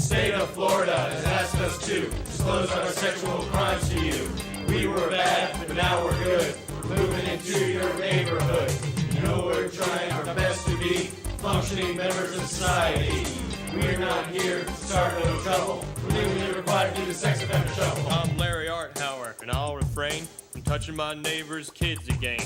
state of Florida has asked us to disclose our sexual crimes to you. We were bad, but now we're good. We're moving into your neighborhood. You know we're trying our best to be functioning members of society. We're not here to start no trouble. We're legally required to do the sex offender shuffle. I'm Larry Arthauer, and I'll refrain from touching my neighbor's kids again.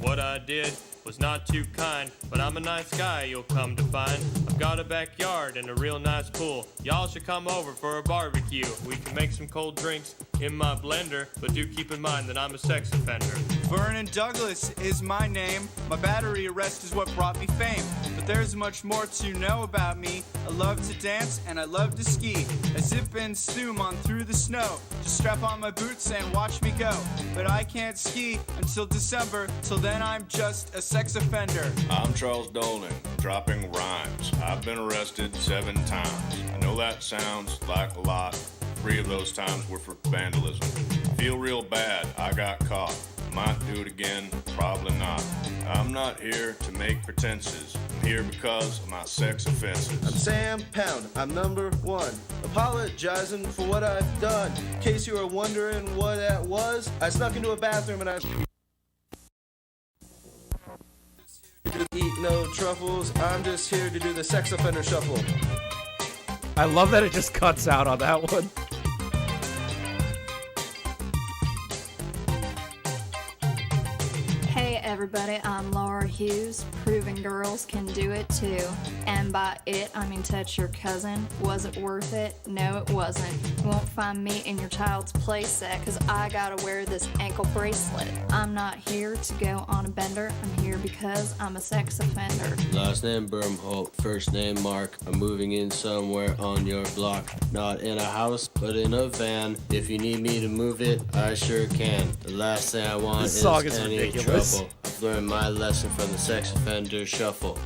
What I did was not too kind, but I'm a nice guy, you'll come to find. I've got a backyard and a real nice pool. Y'all should come over for a barbecue. We can make some cold drinks in my blender, but do keep in mind that I'm a sex offender. Vernon Douglas is my name. My battery arrest is what brought me fame. But there's much more to know about me. I love to dance and I love to ski. I zip and zoom on through the snow. Just strap on my boots and watch me go. But I can't ski until December. Till then I'm just a sex offender. I'm Charles Dolan, dropping rhymes. I've been arrested 7 times. I know that sounds like a lot. 3 of those times were for vandalism. Feel real bad, I got caught. Might do it again, probably not. I'm not here to make pretenses. I'm here because of my sex offenses. I'm Sam Pound, I'm number 1. Apologizing for what I've done. In case you were wondering what that was, I snuck into a bathroom and I eat no truffles. I'm just here to do the sex offender shuffle. I love that it just cuts out on that one. Hey everybody, I'm Laura Hughes, proving girls can do it too. And by it, I mean touch your cousin. Was it worth it? No, it wasn't. You won't find me in your child's playset, cause I gotta wear this ankle bracelet. I'm not here to go on a bender, I'm here because I'm a sex offender. Last name Bermholt, first name Mark. I'm moving in somewhere on your block. Not in a house, but in a van. If you need me to move it, I sure can. The last thing I want This song is any ridiculous. trouble. I've learned my lesson from the sex offender shuffle.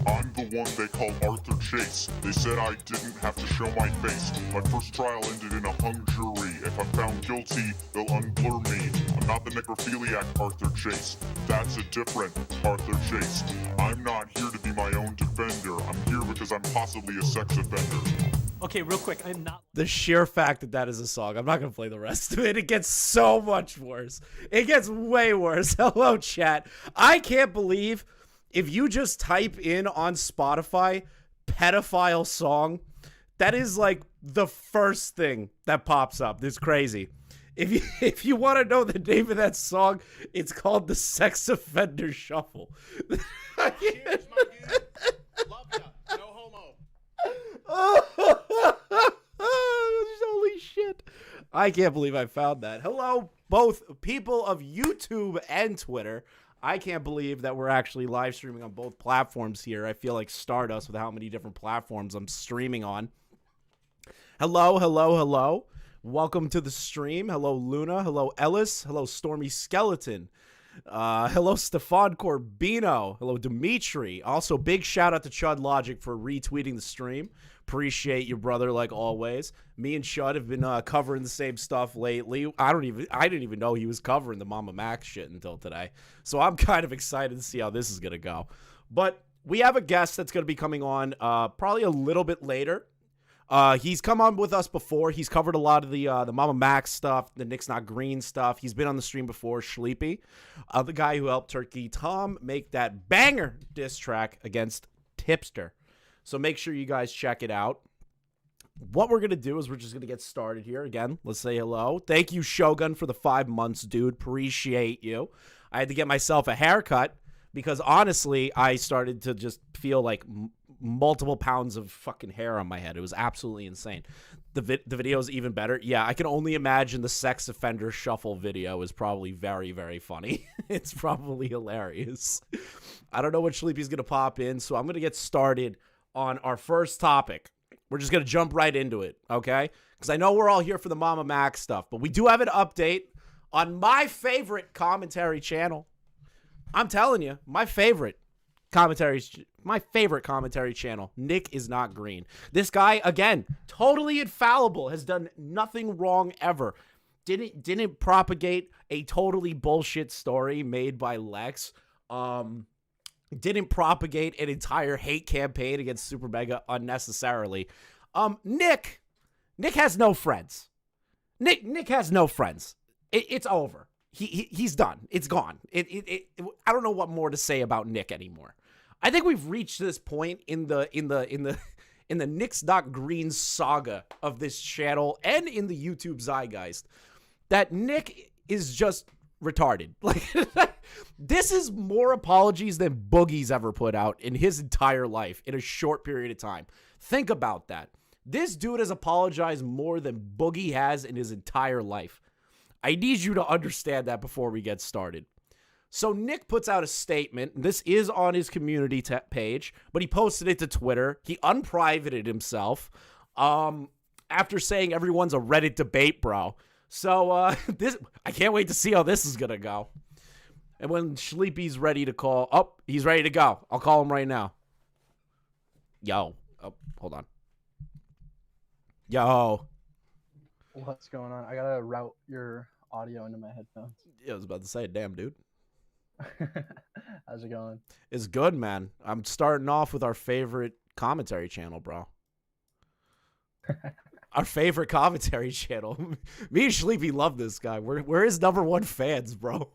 I'm the one they call Arthur Chase. They said I didn't have to show my face. My first trial ended in a hung jury. If I'm found guilty, they'll unblur me. I'm not the necrophiliac Arthur Chase. That's a different Arthur Chase. I'm not here to be my own defender. I'm here because I'm possibly a sex offender. Okay, real quick, I'm not... The sheer fact that that is a song. I'm not going to play the rest of it. It gets so much worse. It gets way worse. Hello, chat. I can't believe if you just type in on Spotify, pedophile song, that is like the first thing that pops up. It's crazy. If you want to know the name of that song, it's called The Sex Offender Shuffle. Cheers, my dude. Love ya. No homo. Holy shit. I can't believe I found that. Hello, both people of YouTube and Twitter. I can't believe that we're actually live streaming on both platforms here. I feel like Stardust with how many different platforms I'm streaming on. Hello, hello, hello. Welcome to the stream. Hello, Luna. Hello, Ellis. Hello, Stormy Skeleton. Hello, Stefan Corbino. Hello, Dimitri. Also, big shout out to Chud Logic for retweeting the stream. Appreciate you, brother, like always. Me and Chud have been covering the same stuff lately. I didn't even know he was covering the Mammamax shit until today. So I'm kind of excited to see how this is gonna go. But we have a guest that's gonna be coming on probably a little bit later. He's come on with us before. He's covered a lot of the Mamamax stuff, the Nickisnotgreen stuff. He's been on the stream before, Sleepy. The guy who helped Turkey Tom make that banger diss track against Tipster. So make sure you guys check it out. What we're going to do is we're just going to get started here. Again, let's say hello. Thank you, Shogun, for the 5 months, dude. Appreciate you. I had to get myself a haircut because, honestly, I started to just feel like multiple pounds of fucking hair on my head. It was absolutely insane. The video is even better. Yeah, I can only imagine the sex offender shuffle video is probably very, very funny. It's probably hilarious. I don't know what Sleepy's going to pop in, so I'm going to get started on our first topic. We're just going to jump right into it, okay? Because I know we're all here for the Mammamax stuff, but we do have an update on my favorite commentary channel. I'm telling you, my favorite commentary channel, Nickisnotgreen. This guy, again, totally infallible, has done nothing wrong ever. Didn't propagate a totally bullshit story made by Lex. didn't propagate an entire hate campaign against Super Mega unnecessarily. Nick has no friends. Nick has no friends. It's over. He's done. It's gone. I don't know what more to say about Nick anymore. I think we've reached this point in the Nickisnotgreen saga of this channel and in the YouTube zeitgeist that Nick is just retarded. Like, this is more apologies than Boogie's ever put out in his entire life in a short period of time. Think about that. This dude has apologized more than Boogie has in his entire life. I need you to understand that before we get started. So Nick puts out a statement. This is on his community page, but he posted it to Twitter. He unprivated himself after saying everyone's a Reddit debate bro. So I can't wait to see how this is going to go. And when Sleepy's ready to call, he's ready to go. I'll call him right now. Yo. Oh, hold on. Yo. What's going on? I gotta route your audio into my headphones. Yeah, I was about to say, damn, dude. How's it going? It's good, man. I'm starting off with our favorite commentary channel, bro. Our favorite commentary channel. Me and Sleepy love this guy. We're his #1 fans, bro.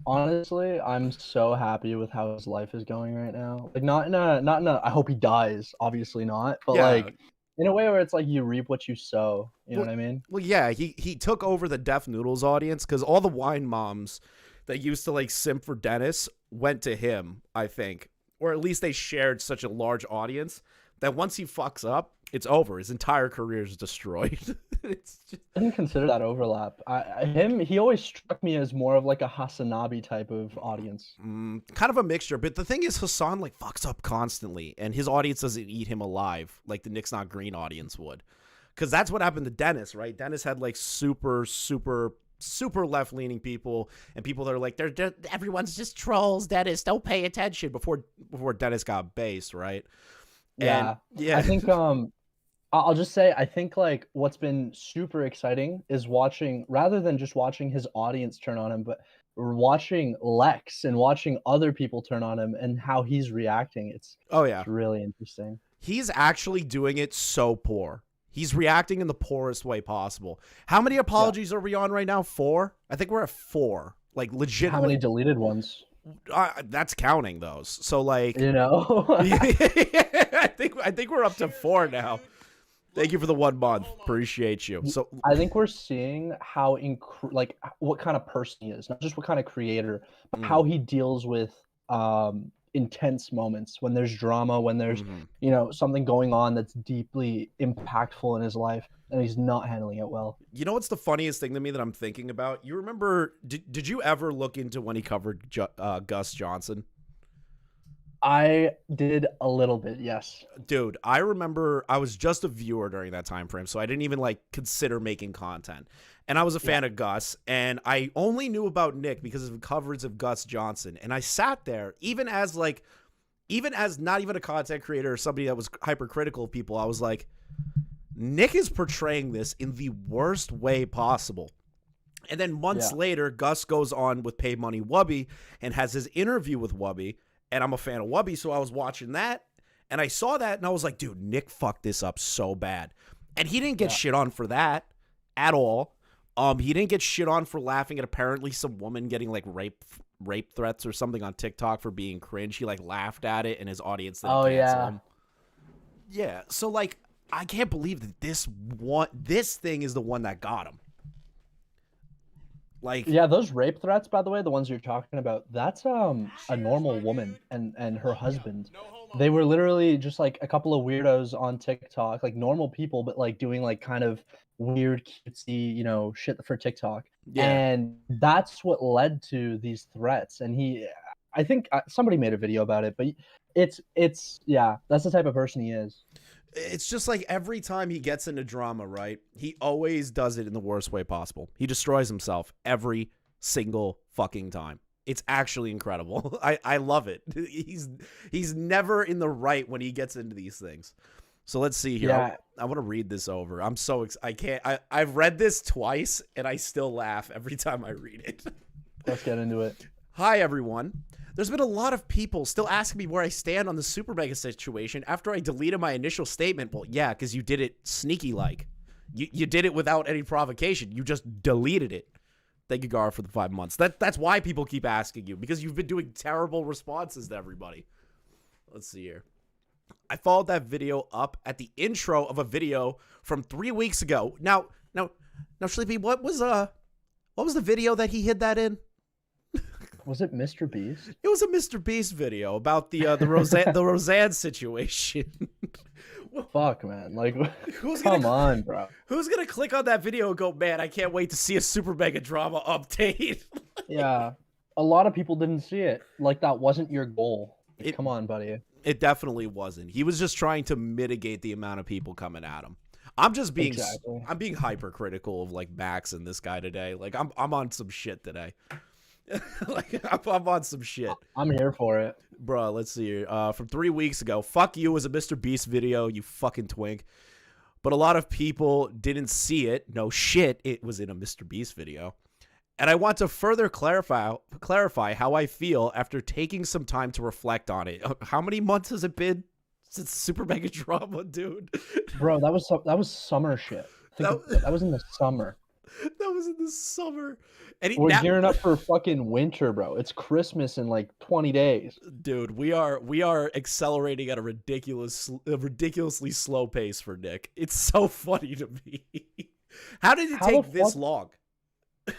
Honestly, I'm so happy with how his life is going right now. Like, not in a I hope he dies, obviously not, but yeah. like in a way where it's like you reap what you sow. You know what I mean? Well, yeah, he took over the Deaf Noodles audience because all the wine moms that used to like simp for Dennis went to him, I think. Or at least they shared such a large audience that once he fucks up, it's over. His entire career is destroyed. It's just... I didn't consider that overlap. He always struck me as more of like a Hasanabi type of audience. Kind of a mixture. But the thing is, Hassan like fucks up constantly, and his audience doesn't eat him alive like the Nickisnotgreen audience would. Because that's what happened to Dennis, right? Dennis had like super left-leaning people, and people that are like, everyone's just trolls, Dennis, don't pay attention, before Dennis got based, right? Yeah. And, yeah. I think I'll just say, I think like what's been super exciting is watching, rather than just watching his audience turn on him, but watching Lex and watching other people turn on him and how he's reacting. It's really interesting. He's actually doing it so poor. He's reacting in the poorest way possible. How many apologies are we on right now? 4? I think we're at 4. Like, legitimately. How many deleted ones? That's counting those. So, like... You know? I think we're up to 4 now. Thank you for the 1 month. Appreciate you. So I think we're seeing how, like, what kind of person he is. Not just what kind of creator, but how he deals with... intense moments, when there's drama, when there's something going on that's deeply impactful in his life, and he's not handling it well. You know what's the funniest thing to me that I'm thinking about? You remember, did you ever look into when he covered Gus Johnson? I did a little bit, yes. Dude, I remember I was just a viewer during that time frame, so I didn't even like consider making content. And I was a fan of Gus, and I only knew about Nick because of coverage of Gus Johnson. And I sat there, even as not even a content creator or somebody that was hypercritical of people, I was like, Nick is portraying this in the worst way possible. And then months later, Gus goes on with Pay Money Wubby and has his interview with Wubby. And I'm a fan of Wubby, so I was watching that, and I saw that, and I was like, dude, Nick fucked this up so bad. And he didn't get shit on for that at all. He didn't get shit on for laughing at apparently some woman getting like rape threats or something on TikTok for being cringe. He like laughed at it, and his audience didn't cancel him. Yeah, so like, I can't believe that this thing is the one that got him. Like, yeah, those rape threats, by the way, the ones you're talking about, that's a normal woman and her husband. They were literally just like a couple of weirdos on TikTok, like normal people, but like doing like kind of weird, cutesy, shit for TikTok. Yeah. And that's what led to these threats. And I think somebody made a video about it, but it's that's the type of person he is. It's just like every time he gets into drama, right? He always does it in the worst way possible. He destroys himself every single fucking time. It's actually incredible. I love it. He's never in the right when he gets into these things. So let's see here. Yeah. I want to read this over. I'm so I've read this twice and I still laugh every time I read it. Let's get into it. Hi, everyone. There's been a lot of people still asking me where I stand on the Super Mega situation after I deleted my initial statement. Well, yeah, because you did it sneaky-like. You did it without any provocation. You just deleted it. Thank you, Gar, for the 5 months. That's why people keep asking you, because you've been doing terrible responses to everybody. Let's see here. I followed that video up at the intro of a video from 3 weeks ago. Now, Sleepy, what was the video that he hid that in? Was it Mr. Beast? It was a Mr. Beast video about the Roseanne situation. Fuck, man. Like, come on, bro. Who's gonna click on that video and go, man, I can't wait to see a Super Mega Drama update? Yeah. A lot of people didn't see it. Like, that wasn't your goal. Come on, buddy. It definitely wasn't. He was just trying to mitigate the amount of people coming at him. I'm just being I'm being hypercritical of like Max and this guy today. Like I'm on some shit today. Like I'm on some shit. I'm here for it. Bro, let's see here. From 3 weeks ago, fuck you was a Mr. Beast video, you fucking twink. But a lot of people didn't see it. No shit, it was in a Mr. Beast video. And I want to further clarify how I feel after taking some time to reflect on it. How many months has it been since Super Mega Drama, dude? Bro, that was summer shit. That was in the summer. That was in the summer. And we're gearing up for fucking winter, bro. It's Christmas in like 20 days. Dude, we are accelerating at a ridiculously slow pace for Nick. It's so funny to me. How did it take this long?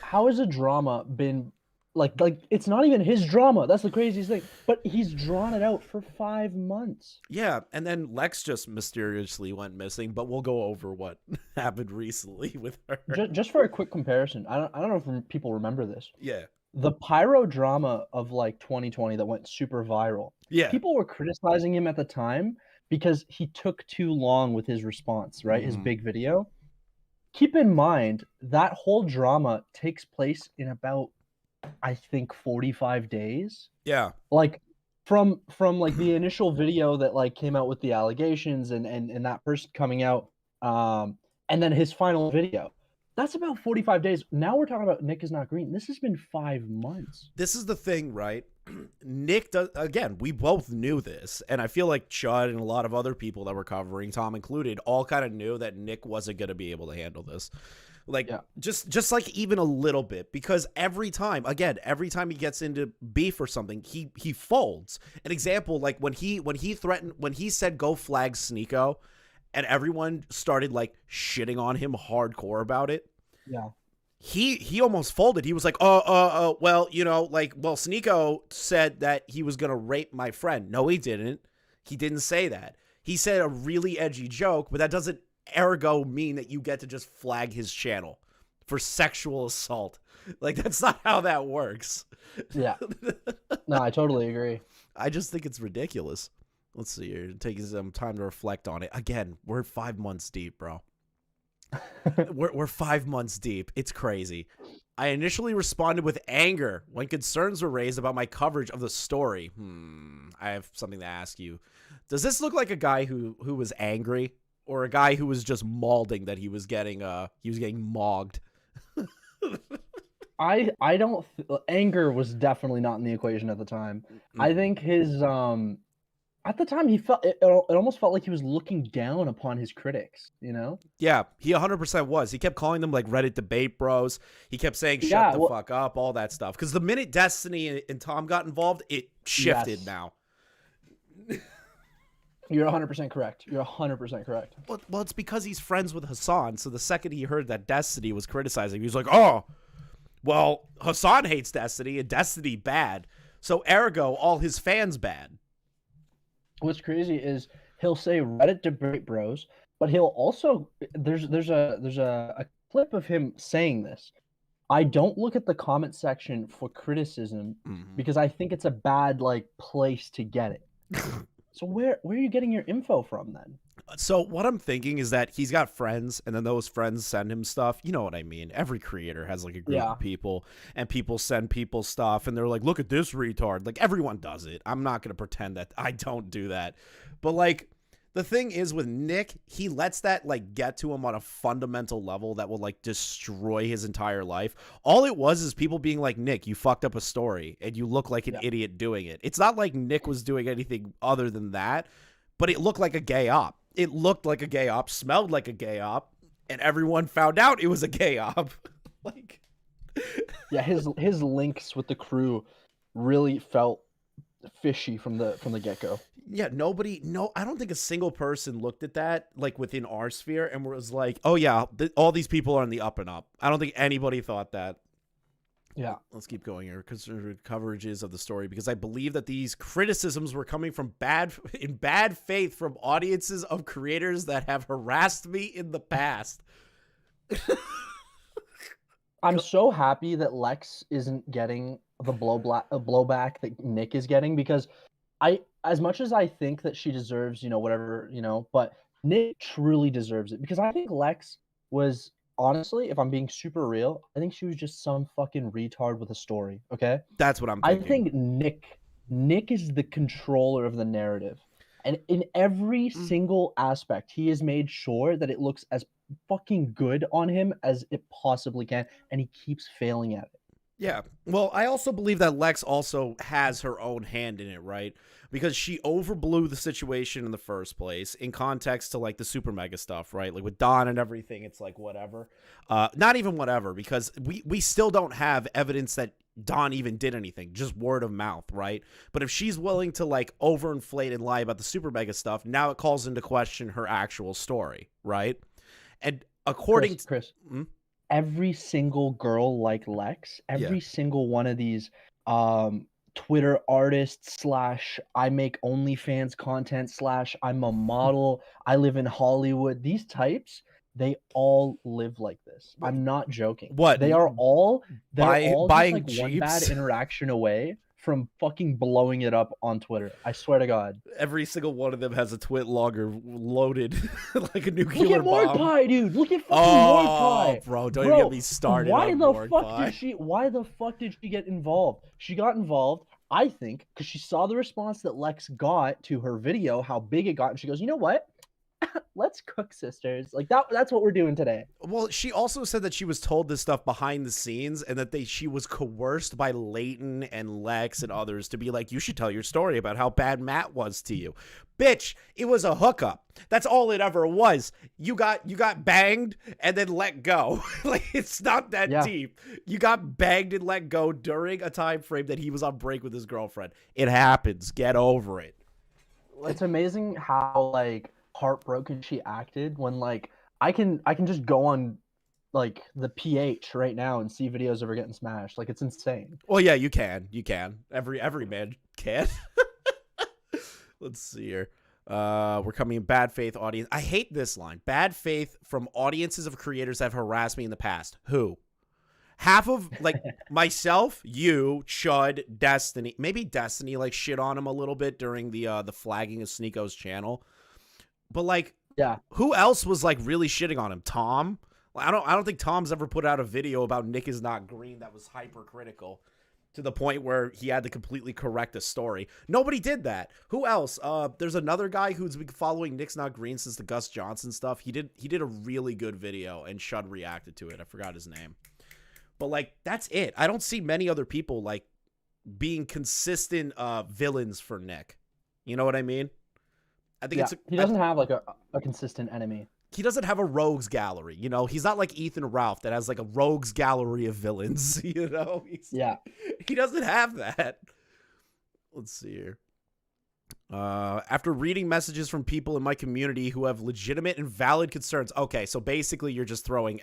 How has a drama been like it's not even his drama? That's the craziest thing. But he's drawn it out for 5 months. Yeah, and then Lex just mysteriously went missing, but we'll go over what happened recently with her. Just for a quick comparison, I don't know if people remember this. Yeah. The pyro drama of like 2020 that went super viral. Yeah. People were criticizing him at the time because he took too long with his response, right? His big video. Keep in mind, that whole drama takes place in about, I think, 45 days. Yeah. Like, from like the initial video that like came out with the allegations and that person coming out, and then his final video. That's about 45 days. Now we're talking about Nickisnotgreen. This has been 5 months. This is the thing, right? Nick does, again, we both knew this, and I feel like Chud and a lot of other people that were covering, Tom included, all kind of knew that Nick wasn't going to be able to handle this. Like, just like even a little bit, because every time he gets into beef or something, he folds. An example, like when he said go flag Sneeko, and everyone started like shitting on him hardcore about it. Yeah. He almost folded. He was like, well, you know, like, well, Sneeko said that he was going to rape my friend. No, he didn't. He didn't say that. He said a really edgy joke, but that doesn't ergo mean that you get to just flag his channel for sexual assault. Like, that's not how that works. Yeah. No, I totally agree. I just think it's ridiculous. Let's see here. Taking some time to reflect on it. Again, we're 5 months deep, bro. we're 5 months deep. It's crazy. I initially responded with anger when concerns were raised about my coverage of the story. I have something to ask you. Does this look like a guy who was angry, or a guy who was just mauling that he was getting mogged? I don't anger was definitely not in the equation at the time. I think his at the time he felt it almost felt like he was looking down upon his critics, you know? Yeah, he 100% was. He kept calling them like Reddit debate bros. He kept saying shut the fuck up, all that stuff. Because the minute Destiny and Tom got involved, it shifted now. You're 100% correct. You're 100% correct. Well, it's because he's friends with Hassan. So the second he heard that Destiny was criticizing, he was like, oh, well, Hassan hates Destiny and Destiny bad. So ergo, all his fans bad. What's crazy is he'll say Reddit debate bros, but he'll also there's a clip of him saying this. I don't look at the comment section for criticism because I think it's a bad like place to get it. So where are you getting your info from then? So what I'm thinking is that he's got friends, and then those friends send him stuff. You know what I mean? Every creator has like a group of people, and people send people stuff, and they're like, look at this retard. Like, everyone does it. I'm not going to pretend that I don't do that. But like, The thing is with Nick, he lets that like get to him on a fundamental level that will like destroy his entire life. All it was is people being like, Nick, you fucked up a story and you look like an idiot doing it. It's not like Nick was doing anything other than that, but it looked like a gay op. It looked like a gay op, smelled like a gay op, and everyone found out it was a gay op. Like, yeah, his links with the crew really felt fishy from the get-go. Yeah, I don't think a single person looked at that like within our sphere and was like, oh yeah, all these people are on the up and up. I don't think anybody thought that. Yeah. Let's keep going here. Considered coverages of the story, because I believe that these criticisms were coming from bad faith from audiences of creators that have harassed me in the past. I'm so happy that Lex isn't getting the blowback that Nick is getting, because as much as I think that she deserves, whatever, but Nick truly deserves it, because I think Lex was, honestly, if I'm being super real, I think she was just some fucking retard with a story, okay? That's what I'm thinking. I think Nick is the controller of the narrative. And in every single aspect, he has made sure that it looks as fucking good on him as it possibly can, and he keeps failing at it. Yeah. Well, I also believe that Lex also has her own hand in it, right? Because she overblew the situation in the first place in context to like the super mega stuff, right? Like with Don and everything, it's like whatever. Not even whatever, because we still don't have evidence that Don even did anything, just word of mouth, right? But if she's willing to like overinflate and lie about the super mega stuff, now it calls into question her actual story, right? And according to Chris, every single girl like Lex, every single one of these Twitter artists / I make OnlyFans content / I'm a model, I live in Hollywood, these types, they all live like this. I'm not joking. What? They're all buying just like one bad interaction away from fucking blowing it up on Twitter. I swear to God. Every single one of them has a twit logger loaded like a nuclear bomb. Look at Mordecai, dude. Look at fucking Mordecai. Bro, don't even get me started on Mordecai. Why the fuck did she get involved? She got involved, I think, because she saw the response that Lex got to her video, how big it got, and she goes, you know what? Let's cook, sisters. Like that's what we're doing today. Well, she also said that she was told this stuff behind the scenes and that she was coerced by Leighton and Lex and others to be like, you should tell your story about how bad Matt was to you. Bitch, it was a hookup. That's all it ever was. You got banged and then let go. Like, it's not that deep. You got banged and let go during a time frame that he was on break with his girlfriend. It happens. Get over it. It's amazing how like heartbroken she acted when like I can just go on like the PH right now and see videos of her getting smashed. Like, it's insane. Well, yeah, you can. Every man can. Let's see here. We're coming in bad faith audience. I hate this line. Bad faith from audiences of creators that have harassed me in the past. Who? Half of like myself, you, Chud, Destiny, maybe Destiny like shit on him a little bit during the flagging of Sneeko's channel. But like, who else was like really shitting on him? Tom? I don't think Tom's ever put out a video about Nickisnotgreen that was hypercritical to the point where he had to completely correct a story. Nobody did that. Who else? There's another guy who's been following Nickisnotgreen since the Gus Johnson stuff. He did a really good video and Shud reacted to it. I forgot his name. But like, that's it. I don't see many other people like being consistent villains for Nick. You know what I mean? I think he doesn't have like a consistent enemy. He doesn't have a rogues gallery, you know? He's not like Ethan Ralph that has like a rogues gallery of villains, you know? He doesn't have that. Let's see here. After reading messages from people in my community who have legitimate and valid concerns. Okay, so basically you're just throwing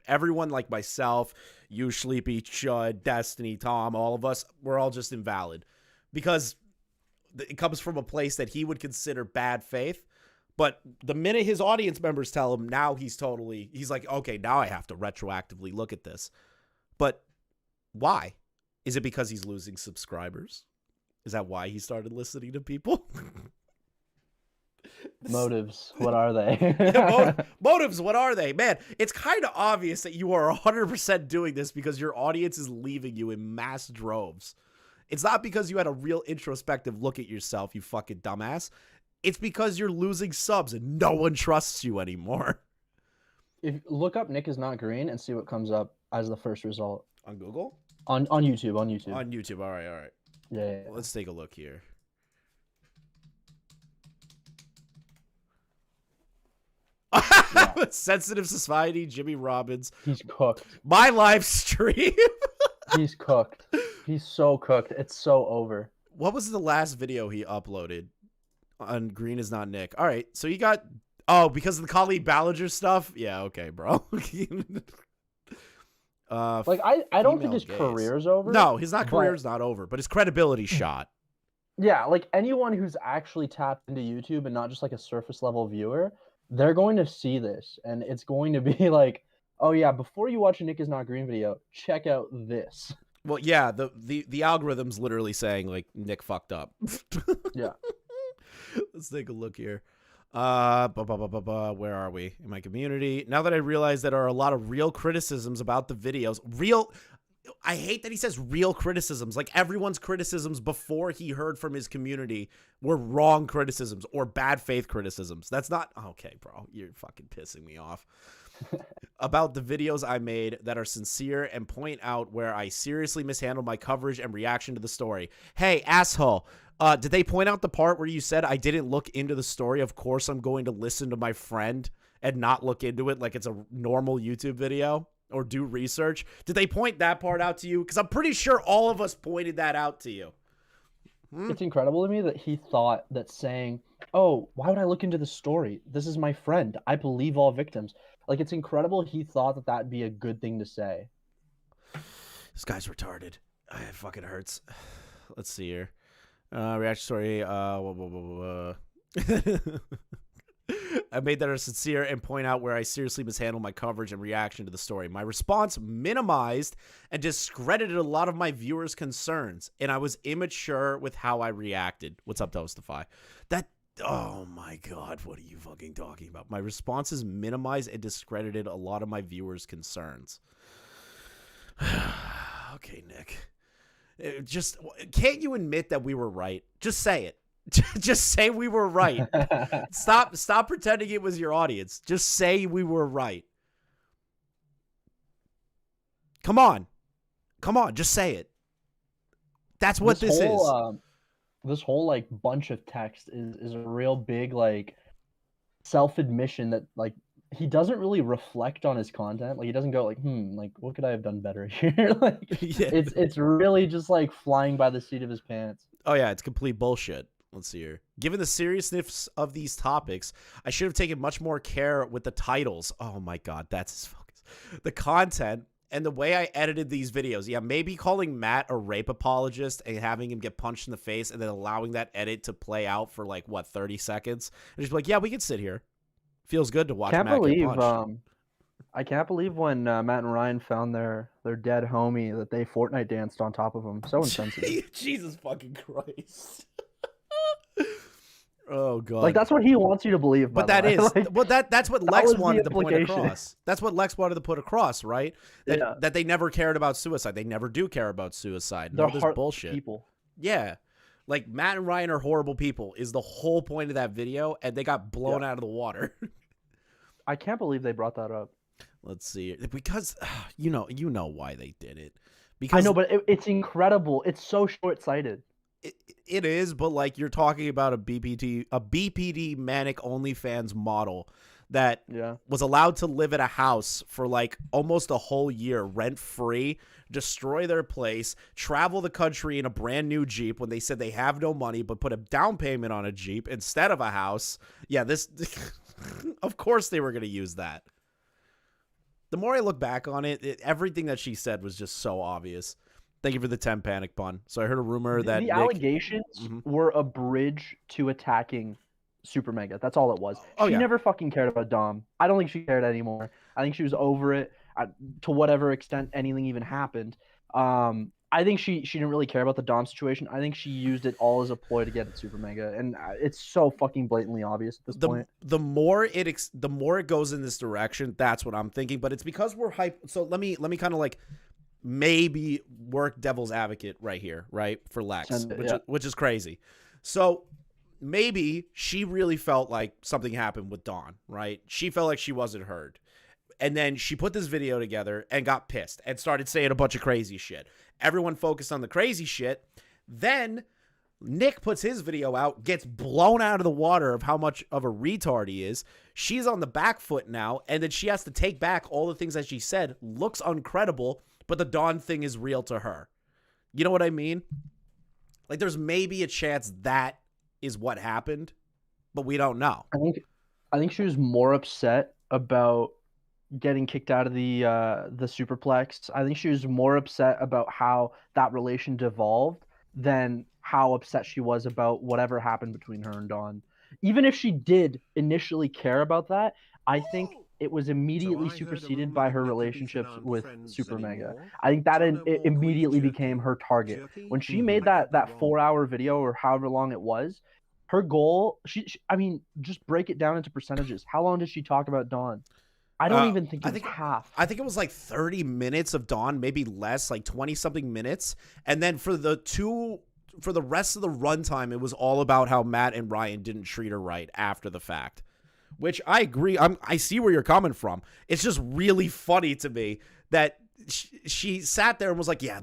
everyone like myself, you, Sleepy, Chud, Destiny, Tom, all of us, we're all just invalid. Because it comes from a place that he would consider bad faith. But the minute his audience members tell him, now he's like, okay, now I have to retroactively look at this. But why? Is it because he's losing subscribers? Is that why he started listening to people? Motives, what are they? Motives, what are they? Man, it's kind of obvious that you are 100% doing this because your audience is leaving you in mass droves. It's not because you had a real introspective look at yourself, you fucking dumbass. It's because you're losing subs and no one trusts you anymore. If look up Nick is not green and see what comes up as the first result On Google? on YouTube. On YouTube. On YouTube. All right. Yeah. Well, let's take a look here. Sensitive Society, Jimmy Robbins. He's cooked. My live stream. He's cooked. He's so cooked. It's so over. What was the last video he uploaded on Green is Not Nick? All right, so you got because of the Khalid Ballinger stuff. Yeah, okay, bro. Like I don't think his career's over. No, his career's not over, but his credibility shot. Yeah, like anyone who's actually tapped into YouTube and not just like a surface level viewer, they're going to see this and it's going to be like, oh yeah, before you watch a Nick is Not Green video, check out this. Well, yeah, the algorithm's literally saying like Nick fucked up. Yeah. Let's take a look here. Where are we in my community? Now that I realize that there are a lot of real criticisms about the videos, I hate that he says real criticisms. Like everyone's criticisms before he heard from his community were wrong criticisms or bad faith criticisms. That's not okay, bro. You're fucking pissing me off. About the videos I made that are sincere and point out where I seriously mishandled my coverage and reaction to the story. Hey, asshole. Did they point out the part where you said I didn't look into the story? Of course I'm going to listen to my friend and not look into it like it's a normal YouTube video or do research. Did they point that part out to you? Because I'm pretty sure all of us pointed that out to you. It's incredible to me that he thought that saying, oh, why would I look into the story? This is my friend. I believe all victims. Like, it's incredible he thought that that'd be a good thing to say. This guy's retarded. It fucking hurts. Let's see here. Reaction story. I made that are sincere and point out where I seriously mishandled my coverage and reaction to the story. My response minimized and discredited a lot of my viewers' concerns, and I was immature with how I reacted. What's up, Toastify? Oh my God, what are you fucking talking about? My responses minimized and discredited a lot of my viewers' concerns. Okay, Nick. Just can't you admit that we were right? Just say it. Just say we were right. Stop pretending it was your audience. Just say we were right. Come on. Just say it. That's what this is. This whole like bunch of text is a real big like self-admission that like he doesn't really reflect on his content. Like he doesn't go like, like what could I have done better here? Like yeah. It's really just like flying by the seat of his pants. Oh yeah, it's complete bullshit. Let's see here. Given the seriousness of these topics, I should have taken much more care with the titles. Oh my God, that's his focus. The content and the way I edited these videos. Yeah, maybe calling Matt a rape apologist and having him get punched in the face and then allowing that edit to play out for like, 30 seconds? And just be like, yeah, we can sit here. Feels good to watch Matt get punched. I can't believe when Matt and Ryan found their dead homie that they Fortnite danced on top of him. So insensitive. Jesus fucking Christ. Oh God! Like that's what he wants you to believe. But that is that's what Lex wanted to point across. That's what Lex wanted to put across, right? That they never cared about suicide. They never do care about suicide. They're all this bullshit. People. Yeah, like Matt and Ryan are horrible people is the whole point of that video, and they got blown out of the water. I can't believe they brought that up. Let's see, because you know why they did it. Because I know, but it's incredible. It's so short-sighted. It is, but like you're talking about a BPD manic OnlyFans model that was allowed to live at a house for like almost a whole year rent free, destroy their place, travel the country in a brand new Jeep when they said they have no money, but put a down payment on a Jeep instead of a house. Yeah, this, of course they were going to use that. The more I look back on it, everything that she said was just so obvious. Thank you for the 10 panic pun. So I heard a rumor that the allegations were a bridge to attacking Super Mega. That's all it was. She never fucking cared about Dom. I don't think she cared anymore. I think she was over it to whatever extent anything even happened. I think she didn't really care about the Dom situation. I think she used it all as a ploy to get at Super Mega, and it's so fucking blatantly obvious at this point. The more it goes in this direction, that's what I'm thinking. But it's because we're hype. So let me kind of like maybe work devil's advocate right here, right, for Lex, which is crazy. So maybe she really felt like something happened with Dawn, right? She felt like she wasn't heard. And then she put this video together and got pissed and started saying a bunch of crazy shit. Everyone focused on the crazy shit. Then Nick puts his video out, gets blown out of the water of how much of a retard he is. She's on the back foot now, and then she has to take back all the things that she said. Looks uncredible, but the Dawn thing is real to her. You know what I mean? Like, there's maybe a chance that is what happened, but we don't know. I think she was more upset about getting kicked out of the Superplex. I think she was more upset about how that relation devolved than how upset she was about whatever happened between her and Dawn. Even if she did initially care about that, I think it was immediately superseded by her relationships with Super Mega. I think that it immediately became her target. When she made that 4-hour video or however long it was, her goal, I mean, just break it down into percentages. How long did she talk about Dawn? I don't even think it was half. I think it was like 30 minutes of Dawn, maybe less, like 20-something minutes. And then for the rest of the runtime, it was all about how Matt and Ryan didn't treat her right after the fact. Which I agree. I see where you're coming from. It's just really funny to me that she sat there and was like, "Yeah,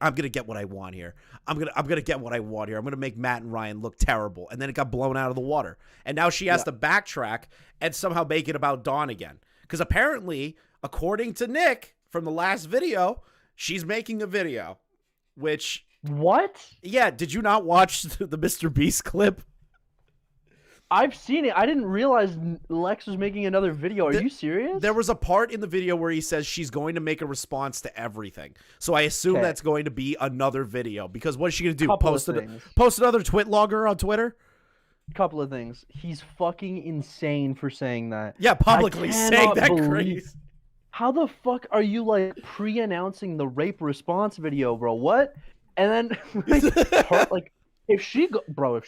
I'm gonna get what I want here. I'm gonna get what I want here. I'm gonna make Matt and Ryan look terrible." And then it got blown out of the water. And now she has to backtrack and somehow make it about Dawn again. Because apparently, according to Nick from the last video, she's making a video. Which what? Yeah. Did you not watch the Mr. Beast clip? I've seen it. I didn't realize Lex was making another video. Are you serious? There was a part in the video where he says she's going to make a response to everything. So I assume that's going to be another video. Because what is she going to do? Post another twit logger on Twitter? Couple of things. He's fucking insane for saying that. Yeah, publicly saying that crazy. How the fuck are you like pre-announcing the rape response video, bro? What? And then if she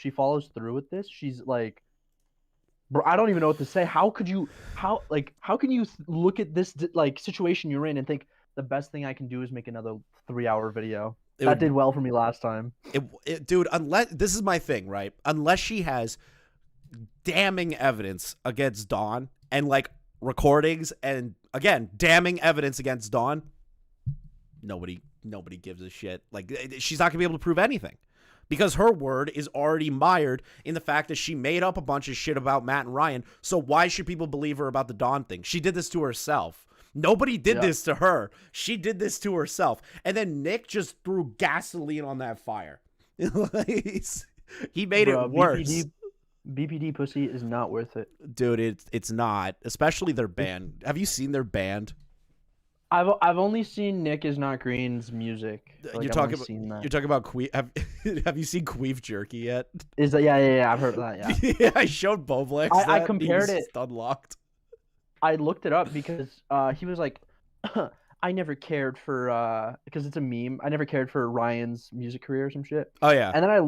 follows through with this, she's like, bro, I don't even know what to say. How can you look at this like situation you're in and think the best thing I can do is make another 3-hour video? That did well for me last time. Dude, this is my thing, right? Unless she has damning evidence against Dawn and like recordings and again, damning evidence against Dawn, nobody gives a shit. Like, she's not gonna be able to prove anything. Because her word is already mired in the fact that she made up a bunch of shit about Matt and Ryan. So why should people believe her about the Dawn thing? She did this to herself. Nobody did this to her. She did this to herself. And then Nick just threw gasoline on that fire. He made it worse. BPD pussy is not worth it. Dude, it's not. Especially their band. Have you seen their band? I've only seen Nickisnotgreen's music. You're talking about Queef. Have you seen Queef Jerky yet? Is that yeah? I've heard that. Yeah. Yeah, I showed Boblex. I compared it. Unlocked. I looked it up because he was like, I never cared for because it's a meme. I never cared for Ryan's music career or some shit. Oh yeah. And then I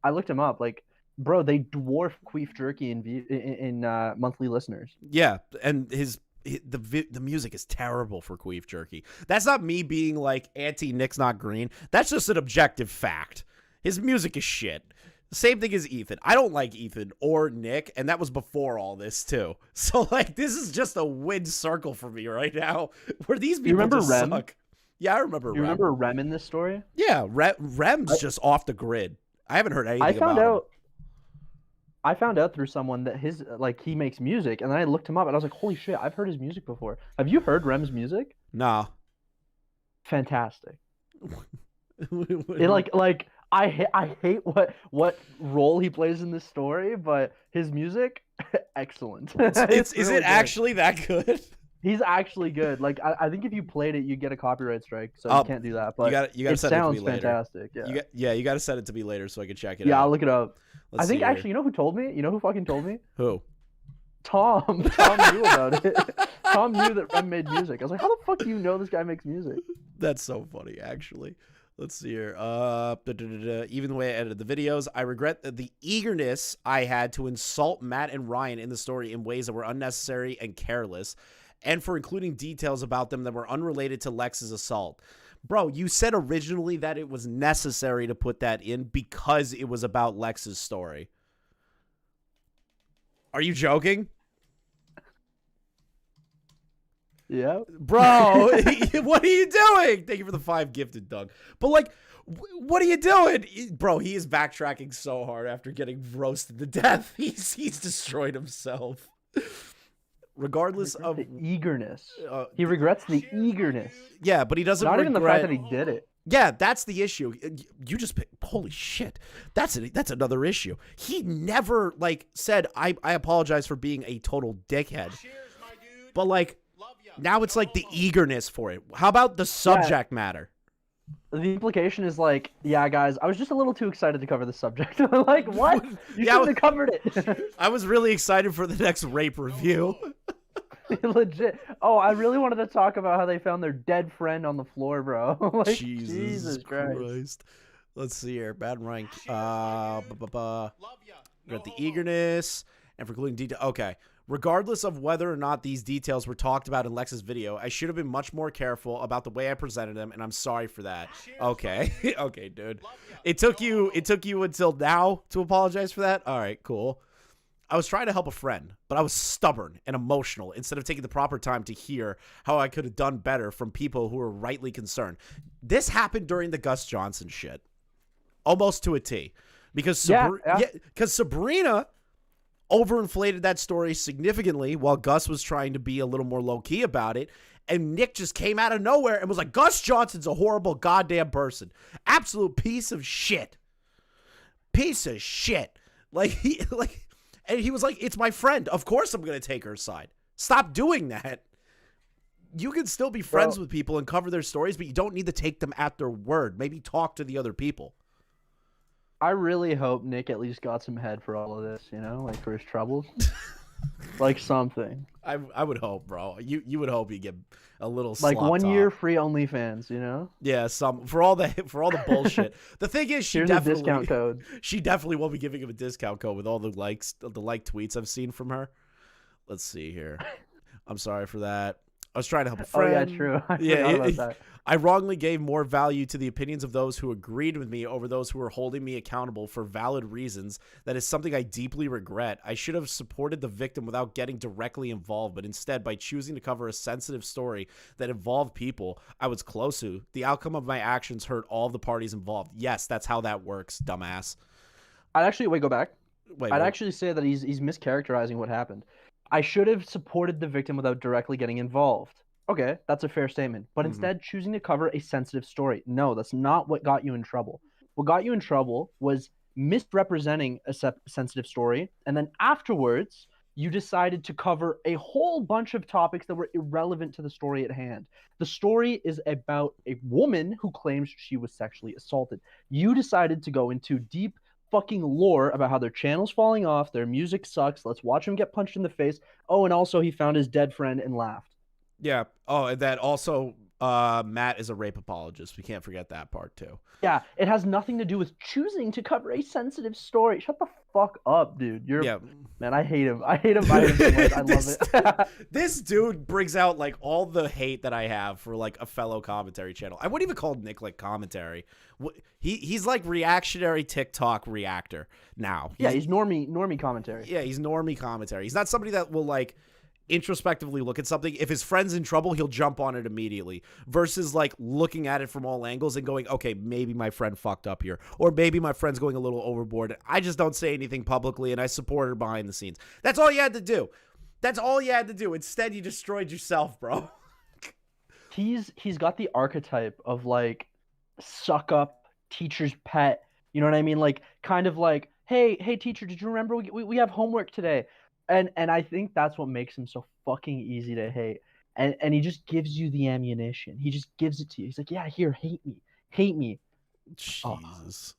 looked him up. Like, bro, they dwarf Queef Jerky in monthly listeners. Yeah, and the music is terrible for Queef Jerky. That's not me being like anti Nickisnotgreen. That's just an objective fact. His music is shit. Same thing as Ethan. I don't like Ethan or Nick, and that was before all this too. So like, this is just a win circle for me right now, where these people just suck. Yeah, I remember. You remember Rem in this story? Yeah, Rem's just off the grid. I haven't heard anything about him. I found out through someone that he makes music, and then I looked him up, and I was like, holy shit, I've heard his music before. Have you heard Rem's music? No. Fantastic. I hate what role he plays in this story, but his music, excellent. Is it actually that good? He's actually good. Like, I think if you played it, you'd get a copyright strike, so you can't do that. But you gotta send it to me later. Fantastic. Yeah. You gotta send it to me later so I can check it out. Yeah, I'll look it up. I think actually, you know who told me? You know who fucking told me? Who? Tom. Tom knew about it. Tom knew that Rem made music. I was like, how the fuck do you know this guy makes music? That's so funny, actually. Let's see here. Even the way I edited the videos, I regret the eagerness I had to insult Matt and Ryan in the story in ways that were unnecessary and careless, and for including details about them that were unrelated to Lex's assault. Bro, you said originally that it was necessary to put that in because it was about Lex's story. Are you joking? Yeah. Bro, what are you doing? Thank you for the 5 gifted, Doug. But, like, what are you doing? Bro, he is backtracking so hard after getting roasted to death. He's destroyed himself. Regardless of the eagerness. He regrets the eagerness. Yeah, but he doesn't Not regret... even the fact that he did it. Yeah, that's the issue. You just holy shit. That's another issue. He never like said I apologize for being a total dickhead. But like now it's like the eagerness for it. How about the subject matter? The implication is like, yeah, guys, I was just a little too excited to cover the subject. Like, what? You shouldn't have covered it. I was really excited for the next rape review. Legit. Oh, I really wanted to talk about how they found their dead friend on the floor, bro. Like, Jesus Christ. Let's see here. Bad rank. We got the eagerness and for including detail. Okay. Regardless of whether or not these details were talked about in Lex's video, I should have been much more careful about the way I presented them, and I'm sorry for that. Okay. Okay, dude. It took you until now to apologize for that? All right, cool. I was trying to help a friend, but I was stubborn and emotional instead of taking the proper time to hear how I could have done better from people who were rightly concerned. This happened during the Gus Johnson shit. Almost to a T. Because Sabrina overinflated that story significantly while Gus was trying to be a little more low-key about it. And Nick just came out of nowhere and was like, Gus Johnson's a horrible goddamn person. Absolute piece of shit. Piece of shit. And he was like, it's my friend. Of course I'm going to take her side. Stop doing that. You can still be friends with people and cover their stories, but you don't need to take them at their word. Maybe talk to the other people. I really hope Nick at least got some head for all of this, you know, like for his troubles. Like something. I would hope, bro. You would hope you get a little like slop 1 top. year free OnlyFans, you know? Yeah, some for all the bullshit. The thing is, Here's a discount code. She definitely won't be giving him a discount code with all the likes, the like tweets I've seen from her. Let's see here. I'm sorry for that. I was trying to help a friend. Oh yeah, true. I forgot about that. I wrongly gave more value to the opinions of those who agreed with me over those who were holding me accountable for valid reasons. That is something I deeply regret. I should have supported the victim without getting directly involved, but instead, by choosing to cover a sensitive story that involved people I was close to, the outcome of my actions hurt all the parties involved. Yes, that's how that works, dumbass. I'd actually go back. I'd actually say that he's mischaracterizing what happened. I should have supported the victim without directly getting involved. Okay, that's a fair statement. But instead, choosing to cover a sensitive story. No, that's not what got you in trouble. What got you in trouble was misrepresenting a sensitive story. And then afterwards, you decided to cover a whole bunch of topics that were irrelevant to the story at hand. The story is about a woman who claims she was sexually assaulted. You decided to go into deep fucking lore about how their channel's falling off, their music sucks, let's watch him get punched in the face. Oh, and also he found his dead friend and laughed. Yeah. Oh, and that also, Matt is a rape apologist. We can't forget that part too. Yeah, it has nothing to do with choosing to cover a sensitive story. Shut the fuck up, dude. Man, I hate him. I hate him so much. I love it. This dude brings out like all the hate that I have for like a fellow commentary channel. I wouldn't even call Nick like commentary. He's like reactionary TikTok reactor now. He's normie commentary. Yeah, he's normie commentary. He's not somebody that will like introspectively look at something. If his friend's in trouble, he'll jump on it immediately versus like looking at it from all angles and going, okay, maybe my friend fucked up here, or maybe my friend's going a little overboard. I just don't say anything publicly and I support her behind the scenes. That's all you had to do. That's all you had to do. Instead, you destroyed yourself, bro. He's got the archetype of like suck up teacher's pet. You know what I mean? Like kind of like, hey teacher, did you remember we have homework today? And I think that's what makes him so fucking easy to hate. And he just gives you the ammunition. He just gives it to you. He's like, yeah, here, hate me. Jesus.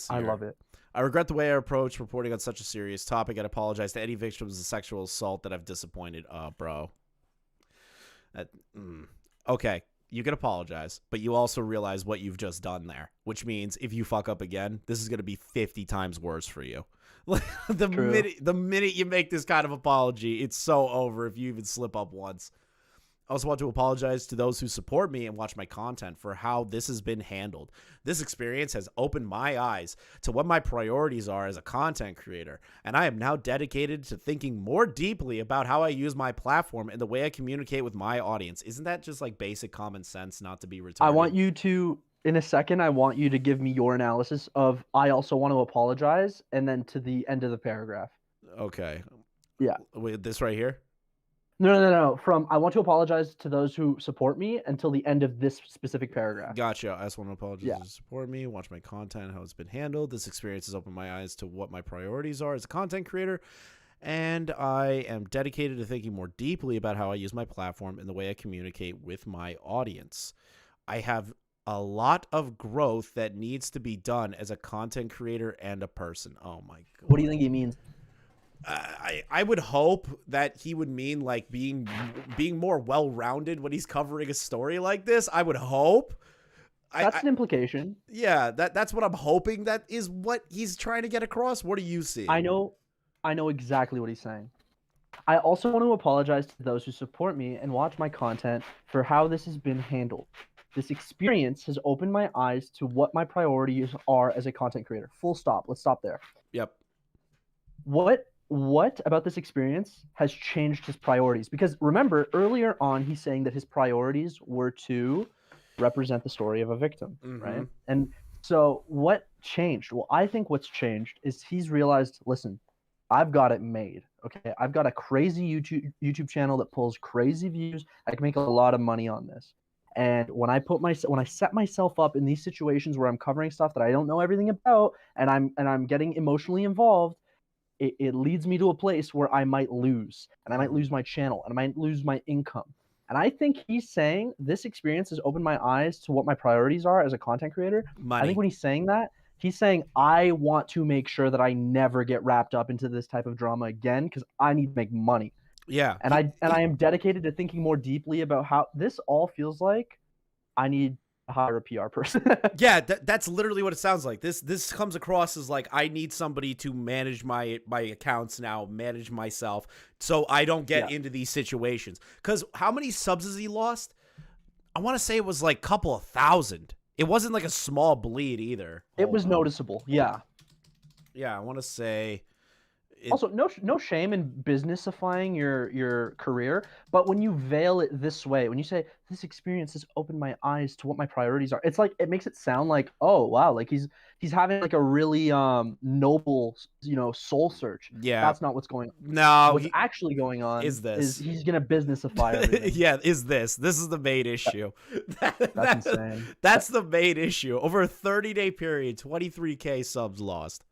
I love it. I regret the way I approached reporting on such a serious topic. I'd apologize to any victims of sexual assault that I've disappointed. Bro. Okay, you can apologize, but you also realize what you've just done there, which means if you fuck up again, this is going to be 50 times worse for you. the minute you make this kind of apology, it's so over if you even slip up once. I also want to apologize to those who support me and watch my content for how this has been handled. This experience has opened my eyes to what my priorities are as a content creator, and I am now dedicated to thinking more deeply about how I use my platform and the way I communicate with my audience. Isn't that just like basic common sense, not to be retarded? I want you to, in a second, I want you to give me your analysis of I also want to apologize, and then to the end of the paragraph. Okay. Yeah. Wait, this right here? No. From I want to apologize to those who support me until the end of this specific paragraph. Gotcha. I just want to apologize to support me, watch my content, how it's been handled. This experience has opened my eyes to what my priorities are as a content creator, and I am dedicated to thinking more deeply about how I use my platform and the way I communicate with my audience. I have a lot of growth that needs to be done as a content creator and a person. Oh my God. What do you think he means? I would hope that he would mean like being more well-rounded when he's covering a story like this. I would hope. That's an implication. Yeah, that's what I'm hoping. That is what he's trying to get across. What do you see? I know exactly what he's saying. I also want to apologize to those who support me and watch my content for how this has been handled. This experience has opened my eyes to what my priorities are as a content creator. Full stop. Let's stop there. Yep. What about this experience has changed his priorities? Because remember, earlier on, he's saying that his priorities were to represent the story of a victim, right? And so what changed? Well, I think what's changed is he's realized, listen, I've got it made, okay? I've got a crazy YouTube channel that pulls crazy views. I can make a lot of money on this. And when I set myself up in these situations where I'm covering stuff that I don't know everything about, and I'm getting emotionally involved, it leads me to a place where I might lose, and I might lose my channel, and I might lose my income. And I think he's saying this experience has opened my eyes to what my priorities are as a content creator. Money. I think when he's saying that, he's saying I want to make sure that I never get wrapped up into this type of drama again because I need to make money. Yeah. And I am dedicated to thinking more deeply about how this all feels like I need to hire a PR person. Yeah, that's literally what it sounds like. This comes across as like I need somebody to manage my accounts now, manage myself, so I don't get into these situations. Because how many subs has he lost? I want to say it was like a couple of thousand. It wasn't like a small bleed either. It was noticeable. Yeah. Yeah, I want to say. Also, no shame in businessifying your career, but when you veil it this way, when you say this experience has opened my eyes to what my priorities are, it's like it makes it sound like, oh wow, like he's having like a really noble, soul search. Yeah, that's not what's going on. No, what's actually going on is he's gonna businessify everything. Yeah, this is the main issue. That's insane. That's the main issue. Over a 30-day period, 23K subs lost.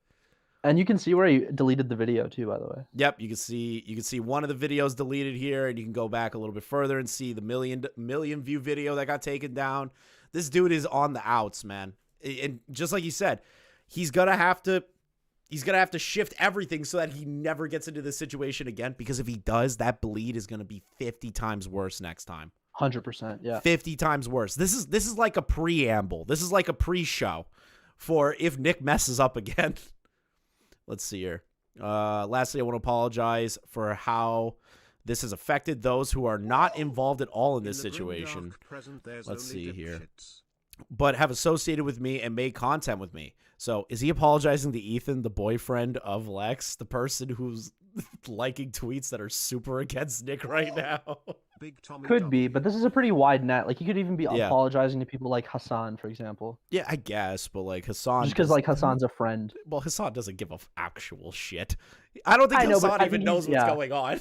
And you can see where he deleted the video too, by the way. Yep, you can see one of the videos deleted here, and you can go back a little bit further and see the million view video that got taken down. This dude is on the outs, man. And just like you said, he's gonna have to shift everything so that he never gets into this situation again. Because if he does, that bleed is gonna be 50 times worse next time. 100%, yeah. 50 times worse. This is like a preamble. This is like a pre-show for if Nick messes up again. Let's see here. Lastly, I want to apologize for how this has affected those who are not involved at all in this situation. Let's see here. But have associated with me and made content with me. So is he apologizing to Ethan, the boyfriend of Lex, the person who's liking tweets that are super against Nick right now? Could be, but this is a pretty wide net. Like, he could even be apologizing to people like Hassan, for example. Yeah, I guess, but like Hassan, just because like Hassan's a friend. Well, Hassan doesn't give a actual shit. I don't think Hassan even knows what's going on.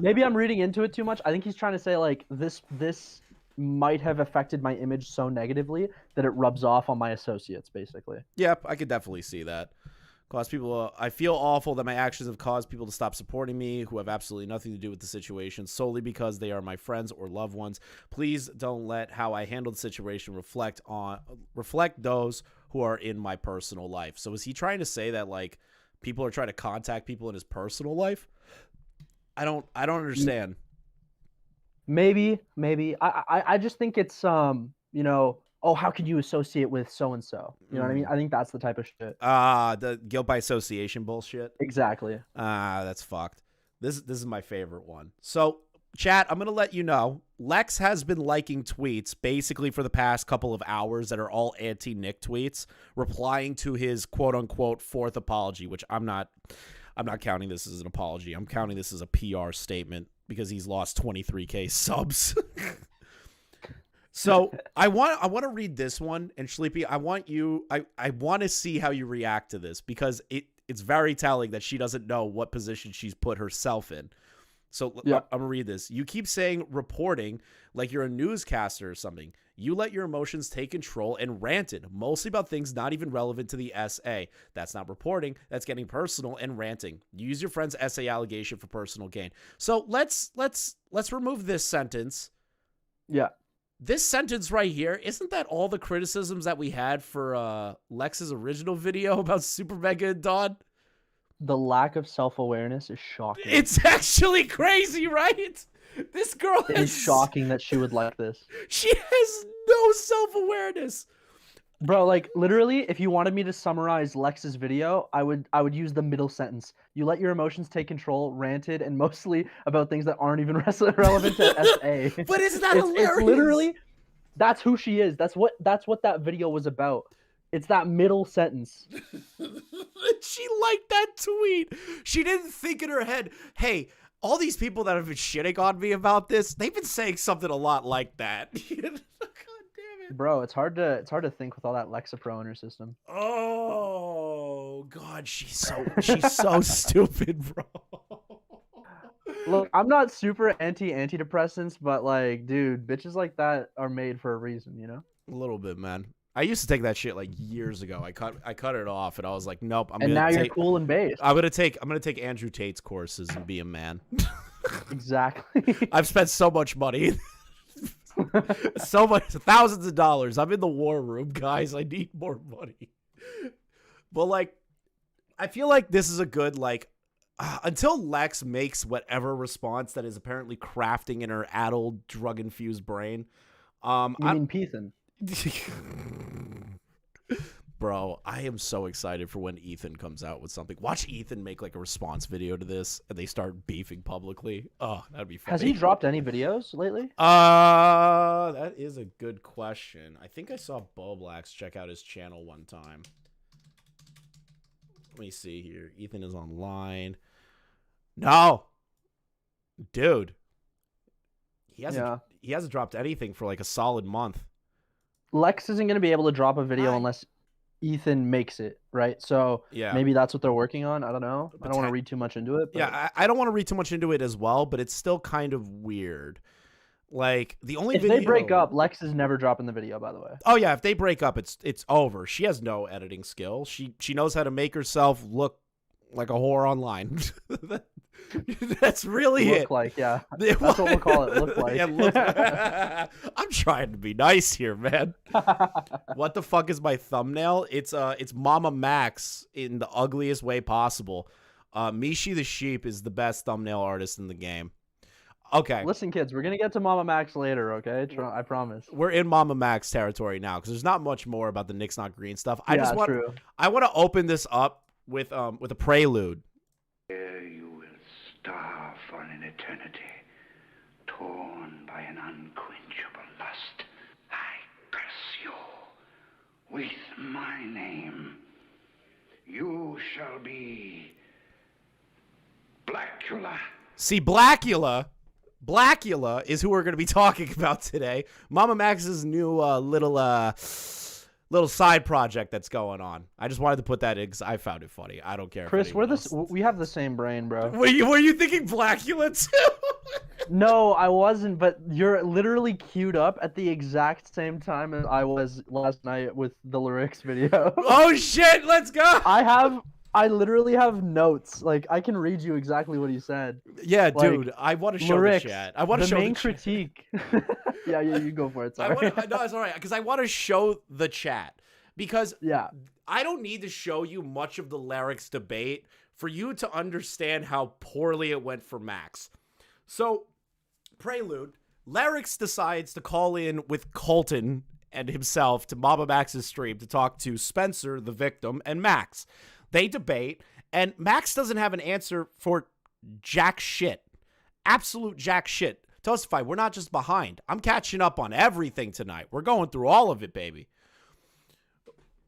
Maybe I'm reading into it too much. I think he's trying to say like this might have affected my image so negatively that it rubs off on my associates, basically. Yep, I could definitely see that. I feel awful that my actions have caused people to stop supporting me who have absolutely nothing to do with the situation solely because they are my friends or loved ones. Please don't let how I handled the situation reflect those who are in my personal life. So is he trying to say that like people are trying to contact people in his personal life? I don't understand. Maybe. I just think it's oh, how could you associate with so-and-so? You know what I mean? I think that's the type of shit. The guilt by association bullshit. Exactly. That's fucked. This is my favorite one. So chat, I'm going to let you know. Lex has been liking tweets basically for the past couple of hours that are all anti-Nick tweets, replying to his quote-unquote fourth apology, which I'm not counting this as an apology. I'm counting this as a PR statement because he's lost 23K subs. So I want to read this one, and Sleepy, I want to see how you react to this because it's very telling that she doesn't know what position she's put herself in. So yeah. I'm going to read this. You keep saying reporting like you're a newscaster or something. You let your emotions take control and ranted, mostly about things not even relevant to the SA. That's not reporting. That's getting personal and ranting. You use your friend's SA allegation for personal gain. So let's remove this sentence. Yeah. This sentence right here, isn't that all the criticisms that we had for Lex's original video about Super Mega and Dawn? The lack of self-awareness is shocking. It's actually crazy, right? This girl is shocking that she would like this. She has no self-awareness. Bro, like literally, if you wanted me to summarize Lex's video, I would use the middle sentence. You let your emotions take control, ranted, and mostly about things that aren't even relevant to SA. But isn't that hilarious? It's literally, that's who she is. That's what that video was about. It's that middle sentence. She liked that tweet. She didn't think in her head, hey, all these people that have been shitting on me about this, they've been saying something a lot like that. God damn it. Bro, it's hard to think with all that Lexapro in her system. Oh God, she's so stupid, bro. Look, I'm not super antidepressants, but like, dude, bitches like that are made for a reason, you know? A little bit, man. I used to take that shit like years ago. I cut it off, and I was like, nope. You're cool and based. I'm gonna take Andrew Tate's courses and be a man. Exactly. I've spent so much money, so much, thousands of dollars. I'm in the war room, guys. I need more money. But like, I feel like this is a good like. Until Lex makes whatever response that is apparently crafting in her addled, drug-infused brain. You mean Pethan? Bro, I am so excited for when Ethan comes out with something. Watch Ethan make like a response video to this and they start beefing publicly. Oh, that'd be funny. Has he dropped any videos lately? That is a good question. I think I saw Boblax check out his channel one time. Let me see here. Ethan is online. No. Dude. He hasn't dropped anything for like a solid month. Lex isn't going to be able to drop a video unless Ethan makes it, right? So yeah, maybe that's what they're working on. I don't know. I don't want to read too much into it. But... Yeah, I don't want to read too much into it as well, but it's still kind of weird. Like the only if they break up, Lex is never dropping the video, by the way. Oh yeah, if they break up, it's over. She has no editing skill. She knows how to make herself look like a whore online. That's really look like, yeah. That's what we'll call it. Look like. Yeah, I'm trying to be nice here, man. What the fuck is my thumbnail? It's Mammamax in the ugliest way possible. Mishi the Sheep is the best thumbnail artist in the game. Okay. Listen, kids, we're gonna get to Mamamax later, okay? I promise. We're in Mammamax territory now because there's not much more about the Nickisnotgreen stuff. I want to open this up with a prelude. Here you will starve for an eternity, torn by an unquenchable lust. I curse you with my name. You shall be Blackula. See, Blackula is who we're going to be talking about today. Mammamax's new little side project that's going on. I just wanted to put that in because I found it funny. I don't care. Chris, we have the same brain, bro. Were you thinking Blackula too? No, I wasn't. But you're literally queued up at the exact same time as I was last night with the lyrics video. Oh shit! Let's go. I literally have notes. Like, I can read you exactly what he said. Yeah, like, dude, I want to show lyrics, the chat. I want to show the main critique. Yeah, you go for it. Sorry. No, it's all right. Because I want to show the chat. Because yeah, I don't need to show you much of the lyrics debate for you to understand how poorly it went for Max. So, prelude, Larix decides to call in with Colton and himself to Mammamax's stream to talk to Spencer, the victim, and Max. They debate, and Max doesn't have an answer for jack shit. absolute jack shit. Toastify, we're not just behind. I'm catching up on everything tonight. We're going through all of it, baby.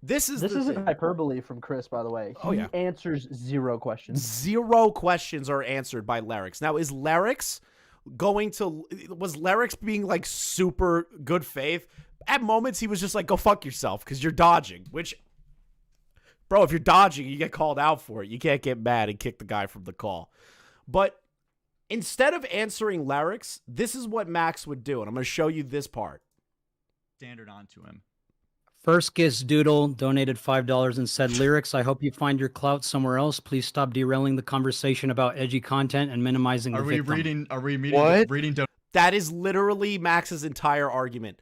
This isn't hyperbole from Chris, by the way. He answers 0 questions. 0 questions are answered by Larix. Now, was Larix being like super good faith? At moments, he was just like, go fuck yourself because you're dodging, which, bro, if you're dodging, you get called out for it. You can't get mad and kick the guy from the call. But instead of answering Larix, this is what Max would do, and I'm going to show you this part. Standard onto him. First Kiss Doodle donated $5 and said, Lyrics, I hope you find your clout somewhere else. Please stop derailing the conversation about edgy content and minimizing the victim. Are we reading? That is literally Max's entire argument.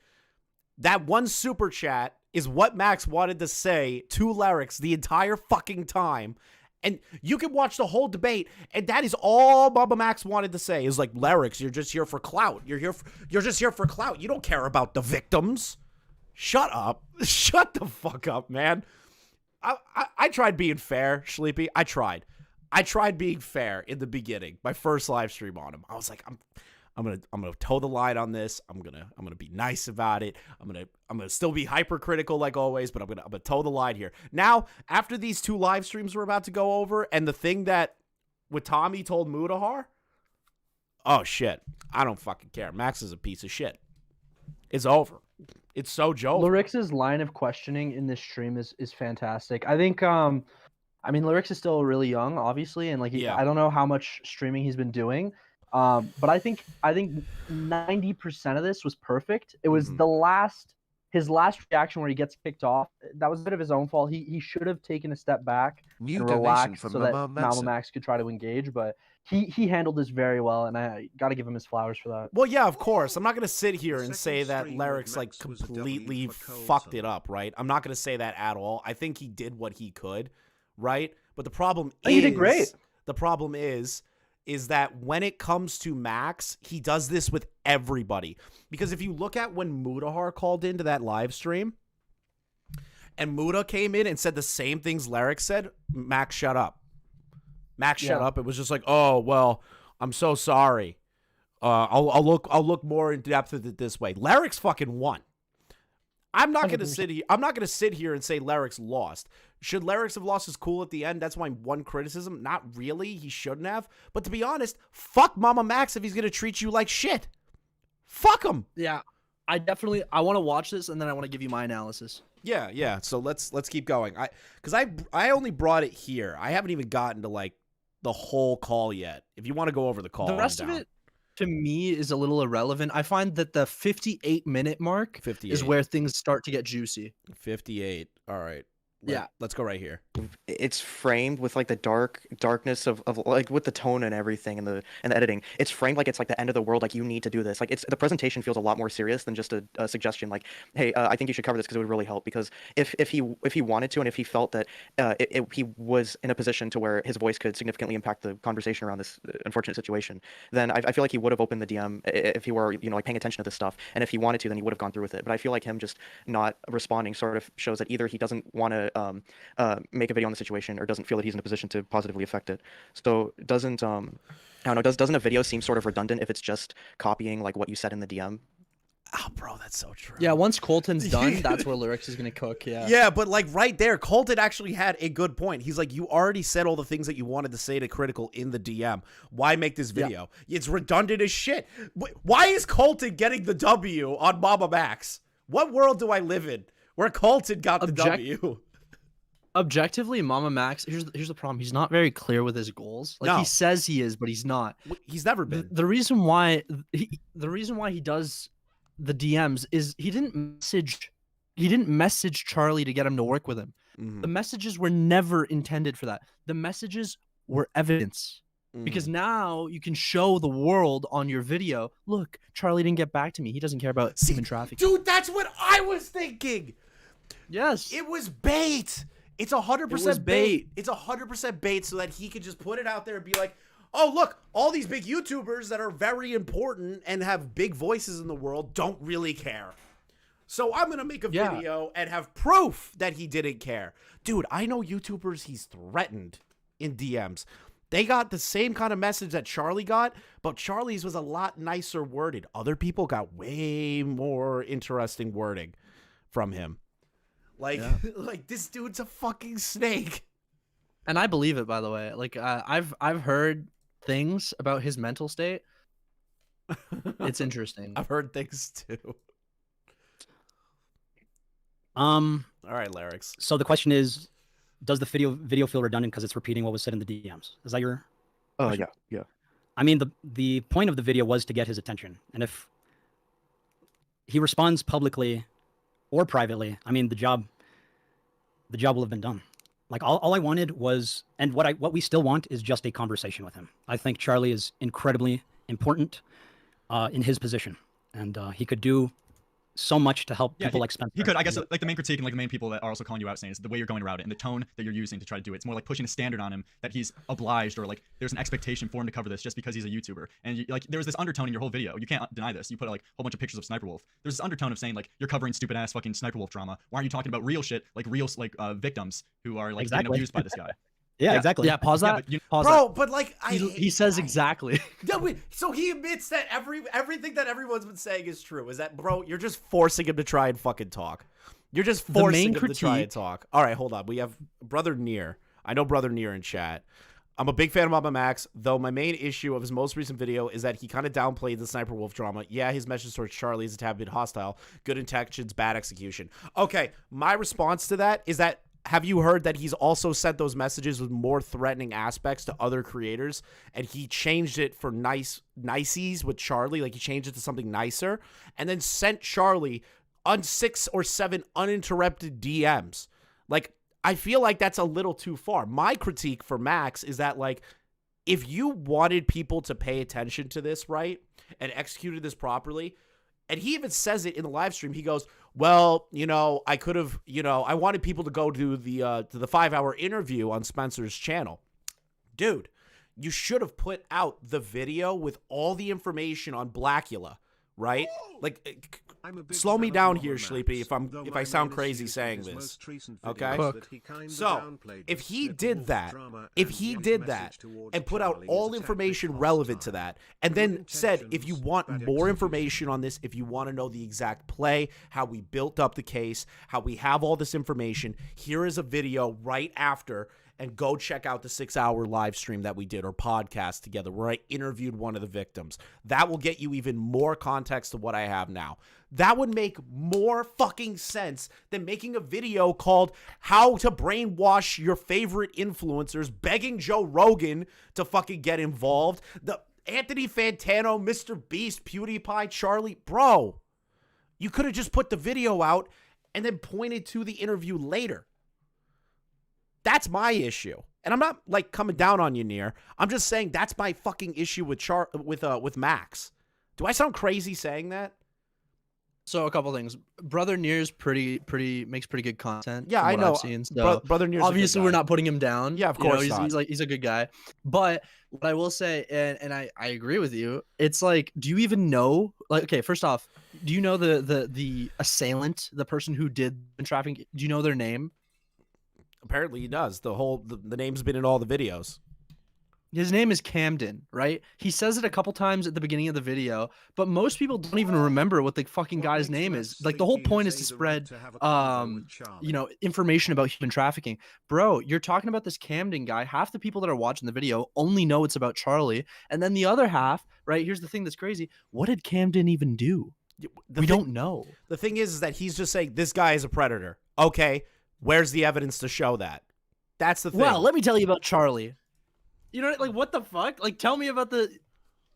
That one super chat is what Max wanted to say to Larix the entire fucking time. And you can watch the whole debate, and that is all Mammamax wanted to say. Is like, Larix, you're just here for clout. You're just here for clout. You don't care about the victims. Shut up. Shut the fuck up, man. I tried being fair, Sleepy. I tried being fair in the beginning. My first live stream on him. I was like, I'm gonna toe the line on this. I'm gonna be nice about it. I'm gonna still be hypercritical like always, but I'm gonna toe the line here. Now, after these 2 live streams we're about to go over, and the thing that with Tommy told Mudahar, oh shit, I don't fucking care. Max is a piece of shit. It's over. It's so Joe. Larix's line of questioning in this stream is fantastic. I think Larix is still really young, obviously, and like I don't know how much streaming he's been doing. But I think 90% of this was perfect. It was his last reaction where he gets kicked off. That was a bit of his own fault. He should have taken a step back and relaxed so that Mammamax could try to engage, but he handled this very well, and I got to give him his flowers for that. Well, yeah, of course. I'm not going to sit here and say that Larix like completely fucked it up, right? I'm not going to say that at all. I think he did what he could, right? But the problem is, he did great. The problem is that when it comes to Max, he does this with everybody. Because if you look at when Mudahar called into that live stream, and Muda came in and said the same things Larix said, Max shut up. Shut up. It was just like, oh, well, I'm so sorry. I'll look more in depth at it this way. Larix fucking won. I'm not gonna sit here and say Larix lost. Should Larix have lost his cool at the end? That's my one criticism. Not really. He shouldn't have. But to be honest, fuck Mammamax if he's gonna treat you like shit. Fuck him. Yeah, I want to watch this and then I want to give you my analysis. Yeah. So let's keep going. I only brought it here. I haven't even gotten to like the whole call yet. If you want to go over the call, the rest of it to me is a little irrelevant. I find that the 58-minute mark is where things start to get juicy. 58. All right. Yeah, let's go right here. It's framed with like the darkness of like with the tone and everything and the editing. It's framed like it's like the end of the world. Like you need to do this. Like the presentation feels a lot more serious than just a suggestion. Like, hey, I think you should cover this because it would really help. Because if he wanted to and if he felt that he was in a position to where his voice could significantly impact the conversation around this unfortunate situation, then I feel like he would have opened the DM if he were like paying attention to this stuff. And if he wanted to, then he would have gone through with it. But I feel like him just not responding sort of shows that either he doesn't want to make a video on the situation or doesn't feel that he's in a position to positively affect it. So doesn't I don't know, doesn't a video seem sort of redundant if it's just copying like what you said in the DM? Oh, bro, that's so true. Yeah, once Colton's done, that's where Larix is going to cook, yeah. Yeah, but like right there, Colton actually had a good point. He's like, you already said all the things that you wanted to say to Critical in the DM. Why make this video? Yeah. It's redundant as shit. Why is Colton getting the W on Mammamax? What world do I live in where Colton got the W? Objectively, Mammamax, here's the problem. He's not very clear with his goals. Like he says he is, but he's not. He's never been. The reason why he does the DMs is he didn't message Charlie to get him to work with him. The messages were never intended for that. The messages were evidence. Because now you can show the world on your video, look, Charlie didn't get back to me. He doesn't care about human trafficking. Dude, that's what I was thinking. Yes. It was bait. It's 100% bait. It's 100% bait so that he could just put it out there and be like, oh, look, all these big YouTubers that are very important and have big voices in the world don't really care. So I'm going to make a video and have proof that he didn't care. Dude, I know YouTubers he's threatened in DMs. They got the same kind of message that Charlie got, but Charlie's was a lot nicer worded. Other people got way more interesting wording from him. Like, like this dude's a fucking snake. And I believe it, by the way. Like, I've heard things about his mental state. It's interesting. I've heard things too. All right, Lyrics. So the question is, does the video feel redundant because it's repeating what was said in the DMs? Is that your question? Yeah. I mean, the point of the video was to get his attention. And if he responds publicly or privately, I mean, the job will have been done. Like all I wanted was, and what we still want is just a conversation with him. I think Charlie is incredibly important in his position, and he could do so much to help people like Spencer. He could, I guess, like the main critique and like the main people that are also calling you out saying is the way you're going about it and the tone that you're using to try to do it. It's more like pushing a standard on him that he's obliged, or like there's an expectation for him to cover this just because he's a YouTuber. And like there was this undertone in your whole video. You can't deny this. You put like a whole bunch of pictures of Sniper Wolf. There's this undertone of saying like you're covering stupid ass fucking Sniper Wolf drama. Why aren't you talking about real shit, like real victims who are like being abused by this guy? Yeah, exactly. Yeah, pause that. Pause Bro, that. But like he says exactly. So he admits that everything that everyone's been saying is true. Is that, bro? You're just forcing him to try and fucking talk. You're just forcing him to try and talk. All right, hold on. We have Brother Near. I know Brother Near in chat. I'm a big fan of Mammamax, though my main issue of his most recent video is that he kind of downplayed the Sniper Wolf drama. Yeah, his message towards Charlie is a tad bit hostile. Good intentions, bad execution. Okay, my response to that is that, have you heard that he's also sent those messages with more threatening aspects to other creators, and he changed it for niceys with Charlie, like he changed it to something nicer, and then sent Charlie on 6 or 7 uninterrupted DMs. Like, I feel like that's a little too far. My critique for Max is that, like, if you wanted people to pay attention to this, right, and executed this properly, and he even says it in the live stream, he goes, well, you know, I could have, you know, I wanted people to go to the 5-hour interview on Spencer's channel. Dude, you should have put out the video with all the information on Blackula, right? Like, slow me down here, Sleepy, if I sound crazy saying this. Okay? So, if he did that and put out all information relevant to that, and then said, if you want more information on this, if you want to know the exact play, how we built up the case, how we have all this information, here is a video right after, and go check out the 6-hour live stream that we did, or podcast together, where I interviewed one of the victims. That will get you even more context to what I have now. That would make more fucking sense than making a video called How to Brainwash Your Favorite Influencers, begging Joe Rogan to fucking get involved. The Anthony Fantano, Mr. Beast, PewDiePie, Charlie. Bro, you could have just put the video out and then pointed to the interview later. That's my issue. And I'm not like coming down on you, Near. I'm just saying that's my fucking issue with Max. Do I sound crazy saying that? So a couple things. Brother Near's makes pretty good content. Yeah, I know. I've seen, so Brother Near's obviously we're not putting him down. Yeah, of course not. He's a good guy. But what I will say, and I agree with you, it's like, do you even know? Like, okay, first off, do you know the assailant, the person who did the trafficking? Do you know their name? Apparently he does. The name's been in all the videos. His name is Camden, right? He says it a couple times at the beginning of the video, but most people don't even remember what the fucking guy's name is. Like, the whole point is to spread, you know, information about human trafficking. Bro, you're talking about this Camden guy. Half the people that are watching the video only know it's about Charlie. And then the other half, right? Here's the thing that's crazy. What did Camden even do? We don't know. The thing is that he's just saying, this guy is a predator. Okay, where's the evidence to show that? That's the thing. Well, let me tell you about Charlie. You know, like, what the fuck? Like, tell me about the...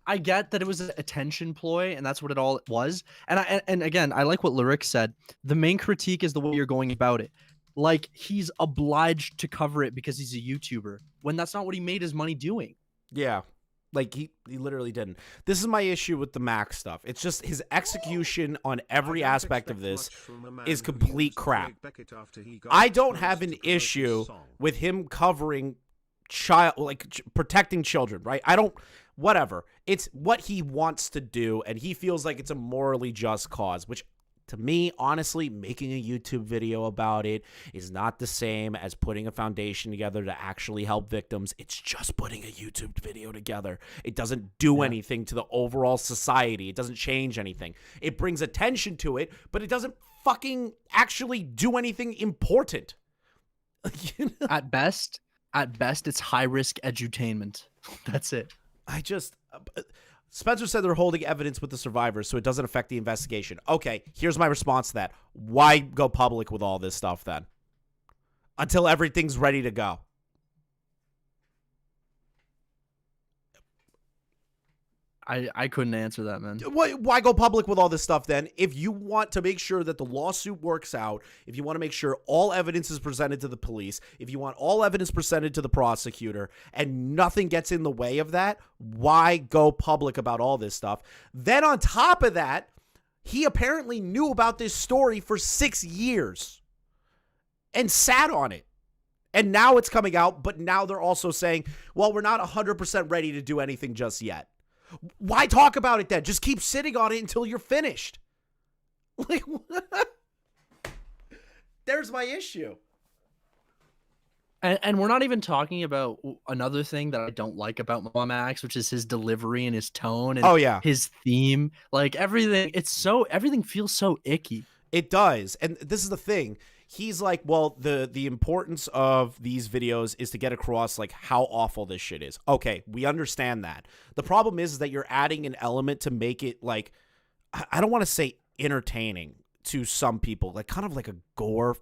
I get that it was an attention ploy, and that's what it all was. And again, I like what Lyric said. The main critique is the way you're going about it. Like, he's obliged to cover it because he's a YouTuber, when that's not what he made his money doing. Yeah. Like, he literally didn't. This is my issue with the Max stuff. It's just his execution on every aspect of this is complete crap. I don't have an issue with him covering protecting children, right? Whatever. It's what he wants to do, and he feels like it's a morally just cause, which To me, honestly, making a YouTube video about it is not the same as putting a foundation together to actually help victims. It's just putting a YouTube video together. It doesn't do anything to the overall society. It doesn't change anything. It brings attention to it, but it doesn't fucking actually do anything important. At best, it's high-risk edutainment. That's it. Spencer said they're holding evidence with the survivors, so it doesn't affect the investigation. Okay, here's my response to that. Why go public with all this stuff then? Until everything's ready to go. I couldn't answer that, man. Why go public with all this stuff then? If you want to make sure that the lawsuit works out, if you want to make sure all evidence is presented to the police, if you want all evidence presented to the prosecutor, and nothing gets in the way of that, why go public about all this stuff? Then on top of that, he apparently knew about this story for 6 years and sat on it. And now it's coming out, but now they're also saying, well, we're not 100% ready to do anything just yet. Why talk about it then? Just keep sitting on it until you're finished. Like, there's my issue. And we're not even talking about another thing that I don't like about Mammamax, which is his delivery and his tone and his theme. Like everything feels so icky. It does. And this is the thing. He's like, well, the importance of these videos is to get across like how awful this shit is. Okay, we understand that. The problem is that you're adding an element to make it like, I don't want to say entertaining to some people, like kind of like a gore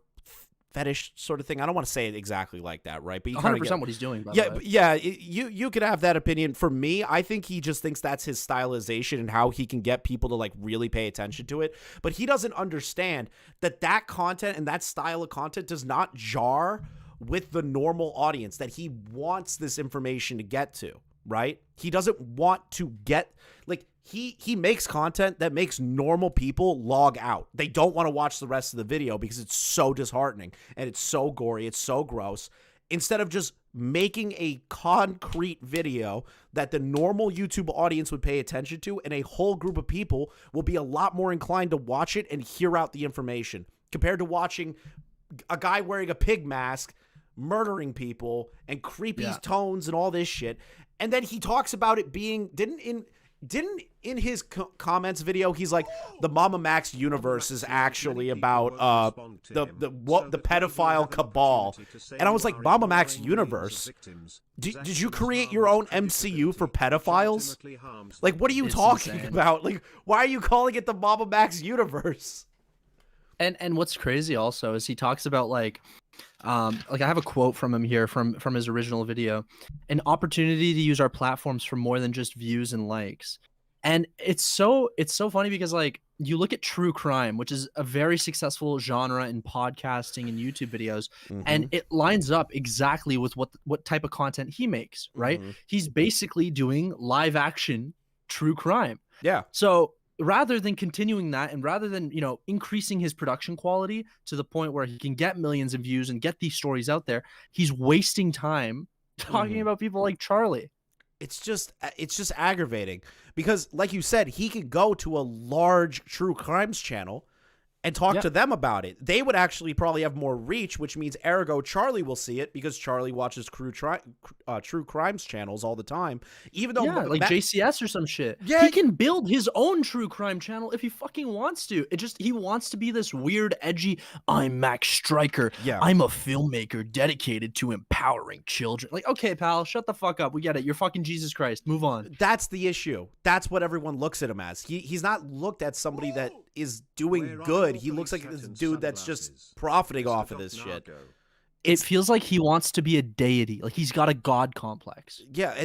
fetish sort of thing. I don't want to say it exactly like that, right? But you 100% what he's doing. By the way. Yeah. You could have that opinion. For me, I think he just thinks that's his stylization and how he can get people to like really pay attention to it. But he doesn't understand that content and that style of content does not jar with the normal audience that he wants this information to get to, right? He doesn't want to get like. He makes content that makes normal people log out. They don't want to watch the rest of the video because it's so disheartening and it's so gory, it's so gross. Instead of just making a concrete video that the normal YouTube audience would pay attention to, and a whole group of people will be a lot more inclined to watch it and hear out the information compared to watching a guy wearing a pig mask murdering people and creepy tones and all this shit. And then he talks about it being Didn't in his comments video, he's like, the Mammamax universe is actually about the pedophile cabal. And I was like, Mammamax universe? Did you create your own MCU for pedophiles? Like, what are you talking about? Like, why are you calling it the Mammamax universe? And what's crazy also is he talks about like I have a quote from him here from his original video, an opportunity to use our platforms for more than just views and likes. And it's so funny because like you look at true crime, which is a very successful genre in podcasting and YouTube videos, and it lines up exactly with what type of content he makes, right? He's basically doing live action true crime. Yeah. So rather than continuing that and rather than, increasing his production quality to the point where he can get millions of views and get these stories out there, he's wasting time talking about people like Charlie. It's just aggravating because, like you said, he could go to a large true crimes channel and talk to them about it. They would actually probably have more reach, which means ergo Charlie will see it because Charlie watches true crimes channels all the time. Even though like JCS or some shit. Yeah, he can build his own true crime channel if he fucking wants to. He wants to be this weird, edgy, I'm Max Stryker. Yeah. I'm a filmmaker dedicated to empowering children. Like, okay, pal, shut the fuck up. We get it. You're fucking Jesus Christ. Move on. That's the issue. That's what everyone looks at him as. He's not looked at somebody that is doing good. He looks like this dude that's just profiting off of this shit. It feels like he wants to be a deity. Like he's got a god complex. Yeah.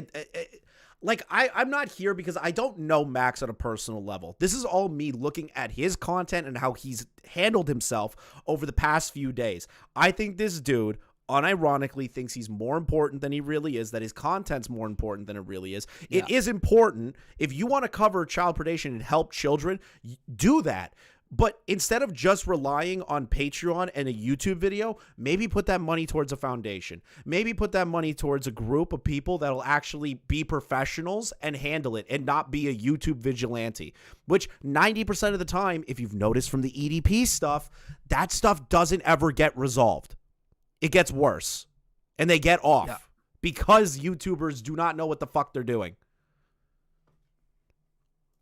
Like I'm not here because I don't know Max on a personal level. This is all me looking at his content and how he's handled himself over the past few days. I think this dude unironically thinks he's more important than he really is, that his content's more important than it really is. It is important. If you want to cover child predation and help children, do that. But instead of just relying on Patreon and a YouTube video, maybe put that money towards a foundation. Maybe put that money towards a group of people that'll actually be professionals and handle it and not be a YouTube vigilante. Which 90% of the time, if you've noticed from the EDP stuff, that stuff doesn't ever get resolved. It gets worse. And they get off because YouTubers do not know what the fuck they're doing.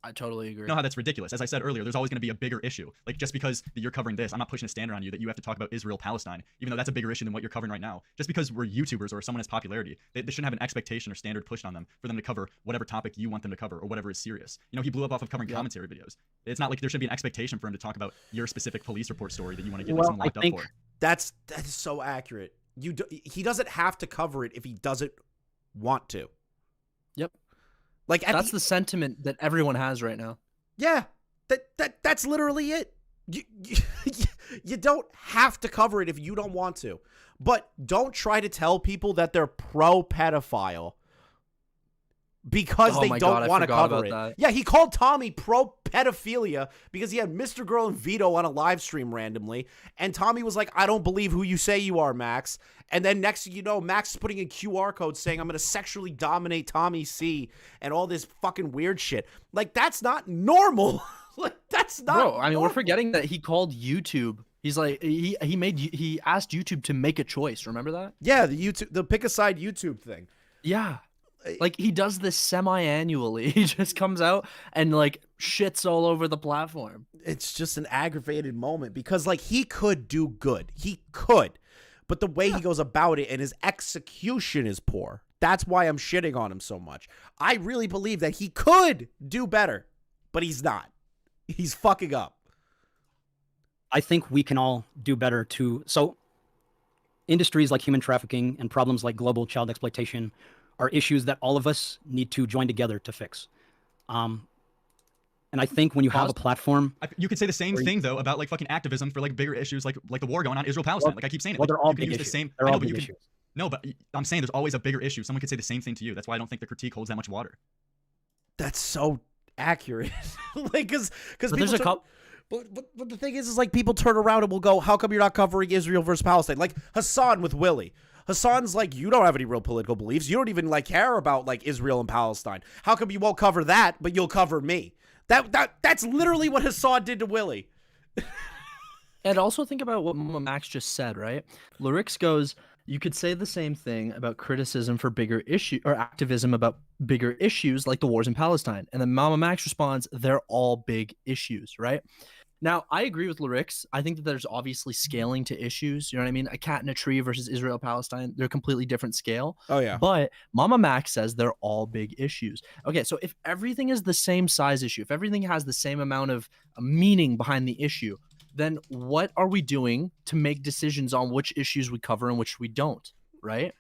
I totally agree. You know how that's ridiculous. As I said earlier, there's always going to be a bigger issue. Like, just because you're covering this, I'm not pushing a standard on you that you have to talk about Israel-Palestine, even though that's a bigger issue than what you're covering right now. Just because we're YouTubers or someone has popularity, they shouldn't have an expectation or standard pushed on them for them to cover whatever topic you want them to cover or whatever is serious. You know, he blew up off of covering commentary videos. It's not like there should be an expectation for him to talk about your specific police report story that you want to get someone locked up for. That is so accurate. He doesn't have to cover it if he doesn't want to. Yep. Like that's the sentiment that everyone has right now. Yeah, that's literally it. You don't have to cover it if you don't want to. But don't try to tell people that they're pro-pedophile because they don't want to cover it. That. Yeah, he called Tommy pro-pedophilia because he had Mr. Girl and Vito on a live stream randomly. And Tommy was like, I don't believe who you say you are, Max. And then next thing you know, Max is putting in QR codes saying, I'm going to sexually dominate Tommy C and all this fucking weird shit. Like, that's not normal. Like, that's not Bro, I mean, normal. we're forgetting that he called YouTube. He's like, he asked YouTube to make a choice. Remember that? Yeah, the pick a side YouTube thing. Yeah. Like, he does this semi-annually. He just comes out and, like, shits all over the platform. It's just an aggravated moment because, like, he could do good. He could. But the way he goes about it and his execution is poor. That's why I'm shitting on him so much. I really believe that he could do better, but he's not. He's fucking up. I think we can all do better too. So industries like human trafficking and problems like global child exploitation are issues that all of us need to join together to fix. And I think when you have a platform, you could say the same thing though about like fucking activism for like bigger issues like the war going on Israel-Palestine. Like I keep saying it. Well, they're all you can big use issues. the same. They're I know, all but big you can, issues. no, but I'm saying there's always a bigger issue. Someone could say the same thing to you. That's why I don't think the critique holds that much water. That's so accurate. Like, because there's a couple. But the thing is like people turn around and will go, how come you're not covering Israel versus Palestine? Like Hassan with Willie. Hassan's like, you don't have any real political beliefs. You don't even like care about like Israel and Palestine. How come you won't cover that, but you'll cover me? That's literally what Hassan did to Willie. And also think about what Mammamax just said, right? Lyrics goes, you could say the same thing about criticism for bigger issue or activism about bigger issues like the wars in Palestine. And then Mammamax responds, they're all big issues, right? Now, I agree with Lyrics. I think that there's obviously scaling to issues. You know what I mean? A cat in a tree versus Israel-Palestine, they're completely different scale. Oh, yeah. But Mammamax says they're all big issues. Okay, so if everything is the same size issue, if everything has the same amount of meaning behind the issue, then what are we doing to make decisions on which issues we cover and which we don't, right?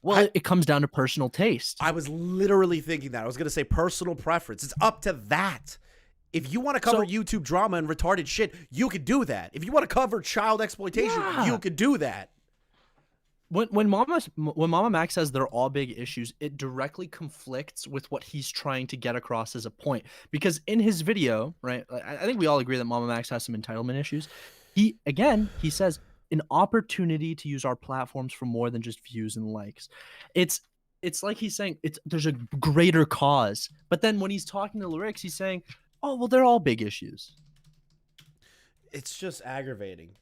Well, it comes down to personal taste. I was literally thinking that. I was going to say personal preference. It's up to that. If you want to cover YouTube drama and retarded shit, you could do that. If you want to cover child exploitation, you could do that. When Mammamax says they're all big issues, it directly conflicts with what he's trying to get across as a point. Because in his video, right, I think we all agree that Mammamax has some entitlement issues. He says an opportunity to use our platforms for more than just views and likes. It's like he's saying there's a greater cause. But then when he's talking to Lyrics, he's saying, oh, well, they're all big issues. It's just aggravating.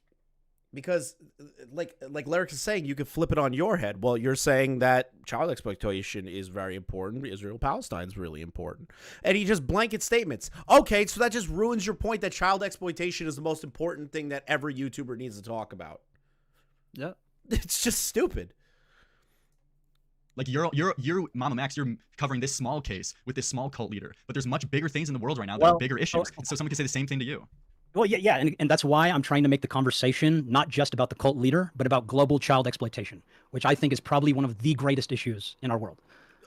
Because, like Lyrics is saying, you could flip it on your head. Well, you're saying that child exploitation is very important. Israel-Palestine is really important. And he just blanket statements. Okay, so that just ruins your point that child exploitation is the most important thing that every YouTuber needs to talk about. Yeah. It's just stupid. Like you're Mammamax, you're covering this small case with this small cult leader, but there's much bigger things in the world right now that are bigger issues. So someone could say the same thing to you. Well, yeah, and that's why I'm trying to make the conversation not just about the cult leader, but about global child exploitation, which I think is probably one of the greatest issues in our world.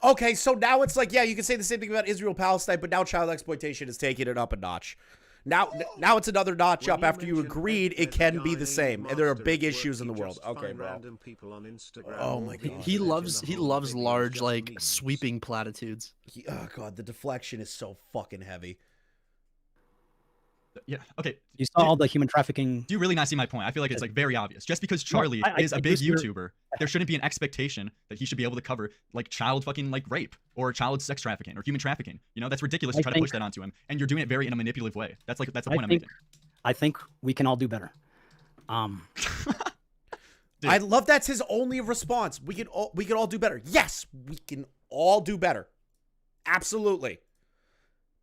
Okay, so now it's like, yeah, you can say the same thing about Israel-Palestine, but now child exploitation is taking it up a notch. Now it's another notch up after you agreed it can be the same, and there are big issues in the world. Okay, bro. Oh my god. He loves large, like, sweeping platitudes. Oh god, the deflection is so fucking heavy. Yeah. Okay. You saw all the human trafficking. Do you really not see my point? I feel like it's like very obvious. Just because Charlie is a big YouTuber, there shouldn't be an expectation that he should be able to cover like child fucking like rape or child sex trafficking or human trafficking. You know, that's ridiculous to try to push that onto him, and you're doing it very in a manipulative way. That's the point I'm making. I think we can all do better. I love that's his only response. We can all do better. Yes, we can all do better. Absolutely.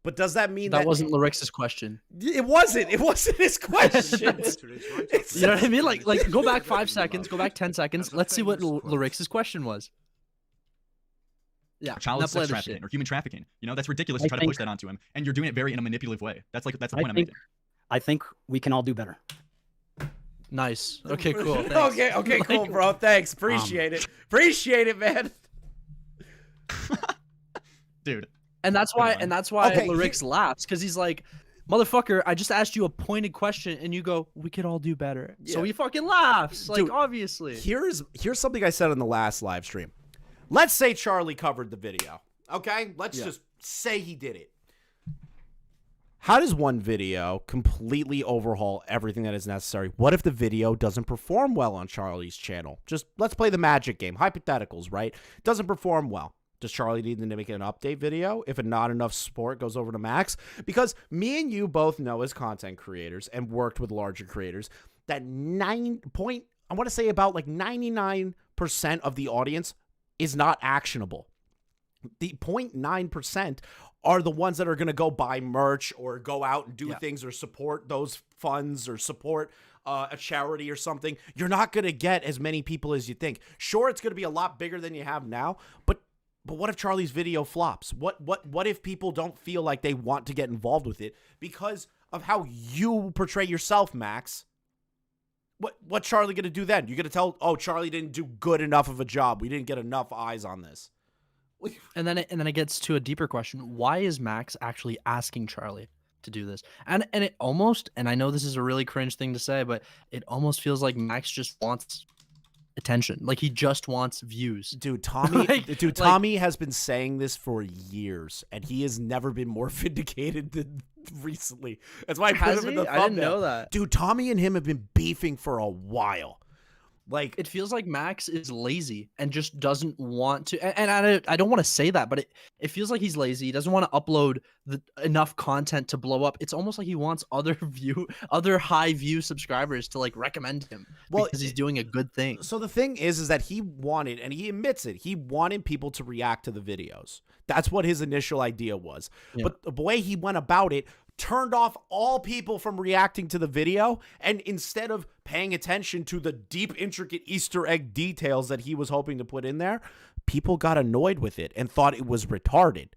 But does that mean that wasn't Lyrix's question? It wasn't. It wasn't his question. You know what I mean? Like go back 5 seconds, go back 10 seconds. Let's see what Lyrix's question was. Yeah, child sex trafficking or human trafficking. You know, that's ridiculous to try to push that onto him, and you're doing it very in a manipulative way. That's the point I'm making. I think we can all do better. Nice. Okay, cool. Okay, cool, bro. Thanks. Appreciate it. Appreciate it, man. Dude. And that's why Lyrix laughs, because he's like, motherfucker, I just asked you a pointed question and you go, we could all do better. Yeah. So he fucking laughs. Like, dude, obviously. Here's something I said on the last live stream. Let's say Charlie covered the video. Okay? Let's just say he did it. How does one video completely overhaul everything that is necessary? What if the video doesn't perform well on Charlie's channel? Just let's play the magic game. Hypotheticals, right? Doesn't perform well. Does Charlie need to make an update video if not enough support goes over to Max? Because me and you both know as content creators and worked with larger creators that I want to say about like 99% of the audience is not actionable. The 0.9% are the ones that are going to go buy merch or go out and do things or support those funds or support a charity or something. You're not going to get as many people as you think. Sure, it's going to be a lot bigger than you have now, but what if Charlie's video flops? What if people don't feel like they want to get involved with it because of how you portray yourself, Max? What Charlie going to do then? You're going to tell, oh, Charlie didn't do good enough of a job. We didn't get enough eyes on this. And then it gets to a deeper question. Why is Max actually asking Charlie to do this? And it almost, and I know this is a really cringe thing to say, but it almost feels like Max just wants attention. Like he just wants views. Dude, Tommy has been saying this for years, and he has never been more vindicated than recently. That's why I put him in the thumbnail. I didn't know that. Dude, Tommy and him have been beefing for a while. Like, it feels like Max is lazy and just doesn't want to. And I don't want to say that, but it feels like he's lazy. He doesn't want to upload enough content to blow up. It's almost like he wants other high view subscribers to like recommend him because he's doing a good thing. So the thing is that he wanted, and he admits it, he wanted people to react to the videos. That's what his initial idea was. Yeah. But the way he went about it turned off all people from reacting to the video, and instead of paying attention to the deep, intricate Easter egg details that he was hoping to put in there, people got annoyed with it and thought it was retarded.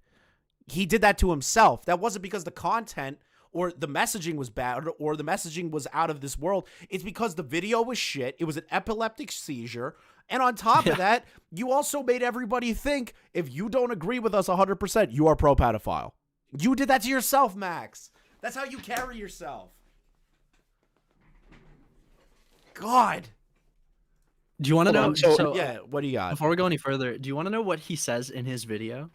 He did that to himself. That wasn't because the content or the messaging was bad or the messaging was out of this world. It's because the video was shit. It was an epileptic seizure. And on top of that, you also made everybody think if you don't agree with us 100%, you are pro-pedophile. You did that to yourself, Max. That's how you carry yourself. God. Do you want to know? So, yeah, what do you got? Before we go any further, do you want to know what he says in his video?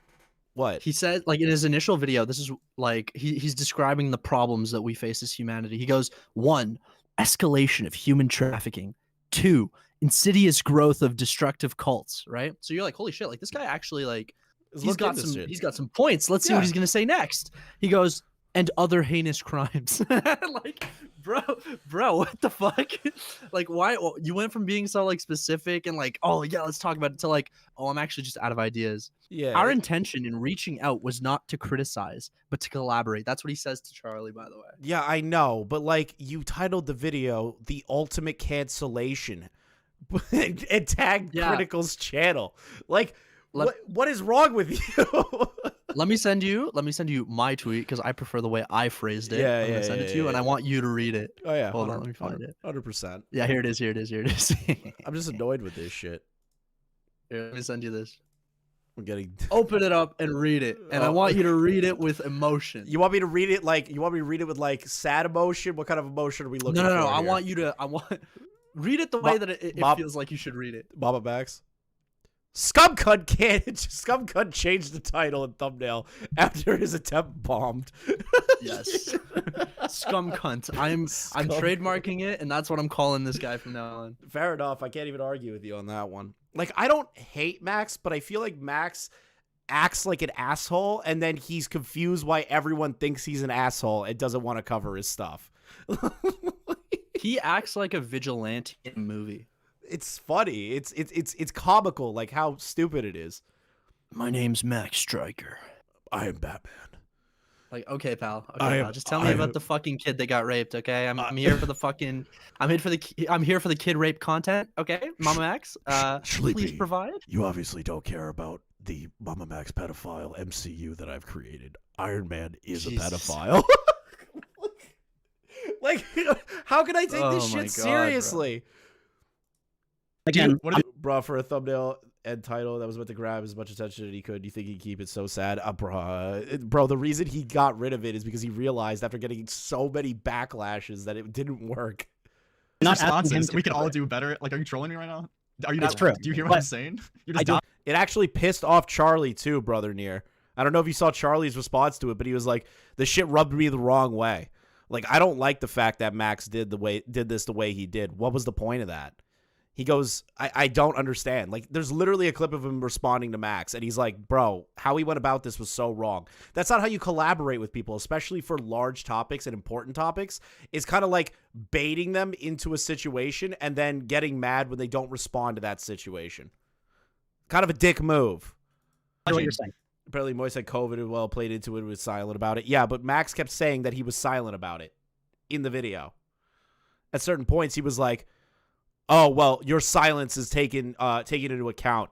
What? He said, like, in his initial video, this is like, he's describing the problems that we face as humanity. He goes, 1, escalation of human trafficking. 2, insidious growth of destructive cults, right? So you're like, holy shit, like, this guy actually, like, he's got some points. Let's see what he's going to say next. He goes, and other heinous crimes. Like, bro, what the fuck? Like, why? You went from being so like specific and like, oh yeah, let's talk about it, to like, oh, I'm actually just out of ideas. Yeah. Our intention in reaching out was not to criticize, but to collaborate. That's what he says to Charlie, by the way. Yeah, I know, but like, you titled the video "The Ultimate Cancellation" and tagged Critical's channel. Like, what is wrong with you? Let me send you my tweet because I prefer the way I phrased it. I'm gonna send it to you, and I want you to read it. Oh yeah, hold on, let me find it. 100%. Yeah, here it is. I'm just annoyed with this shit. Here, let me send you this. I'm getting. Open it up and read it, and I want you to read it with emotion. You want me to read it like? You want me to read it with like sad emotion? What kind of emotion are we looking for? No. I want read it the way that it feels like you should read it. Mamamax. Scumcunt changed the title and thumbnail after his attempt bombed. Yes. Scum cunt. I'm trademarking it, and that's what I'm calling this guy from now on. Fair enough. I can't even argue with you on that one. Like, I don't hate Max, but I feel like Max acts like an asshole, and then he's confused why everyone thinks he's an asshole and doesn't want to cover his stuff. He acts like a vigilante in a movie. It's funny. It's comical, like how stupid it is. My name's Max Stryker. I am Batman. Like, okay, pal. Okay, pal. Just tell me about the fucking kid that got raped. Okay, I'm here for the fucking. I'm here for the kid rape content. Okay, Mamamax. Please provide. You obviously don't care about the Mammamax pedophile MCU that I've created. Iron Man is a pedophile. Like, how can I take this shit seriously? Again, bro, for a thumbnail and title that was about to grab as much attention as he could, you think he'd keep it so sad? Bro, the reason he got rid of it is because he realized after getting so many backlashes that it didn't work. Not responses. We can all do better. Like, are you trolling me right now? Are you? That's true. Do you hear what I'm saying? You're just It actually pissed off Charlie too, brother Near. I don't know if you saw Charlie's response to it, but he was like, "The shit rubbed me the wrong way." Like, I don't like the fact that Max did this the way he did. What was the point of that? He goes, I don't understand. Like, there's literally a clip of him responding to Max, and he's like, bro, how he went about this was so wrong. That's not how you collaborate with people, especially for large topics and important topics. It's kind of like baiting them into a situation and then getting mad when they don't respond to that situation. Kind of a dick move. I know what you're saying. Apparently, Moy said COVID played into it, was silent about it. Yeah, but Max kept saying that he was silent about it in the video. At certain points, he was like, oh, well, your silence is taken into account.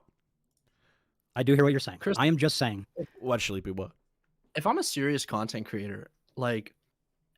I do hear what you're saying. Chris, I am just saying. What, Sleepy? What? If I'm a serious content creator, like,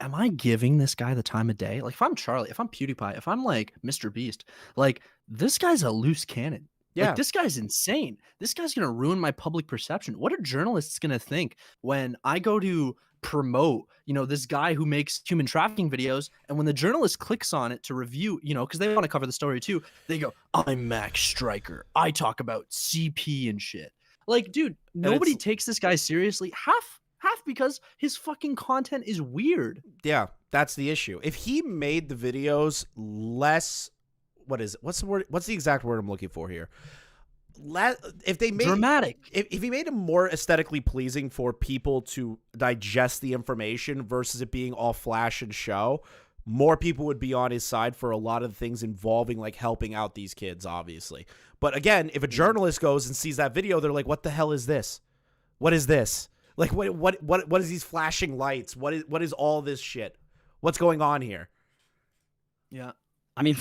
am I giving this guy the time of day? Like, if I'm Charlie, if I'm PewDiePie, if I'm like Mr. Beast, like, this guy's a loose cannon. Yeah. Like, this guy's insane. This guy's going to ruin my public perception. What are journalists going to think when I go to promote, this guy who makes human trafficking videos, and when the journalist clicks on it to review, because they want to cover the story too, they go, I'm Max Stryker. I talk about CP and shit. Like, dude, nobody takes this guy seriously. Half because his fucking content is weird. Yeah, that's the issue. If he made the videos less, what's the word? What's the exact word I'm looking for here? If they made dramatic, if he made them more aesthetically pleasing for people to digest the information versus it being all flash and show, more people would be on his side for a lot of the things involving like helping out these kids, obviously. But again, if a journalist goes and sees that video, they're like, "What the hell is this? What is this? Like, what is these flashing lights? What is all this shit? What's going on here?" Yeah, I mean,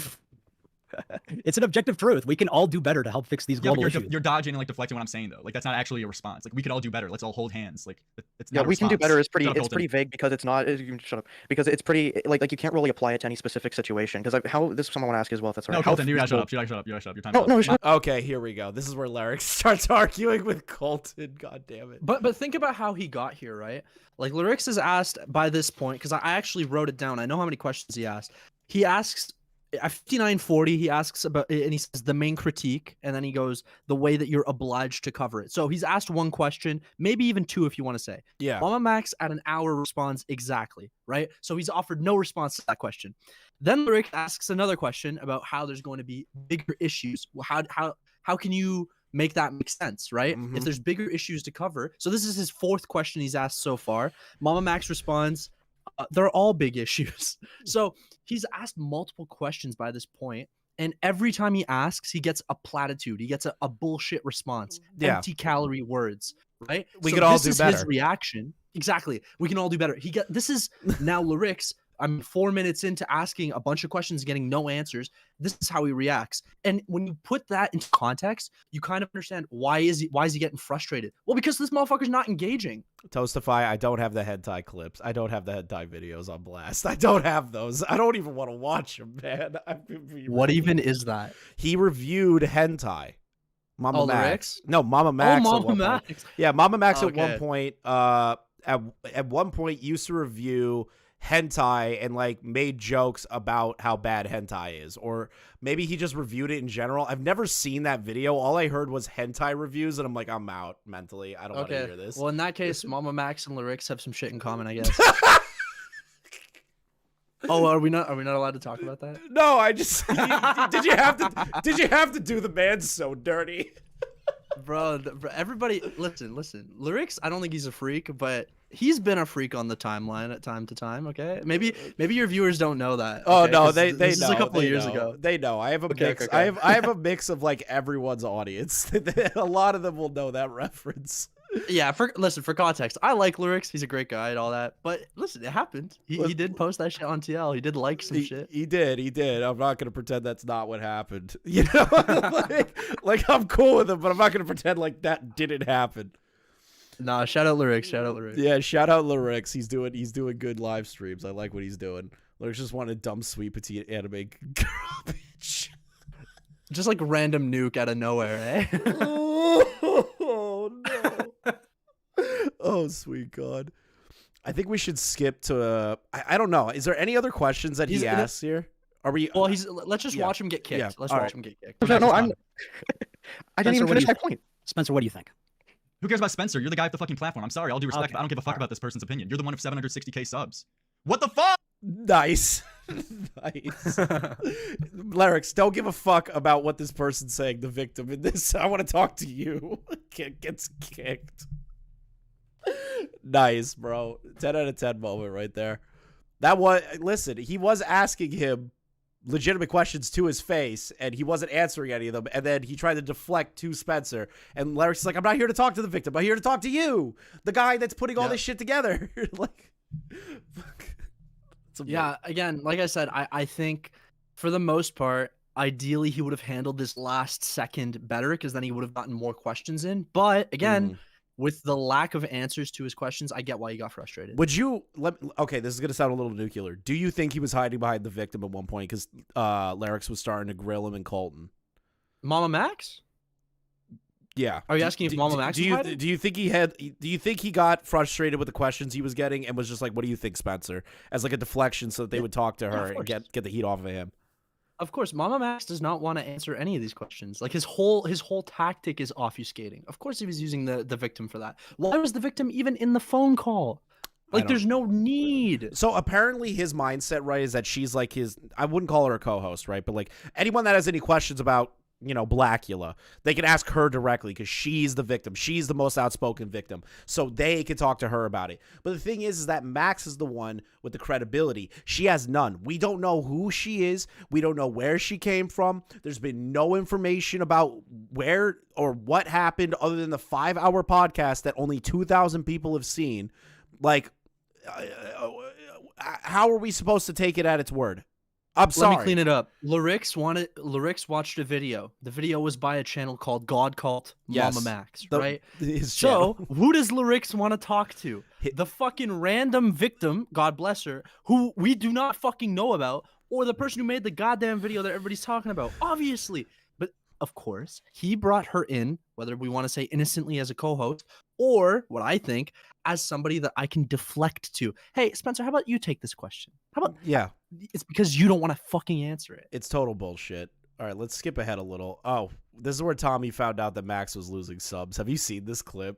it's an objective truth. We can all do better to help fix these global issues. You're dodging and like deflecting what I'm saying though. Like, that's not actually a response. Like, we could all do better. Let's all hold hands. Like, it's not a we can do response. better. It's pretty Colton. vague because it's not. You can shut up. Because it's pretty like you can't really apply it to any specific situation. Because how this is something I want to ask you as well. If that's all right. No, Colton, you gotta shut up. You gotta shut up. You gotta shut up. Your time. No, shut up. Okay, here we go. This is where Larry starts arguing with Colton. God damn it. But think about how he got here, right? Like, Lyrix is asked by this point, because I actually wrote it down. I know how many questions he asked. He asks at 59:40, he asks about, and he says the main critique, and then he goes, the way that you're obliged to cover it. So he's asked one question, maybe even two if you want to say. Yeah. Mammamax at an hour responds exactly, right? So he's offered no response to that question. Then Lyric asks another question about how there's going to be bigger issues. How can you make that make sense, right? Mm-hmm. If there's bigger issues to cover. So this is his fourth question he's asked so far. Mammamax responds, they're all big issues. So he's asked multiple questions by this point, and every time he asks, he gets a platitude. He gets a bullshit response. Yeah. Empty calorie words, right? We could all do This better. is his reaction. Exactly. We can all do better. This is now Lyrix. I'm 4 minutes into asking a bunch of questions, getting no answers. This is how he reacts. And when you put that into context, you kind of understand why is he getting frustrated? Well, because this motherfucker's not engaging. Toastify, I don't have the head tie clips. I don't have the head tie videos on blast. I don't have those. I don't even want to watch them, man. What even is that? He reviewed hentai. Mammamax. Lyrix? No, Mammamax. Oh, at one Mammamax. point. Yeah, Mammamax at Okay. one point. At one point used to review hentai and like made jokes about how bad hentai is, or maybe he just reviewed it in general. I've never seen that video. All I heard was hentai reviews, and I'm like, I'm out mentally. I don't want to hear this. Well, in that case, Mammamax and Lyrics have some shit in common, I guess. Oh, are we not allowed to talk about that? No, I just did you have to do the man so dirty? Bro, everybody, listen. Lyrics, I don't think he's a freak, but he's been a freak on the timeline at time to time. Okay, maybe your viewers don't know that. Oh okay? no, they this know. is a couple they of years know. ago. They know. I have a mix. Okay. I have a mix of like everyone's audience. A lot of them will know that reference. Yeah, for context, I like Lyrics. He's a great guy and all that. But listen, it happened. He did post that shit on TL. He did like some shit. He did. I'm not gonna pretend that's not what happened. You know, like I'm cool with him, but I'm not gonna pretend like that didn't happen. Nah, shout out Lyrics. Yeah, shout out Lyrics. He's doing good live streams. I like what he's doing. Lyrics just want a dumb, sweet, petite anime girl bitch. Just like random nuke out of nowhere, eh? Oh no. Oh, sweet God. I think we should skip to I don't know. Is there any other questions that he asks here? Are we Well, let's just watch him get kicked. Yeah. Let's All watch right. him get kicked. No, I didn't even finish my think? point. Spencer, what do you think? Who cares about Spencer? You're the guy with the fucking platform. I'm sorry, all due respect, Okay. but I don't give a fuck about this person's opinion. You're the one of 760k subs. What the fuck? Nice. Nice. Lyrics, don't give a fuck about what this person's saying, the victim in this. I want to talk to you. Gets kicked. Nice, bro. 10 out of 10 moment right there. That was, listen, he was asking him legitimate questions to his face, and he wasn't answering any of them, and then he tried to deflect to Spencer, and Lyrics is like, I'm not here to talk to the victim, I'm here to talk to you, the guy that's putting all this shit together. Like, yeah, again, like I said, I think for the most part, ideally he would have handled this last second better, because then he would have gotten more questions in. But again, with the lack of answers to his questions, I get why he got frustrated. Would you okay, this is gonna sound a little nuclear. Do you think he was hiding behind the victim at one point because Lyrics was starting to grill him and Colton? Mammamax? Yeah. Are you asking if Mammamax was hiding? Do you think he got frustrated with the questions he was getting and was just like, what do you think, Spencer? As like a deflection so that they would talk to her and get the heat off of him. Of course, Mammamax does not want to answer any of these questions. Like his whole tactic is obfuscating. Of course, he was using the victim for that. Why was the victim even in the phone call? Like, there's no need. So apparently, his mindset, right, is that she's like his. I wouldn't call her a co-host, right, but like anyone that has any questions about, you know, Blackula, they can ask her directly because she's the victim. She's the most outspoken victim. So they can talk to her about it. But the thing is that Max is the one with the credibility. She has none. We don't know who she is. We don't know where she came from. There's been no information about where or what happened other than the 5-hour podcast that only 2,000 people have seen. Like, how are we supposed to take it at its word? I'm sorry. Let me clean it up. Lyrics watched a video. The video was by a channel called God Cult Mammamax, right? So who does Lyrics want to talk to? The fucking random victim, God bless her, who we do not fucking know about, or the person who made the goddamn video that everybody's talking about? Obviously. But of course, he brought her in, whether we want to say innocently as a co-host, or what I think, as somebody that I can deflect to. Hey, Spencer, how about you take this question? How about it's because you don't want to fucking answer it. It's total bullshit. All right, let's skip ahead a little. Oh, this is where Tommy found out that Max was losing subs. Have you seen this clip?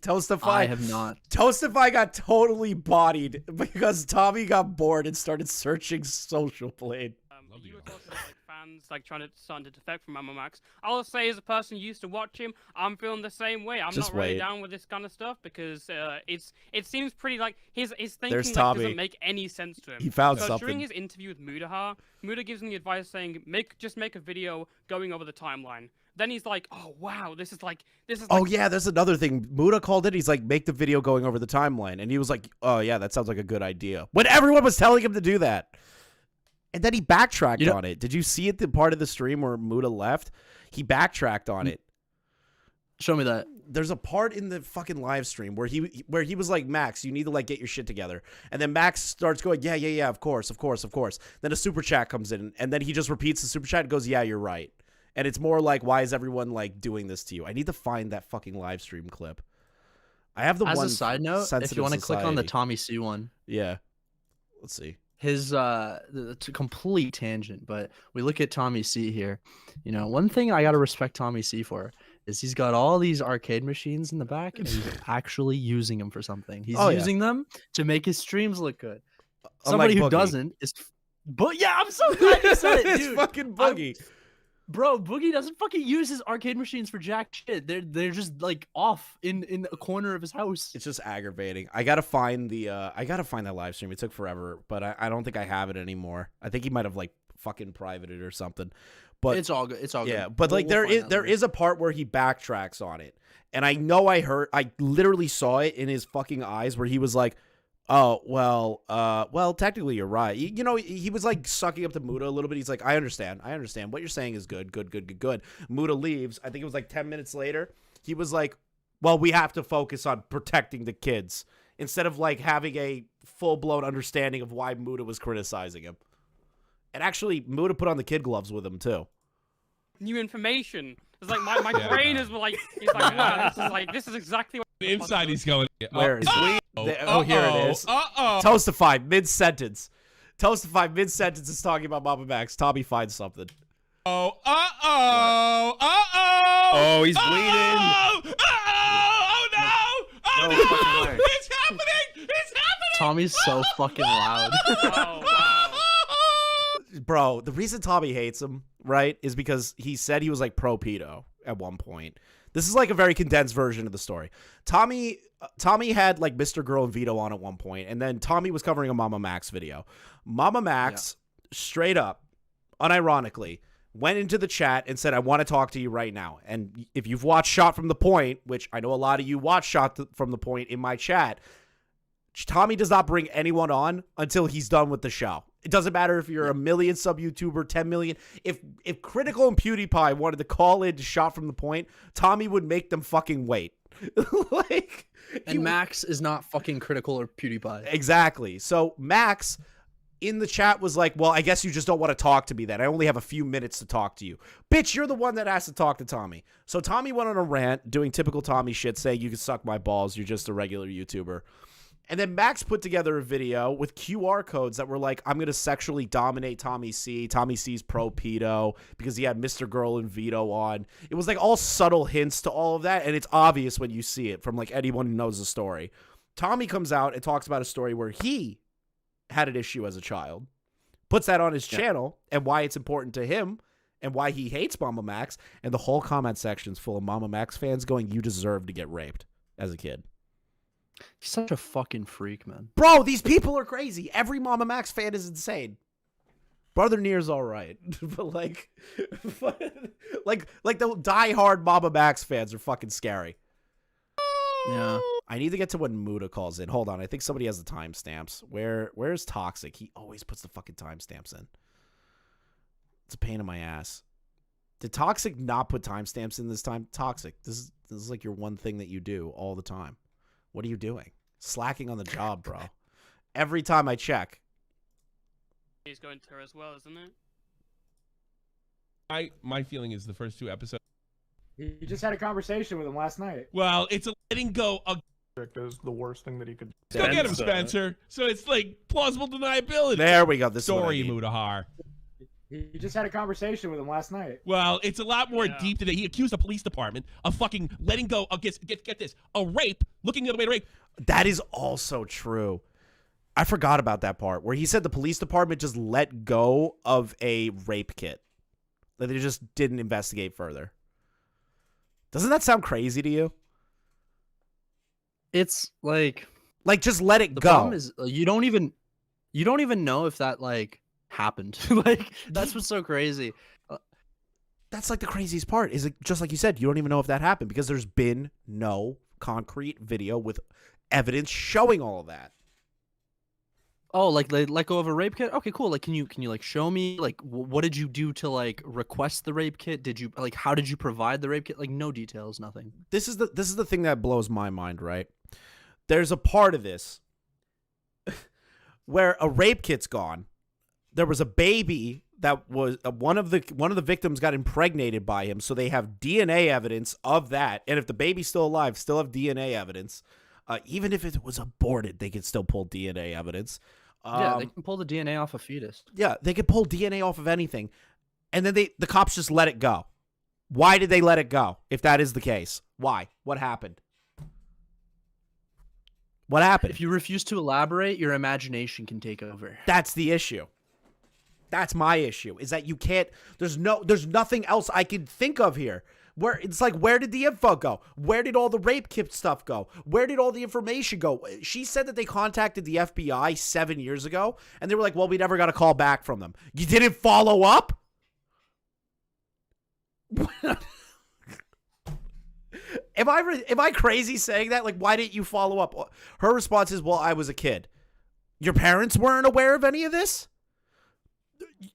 Toastify. I have not. Toastify got totally bodied because Tommy got bored and started searching Social Blade. You were talking about fans starting to defect from Mammamax. I'll say, as a person who used to watch him, I'm feeling the same way. I'm Just not really wait. down with this kind of stuff because it seems pretty like his thinking There's like, Tommy. doesn't make any sense to him. He found so something. During his interview with Muda gives him the advice saying just make a video going over the timeline. Then he's like, oh wow, this is like. Oh yeah, there's another thing. Muda called it. He's like, make the video going over the timeline, and he was like, oh yeah, that sounds like a good idea. When everyone was telling him to do that. And then he backtracked on it. Did you see it, the part of the stream where Muda left? He backtracked on it. Show me that. There's a part in the fucking live stream where he was like, Max, you need to like get your shit together. And then Max starts going, yeah, of course. Then a super chat comes in, and then he just repeats the super chat and goes, yeah, you're right. And it's more like, why is everyone like doing this to you? I need to find that fucking live stream clip. I have the As one. a side note, if you want to click on the Tommy C one. Yeah. Let's see. His it's a complete tangent, but we look at Tommy C here. You know, one thing I gotta respect Tommy C for is he's got all these arcade machines in the back and he's actually using them for something. He's using them to make his streams look good. Somebody who doesn't is, but yeah, I'm so glad you said it, dude. It's fucking Boogie. Bro, Boogie doesn't fucking use his arcade machines for jack shit. They're just like off in a corner of his house. It's just aggravating. I gotta find that live stream. It took forever, but I don't think I have it anymore. I think he might have like fucking privated or something. But it's all good. It's all good. Yeah, but like there is a part where he backtracks on it, and I know I literally saw it in his fucking eyes where he was like, "Oh well, technically you're right." You know, he was like sucking up to Muda a little bit. He's like, I understand. What you're saying is good. Muda leaves. I think it was like 10 minutes later. He was like, well, we have to focus on protecting the kids instead of like having a full-blown understanding of why Muda was criticizing him. And actually, Muda put on the kid gloves with him too. New information. It's like my brain is like, he's like, wow, this is exactly what. Inside he's going. Where is it? Oh, here it is. Toastify mid-sentence. Toastify mid-sentence is talking about Mammamax. Tommy finds something. Oh, he's bleeding. Oh no! No fucking way. It's happening! It's happening! Tommy's so fucking loud. Oh wow. Bro, the reason Tommy hates him, right, is because he said he was like pro-pedo at one point. This is like a very condensed version of the story. Tommy had like Mr. Girl and Vito on at one point, and then Tommy was covering a Mammamax video. Mammamax, straight up, unironically, went into the chat and said, I want to talk to you right now. And if you've watched Shot from the Point, which I know a lot of you watch Shot from the Point in my chat, Tommy does not bring anyone on until he's done with the show. It doesn't matter if you're a million sub YouTuber, 10 million. If Critical and PewDiePie wanted to call in to Shot from the Point, Tommy would make them fucking wait. And Max is not fucking Critical or PewDiePie. Exactly. So Max in the chat was like, well, I guess you just don't want to talk to me then. I only have a few minutes to talk to you. Bitch, you're the one that has to talk to Tommy. So Tommy went on a rant doing typical Tommy shit, saying you can suck my balls. You're just a regular YouTuber. And then Max put together a video with QR codes that were like, I'm going to sexually dominate Tommy C. Tommy C's pro-pedo because he had Mr. Girl and Vito on. It was like all subtle hints to all of that, and it's obvious when you see it from like anyone who knows the story. Tommy comes out and talks about a story where he had an issue as a child, puts that on his channel, and why it's important to him, and why he hates Mammamax, and the whole comment section's full of Mammamax fans going, you deserve to get raped as a kid. He's such a fucking freak, man. Bro, these people are crazy. Every Mammamax fan is insane. Brother Near's all right, but like the diehard Mammamax fans are fucking scary. Yeah. I need to get to when Muda calls in. Hold on, I think somebody has the timestamps. Where's Toxic? He always puts the fucking timestamps in. It's a pain in my ass. Did Toxic not put timestamps in this time? Toxic, this is like your one thing that you do all the time. What are you doing? Slacking on the job, bro. Every time I check. He's going to her as well, isn't it? My feeling is the first two episodes. You just had a conversation with him last night. Well, it's a letting go. Is the worst thing that he could. Let's go get him, Spencer. So it's like plausible deniability. There we go. This story, is what I Mudahar. You just had a conversation with him last night. Well, it's a lot more deep than that. He accused the police department of fucking letting go of get this, a rape, looking the other way to rape. That is also true. I forgot about that part where he said the police department just let go of a rape kit. That they just didn't investigate further. Doesn't that sound crazy to you? It's like just let it the go. Problem is you don't even know if that like happened. Like that's what's so crazy. That's like the craziest part. Is it just like you said? You don't even know if that happened because there's been no concrete video with evidence showing all of that. Oh, like they let go of a rape kit? Okay, cool. Like, can you like show me like what did you do to like request the rape kit? Did you like how did you provide the rape kit? Like no details, nothing. This is the thing that blows my mind, right? There's a part of this where a rape kit's gone. There was a baby that was one of the victims got impregnated by him, so they have DNA evidence of that. And if the baby's still alive, still have DNA evidence. Even if it was aborted, they could still pull DNA evidence. Yeah, they can pull the DNA off a fetus. Yeah, they could pull DNA off of anything, and then the cops just let it go. Why did they let it go? If that is the case, why? What happened? What happened? If you refuse to elaborate, your imagination can take over. That's the issue. That's my issue. Is that you can't. There's nothing else I can think of here. Where it's like, where did the info go? Where did all the rape kit stuff go? Where did all the information go? She said that they contacted the FBI 7 years ago, and they were like, well, we never got a call back from them. You didn't follow up? Am I crazy saying that? Like, why didn't you follow up? Her response is, well, I was a kid. Your parents weren't aware of any of this?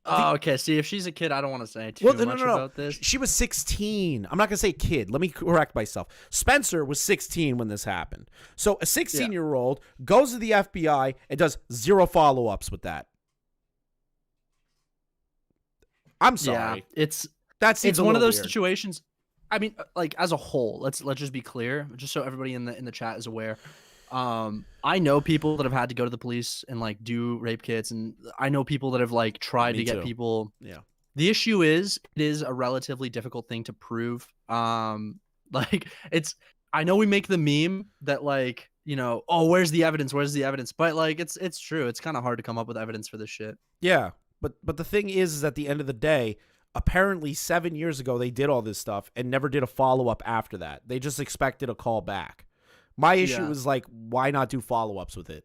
Oh, okay. See, if she's a kid, I don't want to say too much about this. She was 16. I'm not going to say kid. Let me correct myself. Spencer was 16 when this happened. So a 16-year-old goes to the FBI and does 0 follow-ups with that. I'm sorry. Yeah, it's one of those weird. situations. I mean, like, as a whole, let's just be clear, just so everybody in the chat is aware. I know people that have had to go to the police and like do rape kits, and I know people that have like tried to get people. Yeah. The issue is, it is a relatively difficult thing to prove. Like I know we make the meme that like, you know, oh, where's the evidence? Where's the evidence? But like, it's true. It's kind of hard to come up with evidence for this shit. Yeah, but the thing is at the end of the day, apparently 7 years ago they did all this stuff and never did a follow-up after that. They just expected a call back. My issue is like, why not do follow-ups with it?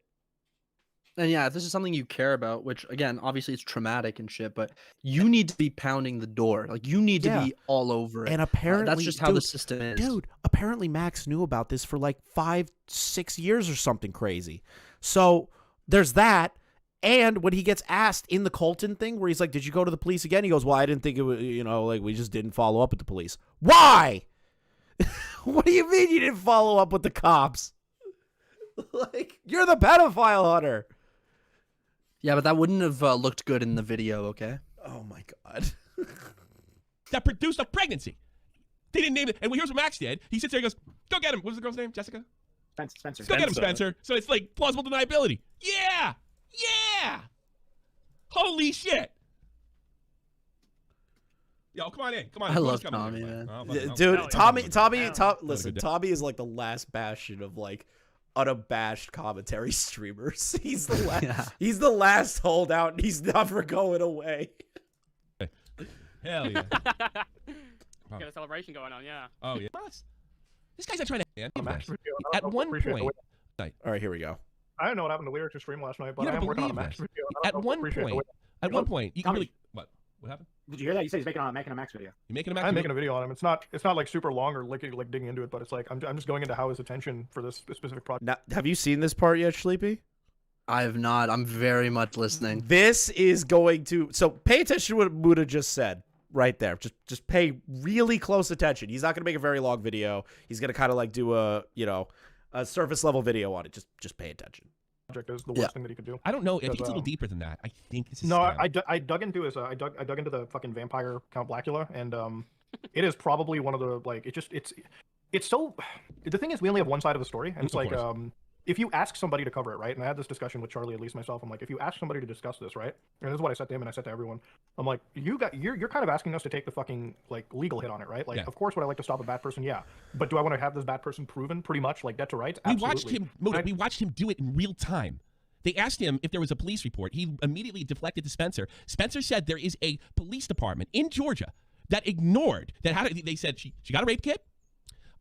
And yeah, if this is something you care about, which again, obviously it's traumatic and shit, but you need to be pounding the door. Like, you need to be all over it. And apparently, that's just how the system is. Dude, apparently Max knew about this for like 5-6 years or something crazy. So there's that. And when he gets asked in the Colton thing where he's like, did you go to the police again? He goes, well, I didn't think it was, you know, like we just didn't follow up with the police. Why? What do you mean you didn't follow up with the cops? Like, you're the pedophile hunter. Yeah, but that wouldn't have looked good in the video, okay? Oh my God. That produced a pregnancy. They didn't name it. And here's what Max did. He sits there and goes, go get him. What was the girl's name? Jessica? Spencer. Go get him, Spencer. So it's like plausible deniability. Yeah. Yeah. Holy shit. Yo, come on in. Come on in. I love Tommy, man. Dude, Tommy, listen, Tommy is like the last bastion of like unabashed commentary streamers. He's the last. He's the last holdout, and he's never going away. Hell yeah. Got a celebration going on, yeah. Oh yeah. This guy's not trying to. At one point. All right, here we go. I don't know what happened to Lyrics stream last night, but You I never am working on a believe Max this. video. At one point, you can really. What happened? Did you hear that? You said he's making a Max video. You making a Max I'm video? making a video on him. It's not like super long or like digging into it, but it's like I'm just going into how his attention for this specific project. Now, have you seen this part yet, Sleepy? I have not. I'm very much listening. This is going to. So pay attention to what Muda just said right there. Just pay really close attention. He's not going to make a very long video. He's going to kind of like do a surface level video on it. Just pay attention. Is the worst thing that he could do. I don't know. I think it's a little deeper than that. I think this is. No, I dug into his. I dug into the fucking vampire Count Blackula, and it is probably one of the like. It's so. The thing is, we only have one side of the story, and it's like if you ask somebody to cover it, right? And I had this discussion with Charlie, at least myself. I'm like, if you ask somebody to discuss this, right? And this is what I said to him, and I said to everyone. I'm like, you're kind of asking us to take the fucking like legal hit on it, right? Like, of course, would I like to stop a bad person? Yeah, but do I want to have this bad person proven, pretty much, like debt to rights? Absolutely. We watched him do it in real time. They asked him if there was a police report. He immediately deflected to Spencer. Spencer said there is a police department in Georgia that ignored that. They said she got a rape kit,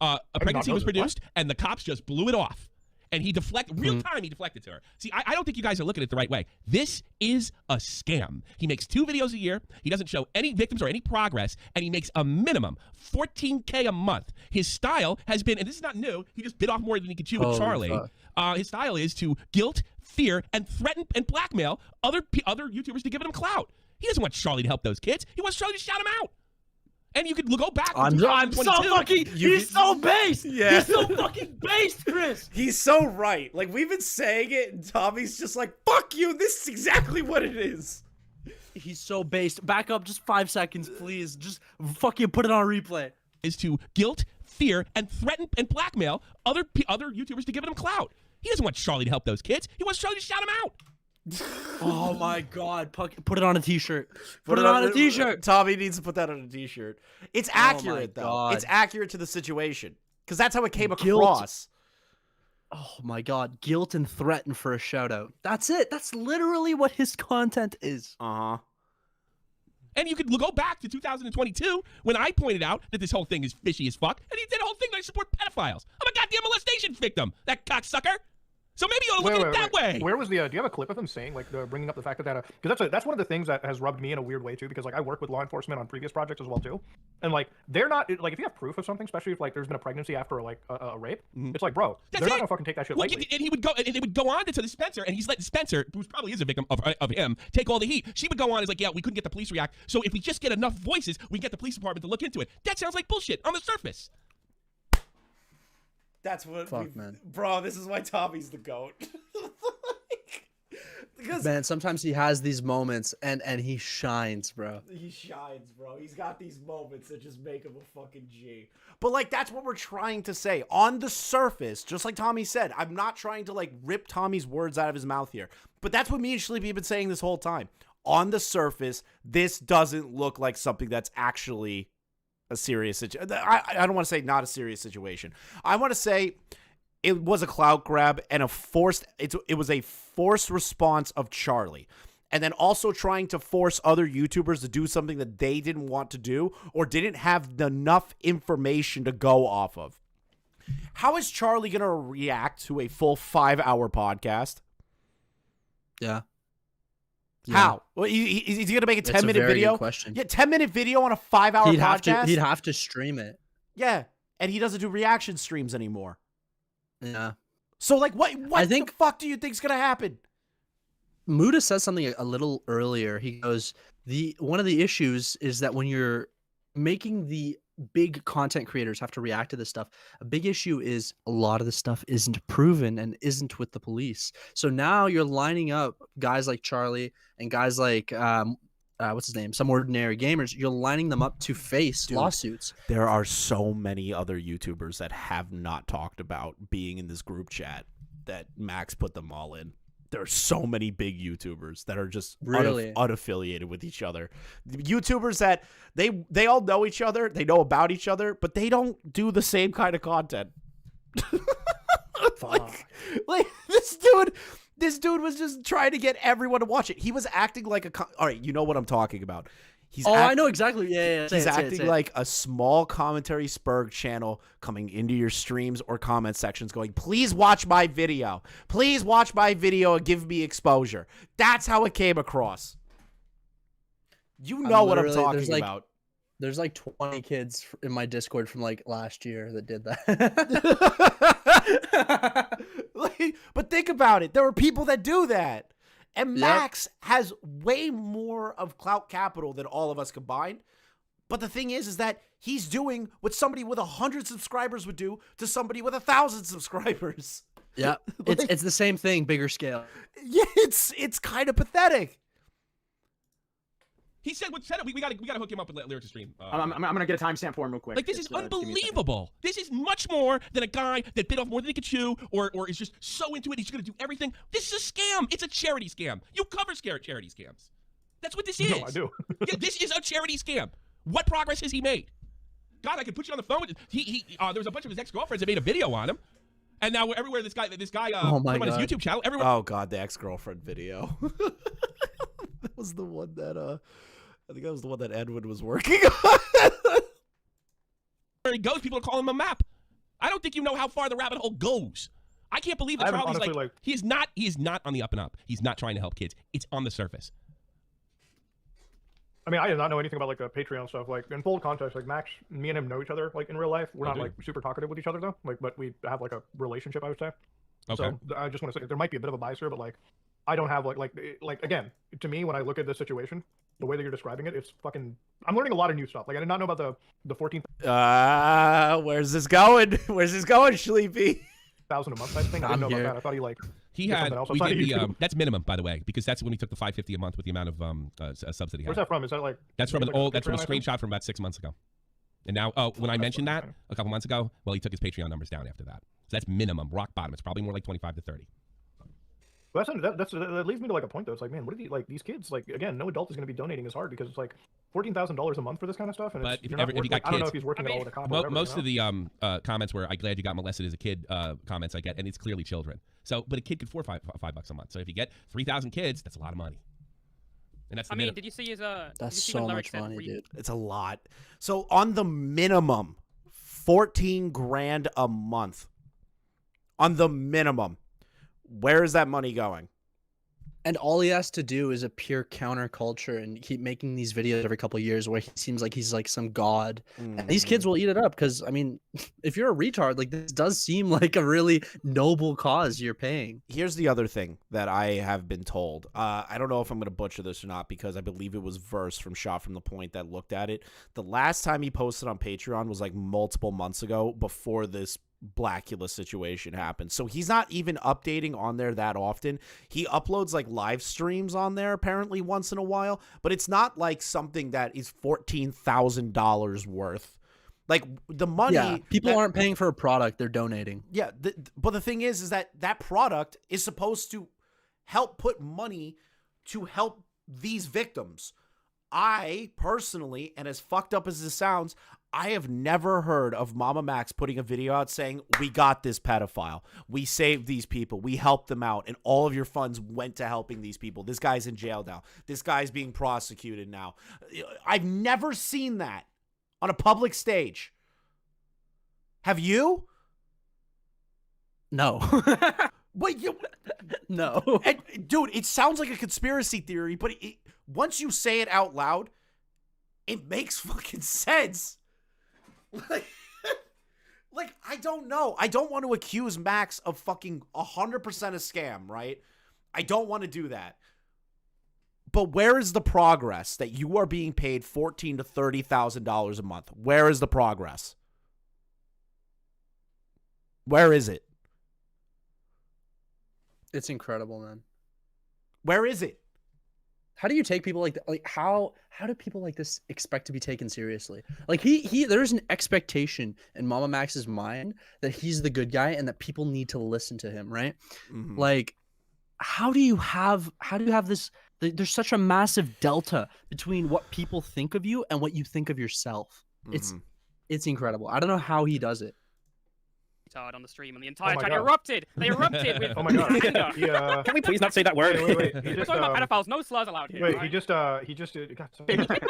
a pregnancy was produced, and the cops just blew it off. And he deflected, real time, he deflected to her. See, I don't think you guys are looking at it the right way. This is a scam. He makes 2 videos a year. He doesn't show any victims or any progress, and he makes a minimum $14K a month. His style has been, and this is not new, he just bit off more than he could chew with Charlie. His style is to guilt, fear, and threaten and blackmail other YouTubers to give him clout. He doesn't want Charlie to help those kids. He wants Charlie to shout him out. And you could go back. I'm so fucking. He's so based. Yeah. He's so fucking based, Chris. He's so right. Like, we've been saying it, and Tommy's just like, fuck you. This is exactly what it is. He's so based. Back up just 5 seconds, please. Just fucking put it on replay. Is to guilt, fear, and threaten and blackmail other YouTubers to give him clout. He doesn't want Charlie to help those kids. He wants Charlie to shout him out. Oh my God! Put it on a T-shirt. Put it on a T-shirt. Tommy needs to put that on a T-shirt. It's accurate though. God. It's accurate to the situation because that's how it came Guilt. across. Oh my God! Guilt and threaten for a shout out. That's it. That's literally what his content is. Uh-huh. And you could go back to 2022 when I pointed out that this whole thing is fishy as fuck, and he did a whole thing that I support pedophiles. I'm a goddamn molestation victim, that cocksucker. So maybe you ought to look at it that way. Where was the? Do you have a clip of him saying, like, bringing up the fact that because that's one of the things that has rubbed me in a weird way too, because like I work with law enforcement on previous projects as well too, and like they're not like if you have proof of something, especially if like there's been a pregnancy after like a rape, it's like bro, they're not gonna fucking take that shit lightly. And he would go, and they would go on to the Spencer, and he's letting Spencer, who probably is a victim of him, take all the heat. She would go on as like, yeah, we couldn't get the police to react, so if we just get enough voices, we can get the police department to look into it. That sounds like bullshit on the surface. That's what. Fuck, man. Bro, this is why Tommy's the GOAT. Because Man, sometimes he has these moments and he shines, bro. he shines, bro. He's got these moments that just make him a fucking G. But like that's what we're trying to say. On the surface, just like Tommy said, I'm not trying to like rip Tommy's words out of his mouth here. But that's what me and Sleepy have been saying this whole time. On the surface, this doesn't look like something that's actually a serious situation. I don't want to say not a serious situation. I want to say it was a clout grab and it was a forced response of Charlie. And then also trying to force other YouTubers to do something that they didn't want to do or didn't have enough information to go off of. How is Charlie going to react to a full 5-hour podcast? Yeah. How? Well, is he going to make a 10-minute video? Good question. Yeah, 10-minute video on a 5-hour podcast? He'd have to stream it. Yeah, and he doesn't do reaction streams anymore. Yeah. So, like, what the fuck do you think's going to happen? Muda says something a little earlier. He goes, one of the issues is that when you're making the big content creators have to react to this stuff, a big issue is a lot of the stuff isn't proven and isn't with the police. So now you're lining up guys like Charlie and guys like what's his name, Some Ordinary Gamers. You're lining them up to face lawsuits. There are so many other YouTubers that have not talked about being in this group chat that Max put them all in. There are so many big YouTubers that are just really unaffiliated with each other. The YouTubers that they all know each other, they know about each other, but they don't do the same kind of content. like this dude was just trying to get everyone to watch it. He was acting like all right, you know what I'm talking about. I know exactly. Yeah. He's acting like a small commentary Spurg channel coming into your streams or comment sections going, please watch my video. Please watch my video and give me exposure. That's how it came across. You know what I'm talking about. There's like 20 kids in my Discord from like last year that did that. But think about it. There are people that do that. And Max has way more of clout capital than all of us combined. But the thing is that he's doing what somebody with 100 subscribers would do to somebody with 1,000 subscribers. Yeah, it's the same thing, bigger scale. Yeah, it's kind of pathetic. He said, we gotta hook him up with Lyrics to stream. I'm gonna get a timestamp for him real quick. Like, this is unbelievable. This is much more than a guy that bit off more than he could chew, or is just so into it he's gonna do everything. This is a scam. It's a charity scam. You cover charity scams. That's what this is. No, I do. Yeah, this is a charity scam. What progress has he made? God, I could put you on the phone with there was a bunch of his ex-girlfriends that made a video on him. And now everywhere this guy oh my put him on his YouTube channel. Everywhere. Oh God, the ex-girlfriend video. That was the one that I think that was the one that Edwin was working on. Where he goes, people are calling him a map. I don't think you know how far the rabbit hole goes. I can't believe that Charlie's like he is not on the up and up. He's not trying to help kids. It's on the surface. I mean, I did not know anything about like Patreon stuff. Like in full context, like Max, me and him know each other like in real life. We're not like super talkative with each other though. Like, but we have like a relationship, I would say. Okay. So I just want to say there might be a bit of a bias here, but like I don't have like again, to me when I look at this situation, the way that you're describing it, it's fucking. I'm learning a lot of new stuff. Like I did not know about the 14,000. Where's this going? Where's this going, Sleepy? A month type thing. I didn't know about that. I thought he had. We did that's minimum, by the way, because that's when we took the $5.50 a month with the amount of subsidy. Where's that from? Is that like? That's from That's from a screenshot from about 6 months ago. And now, when I mentioned that a couple months ago, well, he took his Patreon numbers down after that. So that's minimum, rock bottom. It's probably more like 25 to 30. But that leads me to like a point though. It's like, man, what are these kids like? Again, no adult is going to be donating as hard because it's like $14,000 a month for this kind of stuff. And But it's, if I you got kids, don't know if he's working at all with a cop. Or whatever, most of the comments were, "I'm glad you got molested as a kid." Comments I get, and it's clearly children. So, but a kid could afford $5 a month. So if you get 3,000 kids, that's a lot of money. And that's the did you see his That's so much money, dude. It's a lot. So on the minimum, 14 grand a month. On the minimum, where is that money going? And all he has to do is appear counterculture and keep making these videos every couple of years where he seems like he's like some god. And these kids will eat it up because, I mean, if you're a retard, like this does seem like a really noble cause you're paying. Here's the other thing that I have been told. I don't know if I'm going to butcher this or not because I believe it was Verse from Shot from the Point that looked at it. The last time he posted on Patreon was like multiple months ago before this Blackula situation happened. So he's not even updating on there that often. He uploads like live streams on there apparently once in a while, but it's not like something that is $14,000 worth. Like the money, yeah, people aren't paying for a product, they're donating. Yeah, but the thing is that product is supposed to help put money to help these victims. I personally, and as fucked up as this sounds, I have never heard of Mammamax putting a video out saying, we got this pedophile. We saved these people. We helped them out. And all of your funds went to helping these people. This guy's in jail now. This guy's being prosecuted now. I've never seen that on a public stage. Have you? No. Wait, no. And, dude, it sounds like a conspiracy theory, but once you say it out loud, it makes fucking sense. Like, I don't know. I don't want to accuse Max of fucking 100% a scam, right? I don't want to do that. But where is the progress that you are being paid $14,000 to $30,000 a month? Where is the progress? Where is it? It's incredible, man. Where is it? How do you take people like that? Like how do people like this expect to be taken seriously? Like there's an expectation in Mammamax's mind that he's the good guy and that people need to listen to him, right? Mm-hmm. Like how do you have this? There's such a massive delta between what people think of you and what you think of yourself. Mm-hmm. It's incredible. I don't know how he does it. On the stream, and the entire my chat God. erupted. They erupted with Oh my God. anger. Yeah. Can we please not say that word? Wait. He We're just, talking about pedophiles. No slurs allowed here. wait, right? he just God, sorry.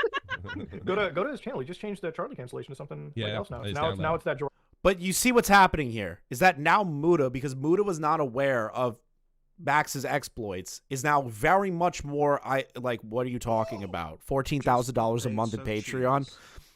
go to his channel. He just changed the Charlie cancellation to something like else now. it's Now down it's low. it's that George. But you see what's happening here is that now Muda, because Muda was not aware of Max's exploits, is now very much more what are you talking about? $14,000 a month in Patreon.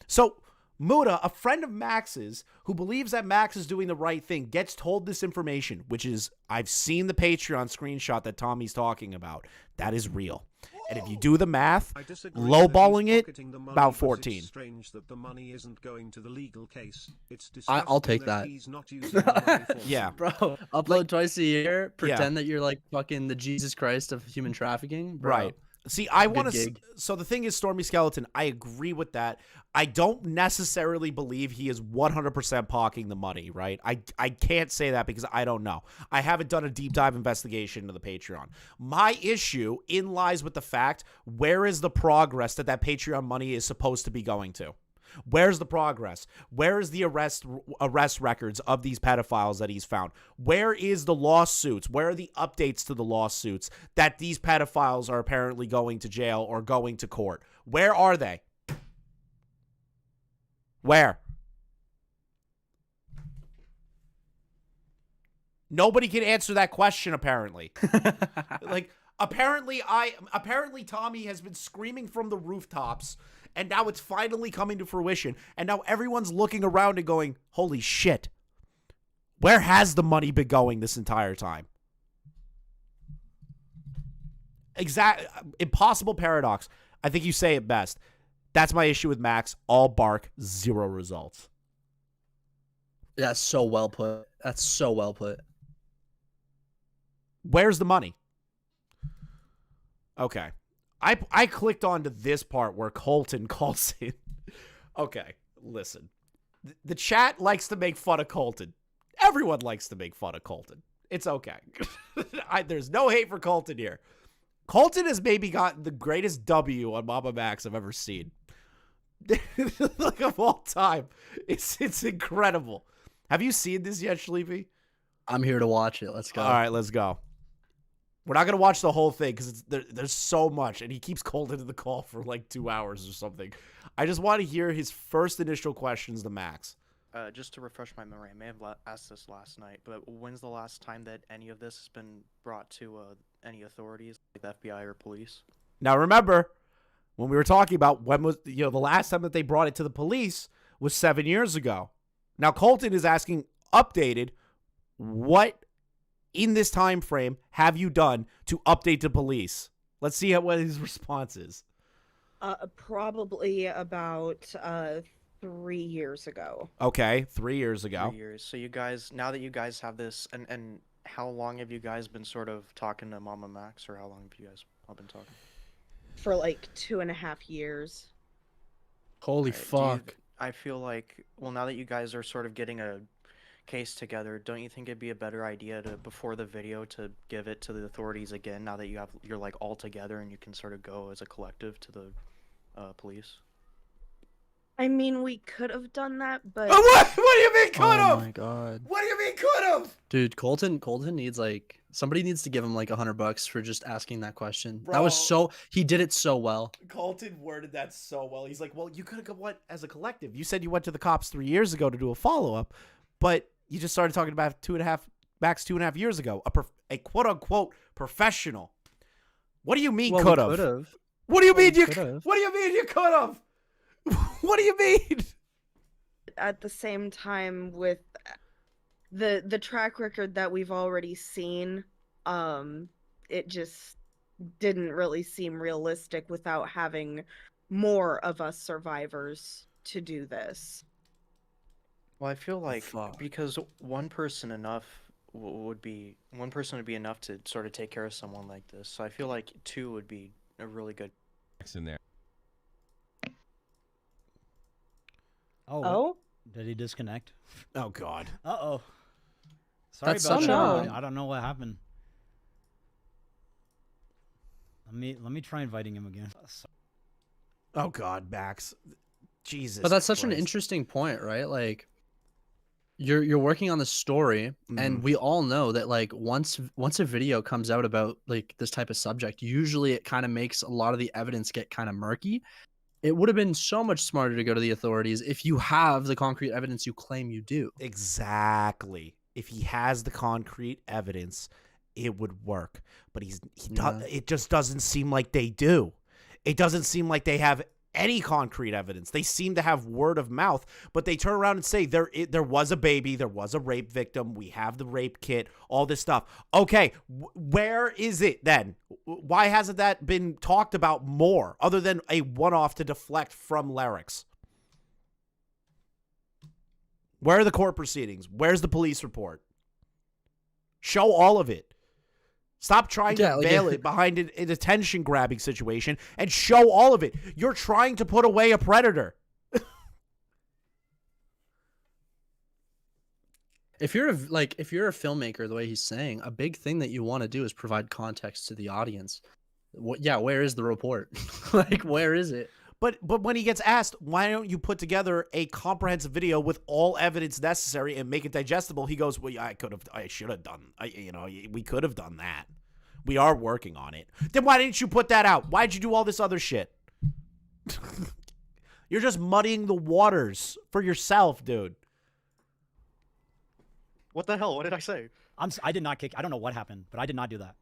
So Muda, a friend of Max's who believes that Max is doing the right thing, gets told this information, which is, I've seen the Patreon screenshot that Tommy's talking about. That is real. And if you do the math, lowballing it, about 14. It's strange that the money isn't going to the legal case. It's I'll take that. He's not using the money for Yeah. Bro, upload twice a year, pretend that you're like fucking the Jesus Christ of human trafficking. Bro. Right. See, I want to. gig. So the thing is, Stormy Skeleton, I agree with that. I don't necessarily believe he is 100% pocketing the money, right? I can't say that because I don't know. I haven't done a deep dive investigation into the Patreon. My issue lies with the fact, where is the progress that Patreon money is supposed to be going to? Where's the progress? Where is the arrest records of these pedophiles that he's found? Where is the lawsuits? Where are the updates to the lawsuits that these pedophiles are apparently going to jail or going to court? Where are they? Where? Nobody can answer that question, apparently. Apparently Tommy has been screaming from the rooftops, and now it's finally coming to fruition. And now everyone's looking around and going, holy shit. Where has the money been going this entire time? Impossible paradox. I think you say it best. That's my issue with Max. All bark, zero results. That's so well put. That's so well put. Where's the money? Okay. I clicked onto this part where Colton calls in. Okay, listen. The chat likes to make fun of Colton. Everyone likes to make fun of Colton. It's okay. There's no hate for Colton here. Colton has maybe gotten the greatest W on Mammamax I've ever seen. Like of all time. It's incredible. Have you seen this yet, Shleepy? I'm here to watch it. Let's go. All right, let's go. We're not going to watch the whole thing because there's so much, and he keeps Colton in the call for like 2 hours or something. I just want to hear his first initial questions to Max. Just to refresh my memory, I may have asked this last night, but when's the last time that any of this has been brought to any authorities, like the FBI or police? Now, remember, when we were talking about when was, the last time that they brought it to the police was 7 years ago. Now, Colton is asking, updated, what in this time frame have you done to update the police? Let's see what his response is. Probably about 3 years ago. Okay, 3 years ago. 3 years. So you guys, now that you guys have this, and how long have you guys been sort of talking to Mammamax, or how long have you guys all been talking? For like 2.5 years. Holy fuck. I feel like, well, now that you guys are sort of getting a case together, don't you think it'd be a better idea to, before the video, to give it to the authorities again, now that you're like all together and you can sort of go as a collective to the police? I mean, we could have done that, but... What do you mean could have? Oh my god. What do you mean could have? Dude, Colton needs like... Somebody needs to give him like $100 for just asking that question. Bro. That was so... He did it so well. Colton worded that so well. He's like, well, you could have went as a collective. You said you went to the cops 3 years ago to do a follow-up, but you just started talking about 2.5 years ago. A quote-unquote professional. What do you mean could have? What do you mean you could have? What do you mean? At the same time, with the track record that we've already seen, it just didn't really seem realistic without having more of us survivors to do this. Well, I feel like because one person would be enough to sort of take care of someone like this. So I feel like 2 would be a really good. In there. Oh? Did he disconnect? Oh God. Uh-oh. Sorry That's about such that. a- I don't know what happened. Let me try inviting him again. Oh God, Max. Jesus. But that's such an Christ. interesting point, right? Like, you're working on the story, and we all know that like once a video comes out about like this type of subject, usually it kind of makes a lot of the evidence get kind of murky. It would have been so much smarter to go to the authorities if you have the concrete evidence you claim you do. Exactly. If he has the concrete evidence, it would work. But it just doesn't seem like they do. It doesn't seem like they have any concrete evidence. They seem to have word of mouth, but they turn around and say there was a baby, there was a rape victim, we have the rape kit, all this stuff. Okay, where is it then? Why hasn't that been talked about more other than a one-off to deflect from lyrics? Where are the court proceedings? Where's the police report? Show all of it. Stop trying to veil it behind an attention-grabbing situation and show all of it. You're trying to put away a predator. If you're a filmmaker, the way he's saying, a big thing that you want to do is provide context to the audience. Where is the report? Like, where is it? But when he gets asked, why don't you put together a comprehensive video with all evidence necessary and make it digestible? He goes, well, I should have done, we could have done that. We are working on it. Then why didn't you put that out? Why'd you do all this other shit? You're just muddying the waters for yourself, dude. What the hell? What did I say? I did not kick. I don't know what happened, but I did not do that.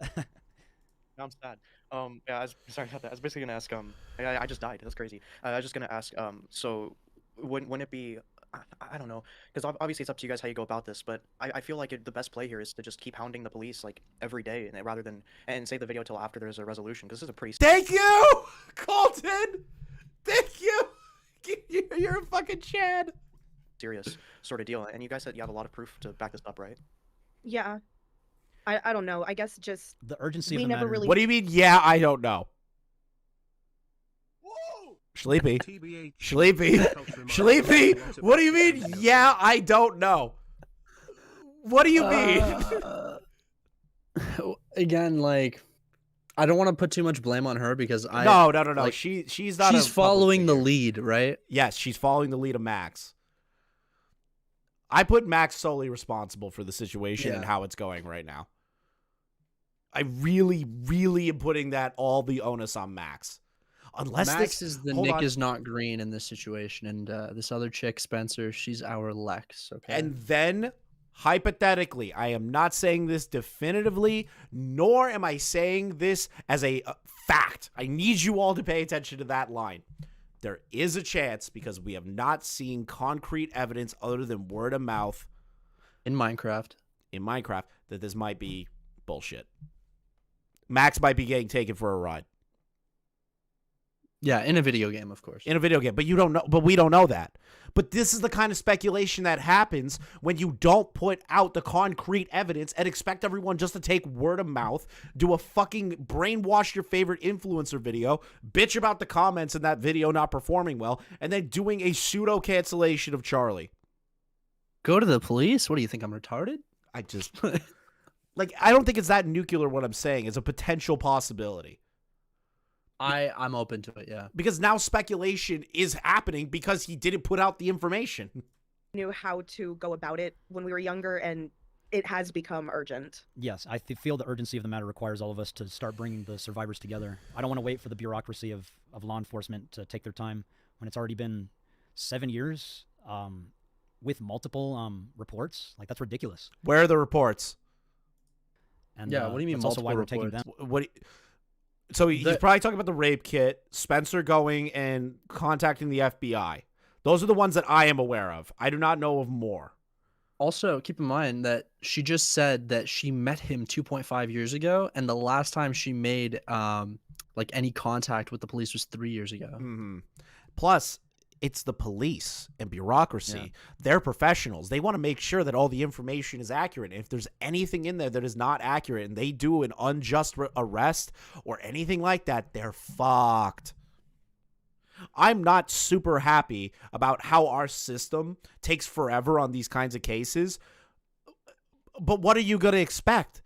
I'm sad. Yeah, I was sorry about that. I was basically gonna ask. I just died. That's crazy. I was just gonna ask. So, wouldn't it be? I don't know, because obviously it's up to you guys how you go about this. But I feel like the best play here is to just keep hounding the police like every day, rather than save the video till after there's a resolution. Because this is a pretty. Thank you, Colton. Thank you. You're a fucking Chad. Serious sort of deal, and you guys said you have a lot of proof to back this up, right? Yeah. I don't know. I guess just the urgency we of the never matter. really. What do you mean? Yeah, I don't know. Sleepy. Sleepy. What do you mean? Yeah, I don't know. What do you mean? Again, like, I don't want to put too much blame on her because No. like, She's not. She's a public following the figure. lead, right? Yes, she's following the lead of Max. I put Max solely responsible for the situation and how it's going right now. I really, really am putting that all the onus on Max. Unless Max is the Nick is not green in this situation, and this other chick, Spencer, she's our Lex. Okay. And then, hypothetically, I am not saying this definitively, nor am I saying this as a fact. I need you all to pay attention to that line. There is a chance, because we have not seen concrete evidence other than word of mouth in Minecraft, that this might be bullshit. Max might be getting taken for a ride. Yeah, in a video game, of course. In a video game, but you don't know. But we don't know that. But this is the kind of speculation that happens when you don't put out the concrete evidence and expect everyone just to take word of mouth, do a fucking brainwash your favorite influencer video, bitch about the comments in that video not performing well, and then doing a pseudo cancellation of Charlie. Go to the police? What do you think? I'm retarded? I just like, I don't think it's that nuclear. What I'm saying is a potential possibility. I'm open to it, yeah. Because now speculation is happening because he didn't put out the information. Knew how to go about it when we were younger, and it has become urgent. Yes, I feel the urgency of the matter requires all of us to start bringing the survivors together. I don't want to wait for the bureaucracy of law enforcement to take their time when it's already been 7 years with multiple reports. Like, that's ridiculous. Where are the reports? And yeah, what do you mean that's also why we're multiple taking them. What? So he's probably talking about the rape kit, Spencer going and contacting the FBI. Those are the ones that I am aware of. I do not know of more. Also, keep in mind that she just said that she met him 2.5 years ago, and the last time she made like any contact with the police was 3 years ago. Mm-hmm. Plus, it's the police and bureaucracy. Yeah. They're professionals. They want to make sure that all the information is accurate. If there's anything in there that is not accurate and they do an unjust arrest or anything like that, they're fucked. I'm not super happy about how our system takes forever on these kinds of cases. But what are you going to expect?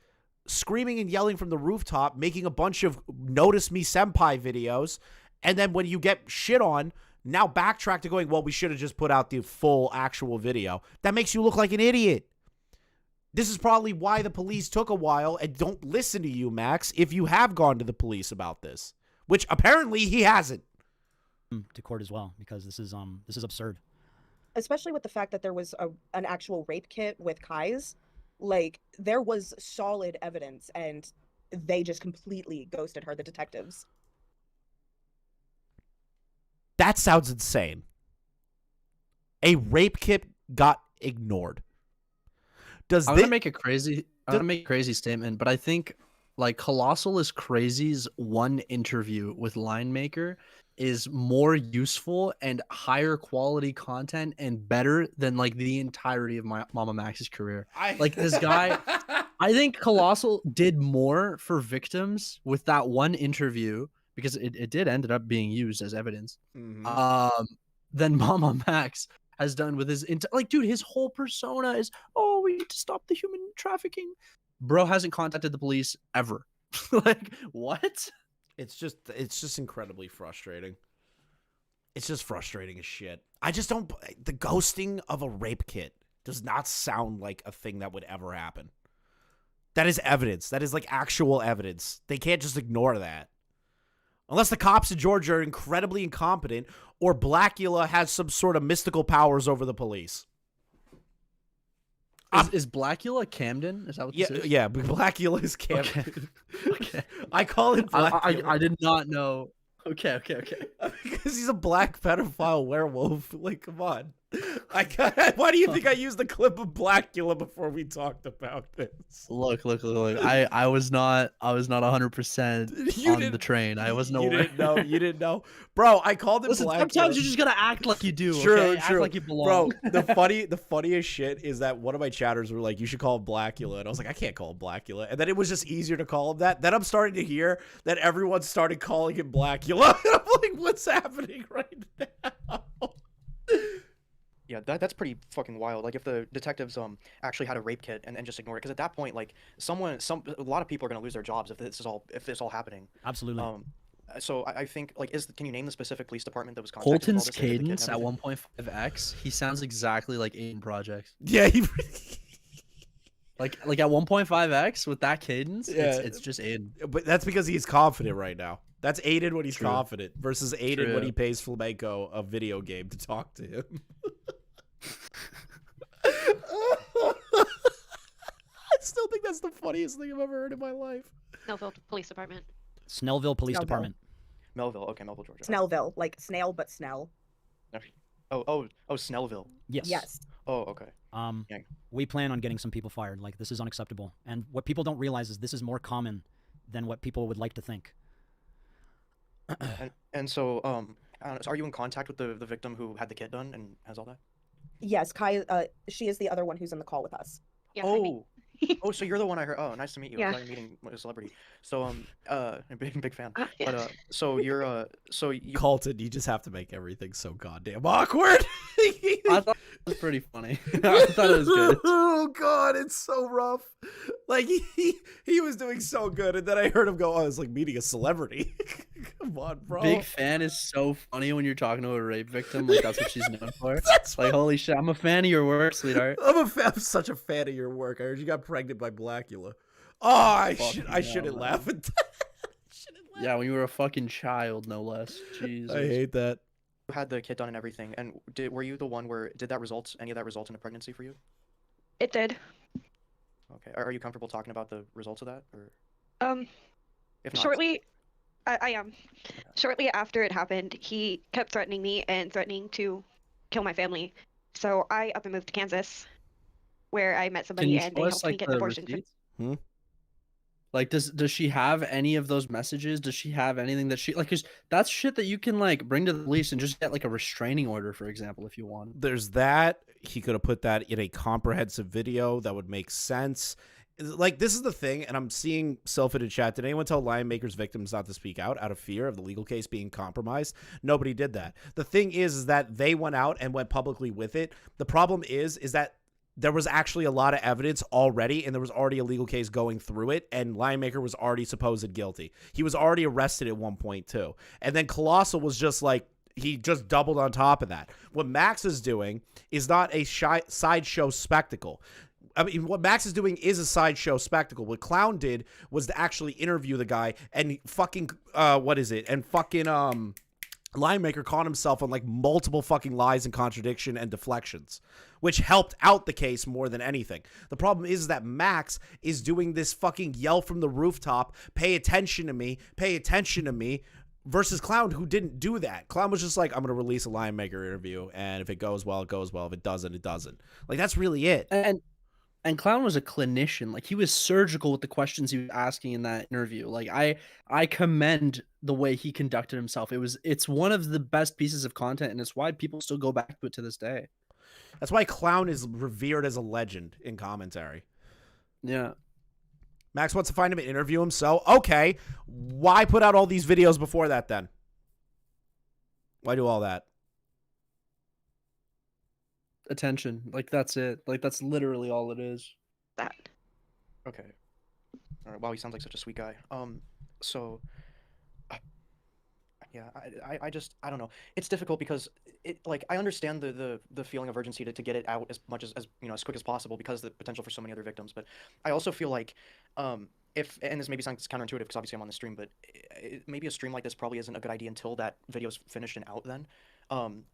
Screaming and yelling from the rooftop, making a bunch of Notice Me Senpai videos, and then when you get shit on, now backtrack to going, well, we should have just put out the full actual video. That makes you look like an idiot. This is probably why the police took a while and don't listen to you, Max, if you have gone to the police about this, which apparently he hasn't. To court as well, because this is absurd. Especially with the fact that there was an actual rape kit with Kai's. Like, there was solid evidence, and they just completely ghosted her, the detectives. That sounds insane. A rape kit got ignored. I'm gonna make a crazy statement, but I think like Colossal is Crazy's one interview with Linemaker is more useful and higher quality content and better than like the entirety of my Mammamax's career. Like this guy, I think Colossal did more for victims with that one interview, because it did ended up being used as evidence, than Mammamax has done with his like, dude, his whole persona is, oh, we need to stop the human trafficking. Bro hasn't contacted the police ever. Like, what? It's just incredibly frustrating. It's just frustrating as shit. I just don't. The ghosting of a rape kit does not sound like a thing that would ever happen. That is evidence. That is like actual evidence. They can't just ignore that. Unless the cops in Georgia are incredibly incompetent or Blackula has some sort of mystical powers over the police. Is Blackula Camden? Is that what this is? Yeah, Blackula is Camden. Okay. I call it Blackula. I did not know. Okay. Because he's a black pedophile werewolf. Like, come on. Why do you think I used the clip of Blackula before we talked about this? Look. I was not 100% on the train. I was nowhere. You didn't know. Bro, I called him Blackula. Sometimes you just gotta act like you do. True, okay? true. Act like you belong. Bro, the funniest shit is that one of my chatters were like, you should call him Blackula. And I was like, I can't call him Blackula. And then it was just easier to call him that. Then I'm starting to hear that everyone started calling him Blackula. And I'm like, what's happening right now? Yeah, that's pretty fucking wild. Like if the detectives actually had a rape kit and just ignored it, because at that point, like a lot of people are gonna lose their jobs if this is all happening. Absolutely. So I think like can you name the specific police department that was contacted with all Colton's this and did the kit and cadence at everything? 1.5x, he sounds exactly like Aiden Project. Yeah, he like at 1.5x with that cadence, Yeah. it's just Aiden. But that's because he's confident right now. That's Aiden when he's True. confident versus Aiden when True. he pays Flamenco a video game to talk to him. I still think that's the funniest thing I've ever heard in my life. Snellville Police Department. Snellville Police Snellville. Department. Melville, okay, Melville, Georgia. Snellville, like snail but Snell. Oh, Snellville. Yes. Yes. Oh, okay. Yeah. We plan on getting some people fired. Like, this is unacceptable. And what people don't realize is this is more common than what people would like to think. And so, so are you in contact with the victim who had the kit done and has all that? Yes, Kai. She is the other one who's in the call with us. Oh, so you're the one I heard. Oh, nice to meet you. Yeah. I thought you were meeting a celebrity. So, a big fan. Yeah. But so you're so you. Colton, you just have to make everything so goddamn awkward. I thought it was pretty funny. I thought it was good. Oh god, it's so rough. Like he was doing so good, and then I heard him go, "Oh, it's like meeting a celebrity." Come on, bro. Big fan is so funny when you're talking to a rape victim. Like that's what she's known for. That's like holy shit, I'm a fan of your work, sweetheart. I'm such a fan of your work. I heard you got pregnant by Blackula. Oh, I shouldn't laugh at that. Yeah, when you were a fucking child, no less. Jesus. I hate that. You had the kit done and everything, and were you the one where any of that result in a pregnancy for you? It did. Okay, are you comfortable talking about the results of that, or? If not, Shortly, I am. Shortly after it happened, he kept threatening me and threatening to kill my family. So I up and moved to Kansas, where I met Can somebody you and show they us helped me like get the an abortion. receipts? Like does she have any of those messages? Does she have anything that she like? Cause that's shit that you can like bring to the police and just get like a restraining order, for example, if you want. There's that. He could have put that in a comprehensive video that would make sense. Like, this is the thing, and I'm seeing Sylphid in chat. Did anyone tell Lion Maker's victims not to speak out of fear of the legal case being compromised? Nobody did that. The thing is that they went out and went publicly with it. The problem is that there was actually a lot of evidence already, and there was already a legal case going through it, and Lion Maker was already supposed guilty. He was already arrested at one point, too. And then Colossal was just like, he just doubled on top of that. What Max is doing is not a sideshow spectacle. I mean, what Max is doing is a sideshow spectacle. What Clown did was to actually interview the guy and fucking, Lion Maker caught himself on like multiple fucking lies and contradiction and deflections, which helped out the case more than anything. The problem is that Max is doing this fucking yell from the rooftop, pay attention to me, versus Clown, who didn't do that. Clown was just like, I'm going to release a Lion Maker interview, and if it goes well, it goes well. If it doesn't, it doesn't. Like, that's really it. And Clown was a clinician. Like, he was surgical with the questions he was asking in that interview. Like, I commend the way he conducted himself. It's one of the best pieces of content, and it's why people still go back to it to this day. That's why Clown is revered as a legend in commentary. Yeah. Max wants to find him and interview him, so okay. Why put out all these videos before that then? Why do all that? Attention. Like, that's it. Like, that's literally all it is. That. Okay. All right. Wow, he sounds like such a sweet guy. So, yeah, I just, I don't know. It's difficult because I understand the feeling of urgency to get it out as much as as quick as possible because of the potential for so many other victims. But I also feel like, and this maybe sounds counterintuitive because obviously I'm on the stream, but maybe a stream like this probably isn't a good idea until that video's finished and out then,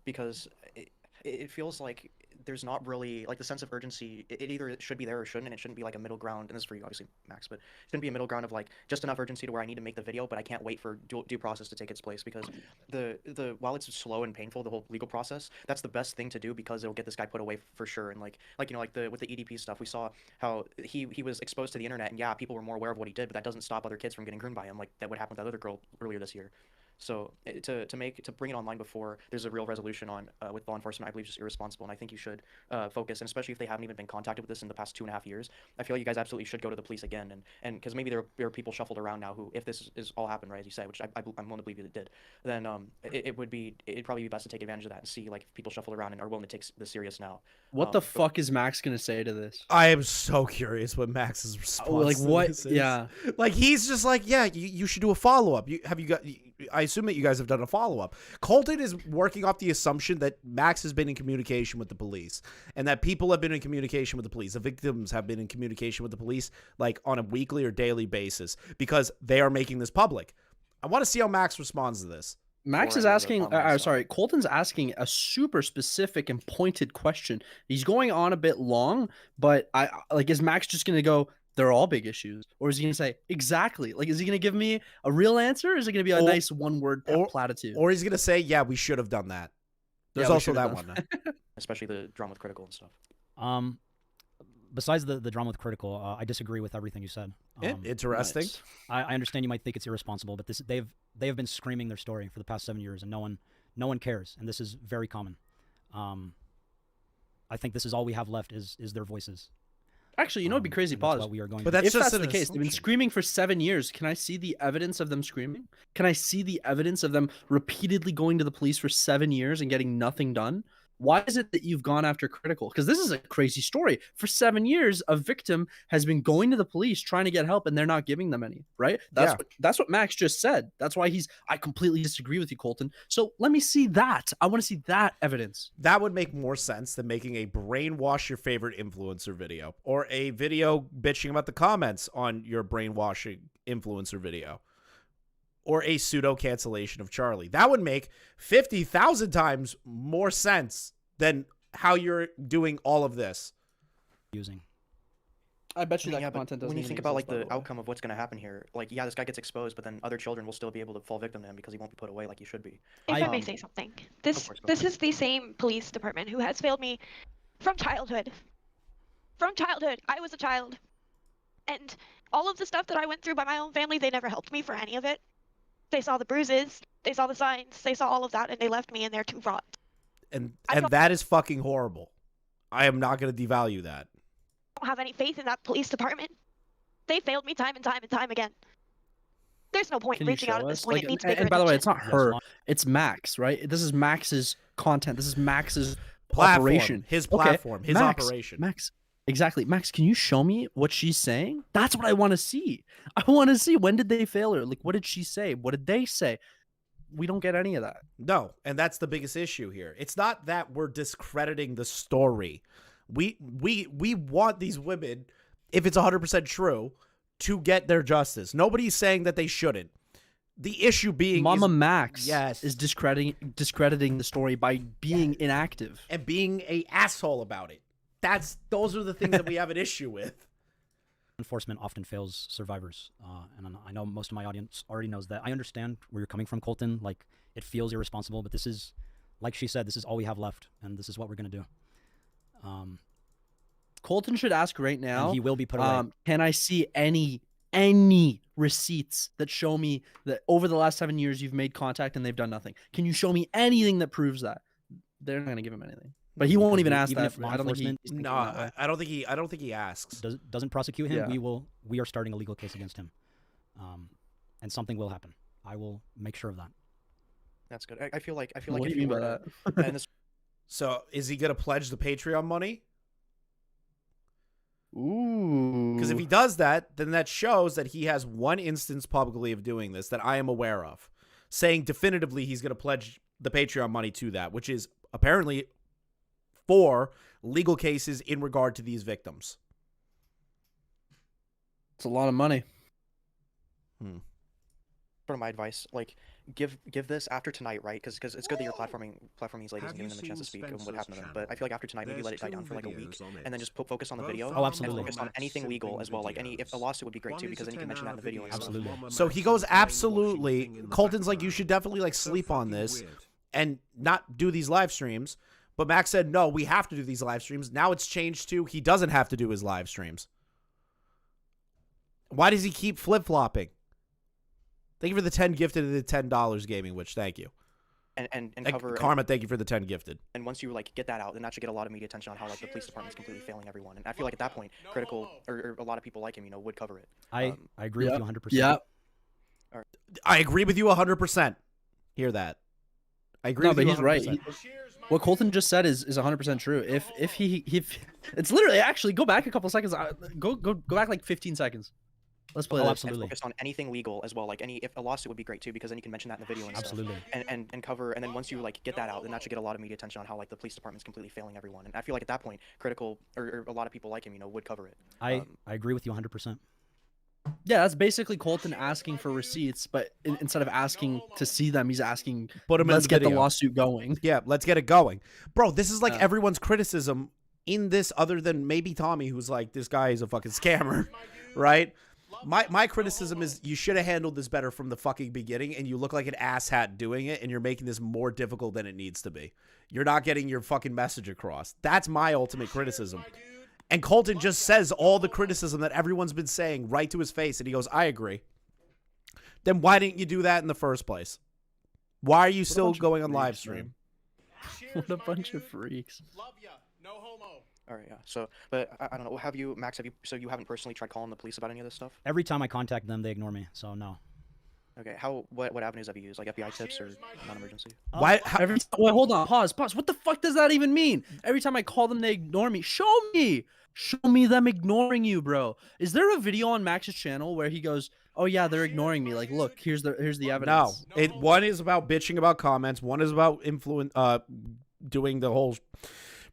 because it feels like there's not really like the sense of urgency. It either should be there or shouldn't, and it shouldn't be like a middle ground. And this is for you, obviously, Max, but it shouldn't be a middle ground of like just enough urgency to where I need to make the video, but I can't wait for due process to take its place because the while it's slow and painful, the whole legal process, that's the best thing to do because it'll get this guy put away for sure. And like with the EDP stuff, we saw how he was exposed to the internet, and yeah, people were more aware of what he did, but that doesn't stop other kids from getting groomed by him, like that would happen with that other girl earlier this year. So to bring it online before there's a real resolution on with law enforcement, I believe is just irresponsible, and I think you should focus, and especially if they haven't even been contacted with this in the past 2.5 years, I feel like you guys absolutely should go to the police again, and because maybe there are people shuffled around now who, if this is all happened right as you say, which I'm willing to believe it did, then it'd probably be best to take advantage of that and see like if people shuffled around and are willing to take this serious now. What the fuck is Max gonna say to this? I am so curious what Max's response Like to what? this is. Yeah. Like he's just like, yeah, you should do a follow-up. I assume that you guys have done a follow-up. Colton is working off the assumption that Max has been in communication with the police and that people have been in communication with the police. The victims have been in communication with the police like on a weekly or daily basis because they are making this public. I want to see how Max responds to this. Max is asking, sorry, Colton's asking a super specific and pointed question. He's going on a bit long, but is Max just going to go, they're all big issues? Or is he going to say, exactly? Like, is he going to give me a real answer? Or is it going to be a nice one-word platitude? Or he's going to say, yeah, we should have done that. There's also that one. Especially the drama with Critical and stuff. Besides the drama with Critical, I disagree with everything you said. Interesting. I understand you might think it's irresponsible, but they have been screaming their story for the past 7 years, and no one cares, and this is very common. I think this is all we have left is their voices. Actually, you know, it'd be crazy. Pause. We are going. But if that's the case, they've been screaming for 7 years. Can I see the evidence of them screaming? Can I see the evidence of them repeatedly going to the police for 7 years and getting nothing done? Why is it that you've gone after Critical? Because this is a crazy story. For 7 years, a victim has been going to the police trying to get help, and they're not giving them any, right? That's what Max just said. That's why I completely disagree with you, Colton. So let me see that. I want to see that evidence. That would make more sense than making a brainwash your favorite influencer video or a video bitching about the comments on your brainwashing influencer video or a pseudo cancellation of Charlie. That would make 50,000 times more sense than how you're doing all of this. I bet you that but content doesn't when you even think about exist, like by the outcome of what's going to happen here, like yeah, this guy gets exposed, but then other children will still be able to fall victim to him because he won't be put away like he should be. If I may say something, this is the same police department who has failed me from childhood. From childhood, I was a child, and all of the stuff that I went through by my own family, they never helped me for any of it. They saw the bruises, they saw the signs, they saw all of that, and they left me in there to rot. And that is fucking horrible. I am not going to devalue that. I don't have any faith in that police department. They failed me time and time and time again. There's no point in reaching out at this point. It needs bigger and by the way, attention. it's not her. It's Max, right? This is Max's content. This is Max's platform, operation. his platform, his operation. Max, exactly. Max, can you show me what she's saying? That's what I want to see. I want to see, when did they fail her? Like, what did she say? What did they say? We don't get any of that. No, and that's the biggest issue here. It's not that we're discrediting the story. We want these women, if it's 100% true, to get their justice. Nobody's saying that they shouldn't. The issue being Mammamax is discrediting the story by being inactive and being an asshole about it. Those are the things that we have an issue with. Enforcement often fails survivors, and I know most of my audience already knows that. I understand where you're coming from, Colton. Like, it feels irresponsible, but this is, like she said, this is all we have left, and this is what we're gonna do. Colton should ask right now. And he will be put away. Can I see any receipts that show me that over the last 7 years you've made contact and they've done nothing? Can you show me anything that proves that? They're not gonna give him anything. But he won't even ask that. I don't think he asks. Doesn't prosecute him. Yeah. We are starting a legal case against him, and something will happen. I will make sure of that. That's good. I feel like What do if you mean by were that? to- and this So is he gonna pledge the Patreon money? Ooh. Because if he does that, then that shows that he has one instance publicly of doing this that I am aware of, saying definitively he's gonna pledge the Patreon money to that, which is apparently for legal cases in regard to these victims. It's a lot of money. Sort of my advice, like give this after tonight, right? Because it's good that you're platforming these ladies and giving them a chance to speak of what happened to them. But I feel like after tonight, maybe let it die down for like a week, and then just focus on the video. Oh, absolutely. And focus on anything legal as well. Like if a lawsuit would be great too, because then you can mention that in the video. And Absolutely. So he goes, absolutely. Colton's like, you should definitely like sleep on this and not do these live streams. But Max said, no, we have to do these live streams. Now it's changed to he doesn't have to do his live streams. Why does he keep flip-flopping? Thank you for the 10 gifted and the $10 gaming, which thank you. And cover Karma, thank you for the 10 gifted. And once you like get that out, then that should get a lot of media attention on how like the police department's completely failing everyone. And I feel like at that point, critical or a lot of people like him, would cover it. I agree with you 100%. Yeah. I agree with you 100%. Hear that? I agree. No, with but you he's right. 100%. What Colton just said is 100% true. If it's literally actually go back a couple seconds. Go back like 15 seconds. Let's play. Absolutely. Focus on anything legal as well. Like if a lawsuit would be great too, because then you can mention that in the video and absolutely. stuff. And cover. And then once you like get that out, then that should get a lot of media attention on how like the police department's completely failing everyone. And I feel like at that point, critical or a lot of people like him, would cover it. I agree with you 100%. Yeah, that's basically Colton asking for receipts, but instead of asking to see them, he's asking, let's get the lawsuit going. Yeah, let's get it going. Bro, this is like everyone's criticism in this, other than maybe Tommy, who's like, this guy is a fucking scammer, right? My criticism is you should have handled this better from the fucking beginning, and you look like an asshat doing it, and you're making this more difficult than it needs to be. You're not getting your fucking message across. That's my ultimate criticism. And Colton just says all the criticism that everyone's been saying right to his face, and he goes, I agree. Then why didn't you do that in the first place? Why are you still going on live stream? What a bunch of freaks. Love ya. No homo. All right, yeah. So, but I don't know. Have you, Max? So you haven't personally tried calling the police about any of this stuff? Every time I contact them, they ignore me. So no. Okay. What avenues have you used? Like FBI tips or non-emergency? Wait, hold on. Pause. What the fuck does that even mean? Every time I call them, they ignore me. Show me them ignoring you, bro. Is there a video on Max's channel where he goes, "Oh yeah, they're ignoring me. Like, look, here's the evidence." No. One is about bitching about comments. One is about doing the whole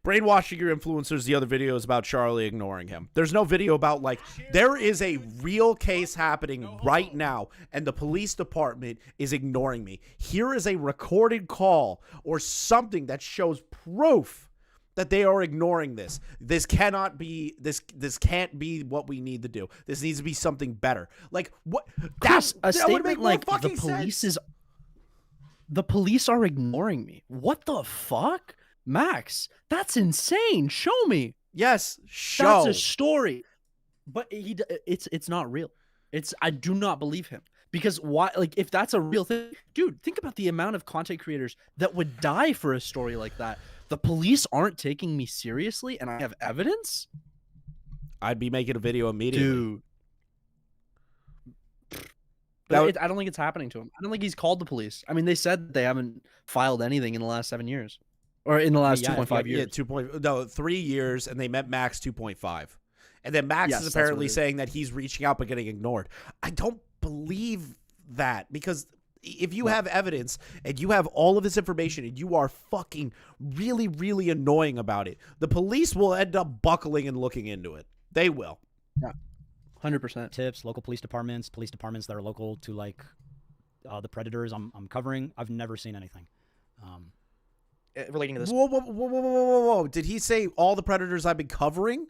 brainwashing your influencers. The other video is about Charlie ignoring him. There's no video about, like, there is a real case happening right now, and the police department is ignoring me. Here is a recorded call or something that shows proof that they are ignoring this. This cannot be, this can't be what we need to do. This needs to be something better. Like, what? Chris, that statement would make like more the fucking police sense. the police are ignoring me. What the fuck? Max, that's insane. Show me. Yes, show. That's a story. But it's not real. I do not believe him. Because why? Like, if that's a real thing, dude, think about the amount of content creators that would die for a story like that. The police aren't taking me seriously, and I have evidence? I'd be making a video immediately. Dude. But I don't think it's happening to him. I don't think he's called the police. I mean, they said they haven't filed anything in the last 7 years. Or in the last 2.5 years. Yeah, 3 years, and they met Max 2.5. And then Max is apparently saying that he's reaching out but getting ignored. I don't believe that, because if you have evidence and you have all of this information and you are fucking really, really annoying about it, the police will end up buckling and looking into it. They will. Yeah, 100%. Tips, local police departments that are local to, like, the predators I'm covering. I've never seen anything. Relating to this. Whoa. Did he say all the predators I've been covering?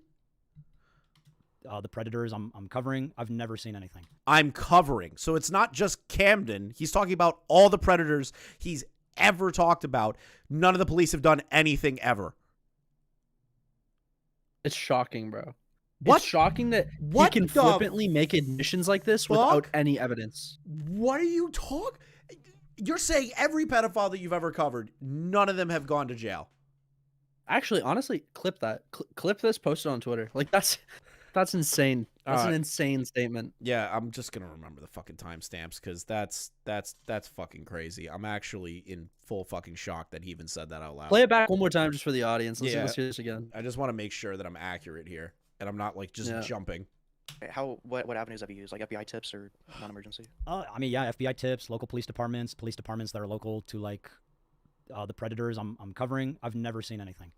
The predators I'm covering. I've never seen anything. I'm covering. So it's not just Camden. He's talking about all the predators he's ever talked about. None of the police have done anything ever. It's shocking, bro. What? It's shocking that he can flippantly make admissions like this without any evidence. What are you talking? You're saying every pedophile that you've ever covered, none of them have gone to jail. Actually, honestly, clip that. Clip this, post it on Twitter. Like, that's insane. That's an insane statement. Yeah, I'm just gonna remember the fucking timestamps, because that's fucking crazy. I'm actually in full fucking shock that he even said that out loud. Play it back one more time just for the audience. Let's hear this again. I just want to make sure that I'm accurate here, and I'm not like just jumping. What avenues have you used? Like FBI tips or non-emergency? I mean, yeah, FBI tips, local police departments that are local to, like, the predators I'm covering. I've never seen anything.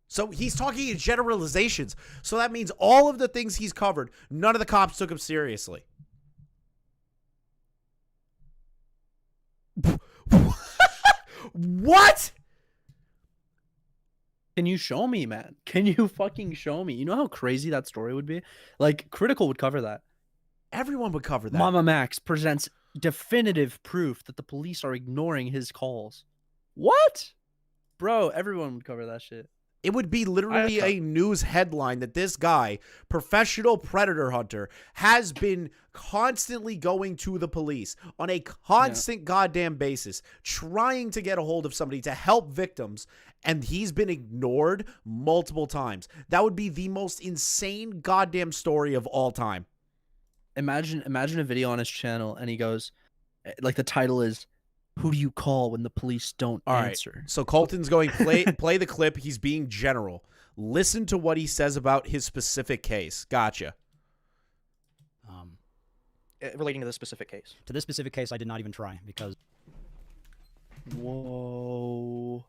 So he's talking in generalizations. So that means all of the things he's covered, none of the cops took him seriously. What? Can you show me, man? Can you fucking show me? You know how crazy that story would be? Like, Critical would cover that. Everyone would cover that. Mammamax presents definitive proof that the police are ignoring his calls. What? Bro, everyone would cover that shit. It would be literally a news headline that this guy, professional predator hunter, has been constantly going to the police on a constant goddamn basis, trying to get a hold of somebody to help victims, and he's been ignored multiple times. That would be the most insane goddamn story of all time. Imagine a video on his channel, and he goes, like the title is, "Who do you call when the police don't answer?" Right. So Colton's going play the clip. He's being general. Listen to what he says about his specific case. Gotcha. Relating to this specific case. To this specific case, I did not even try because. Whoa.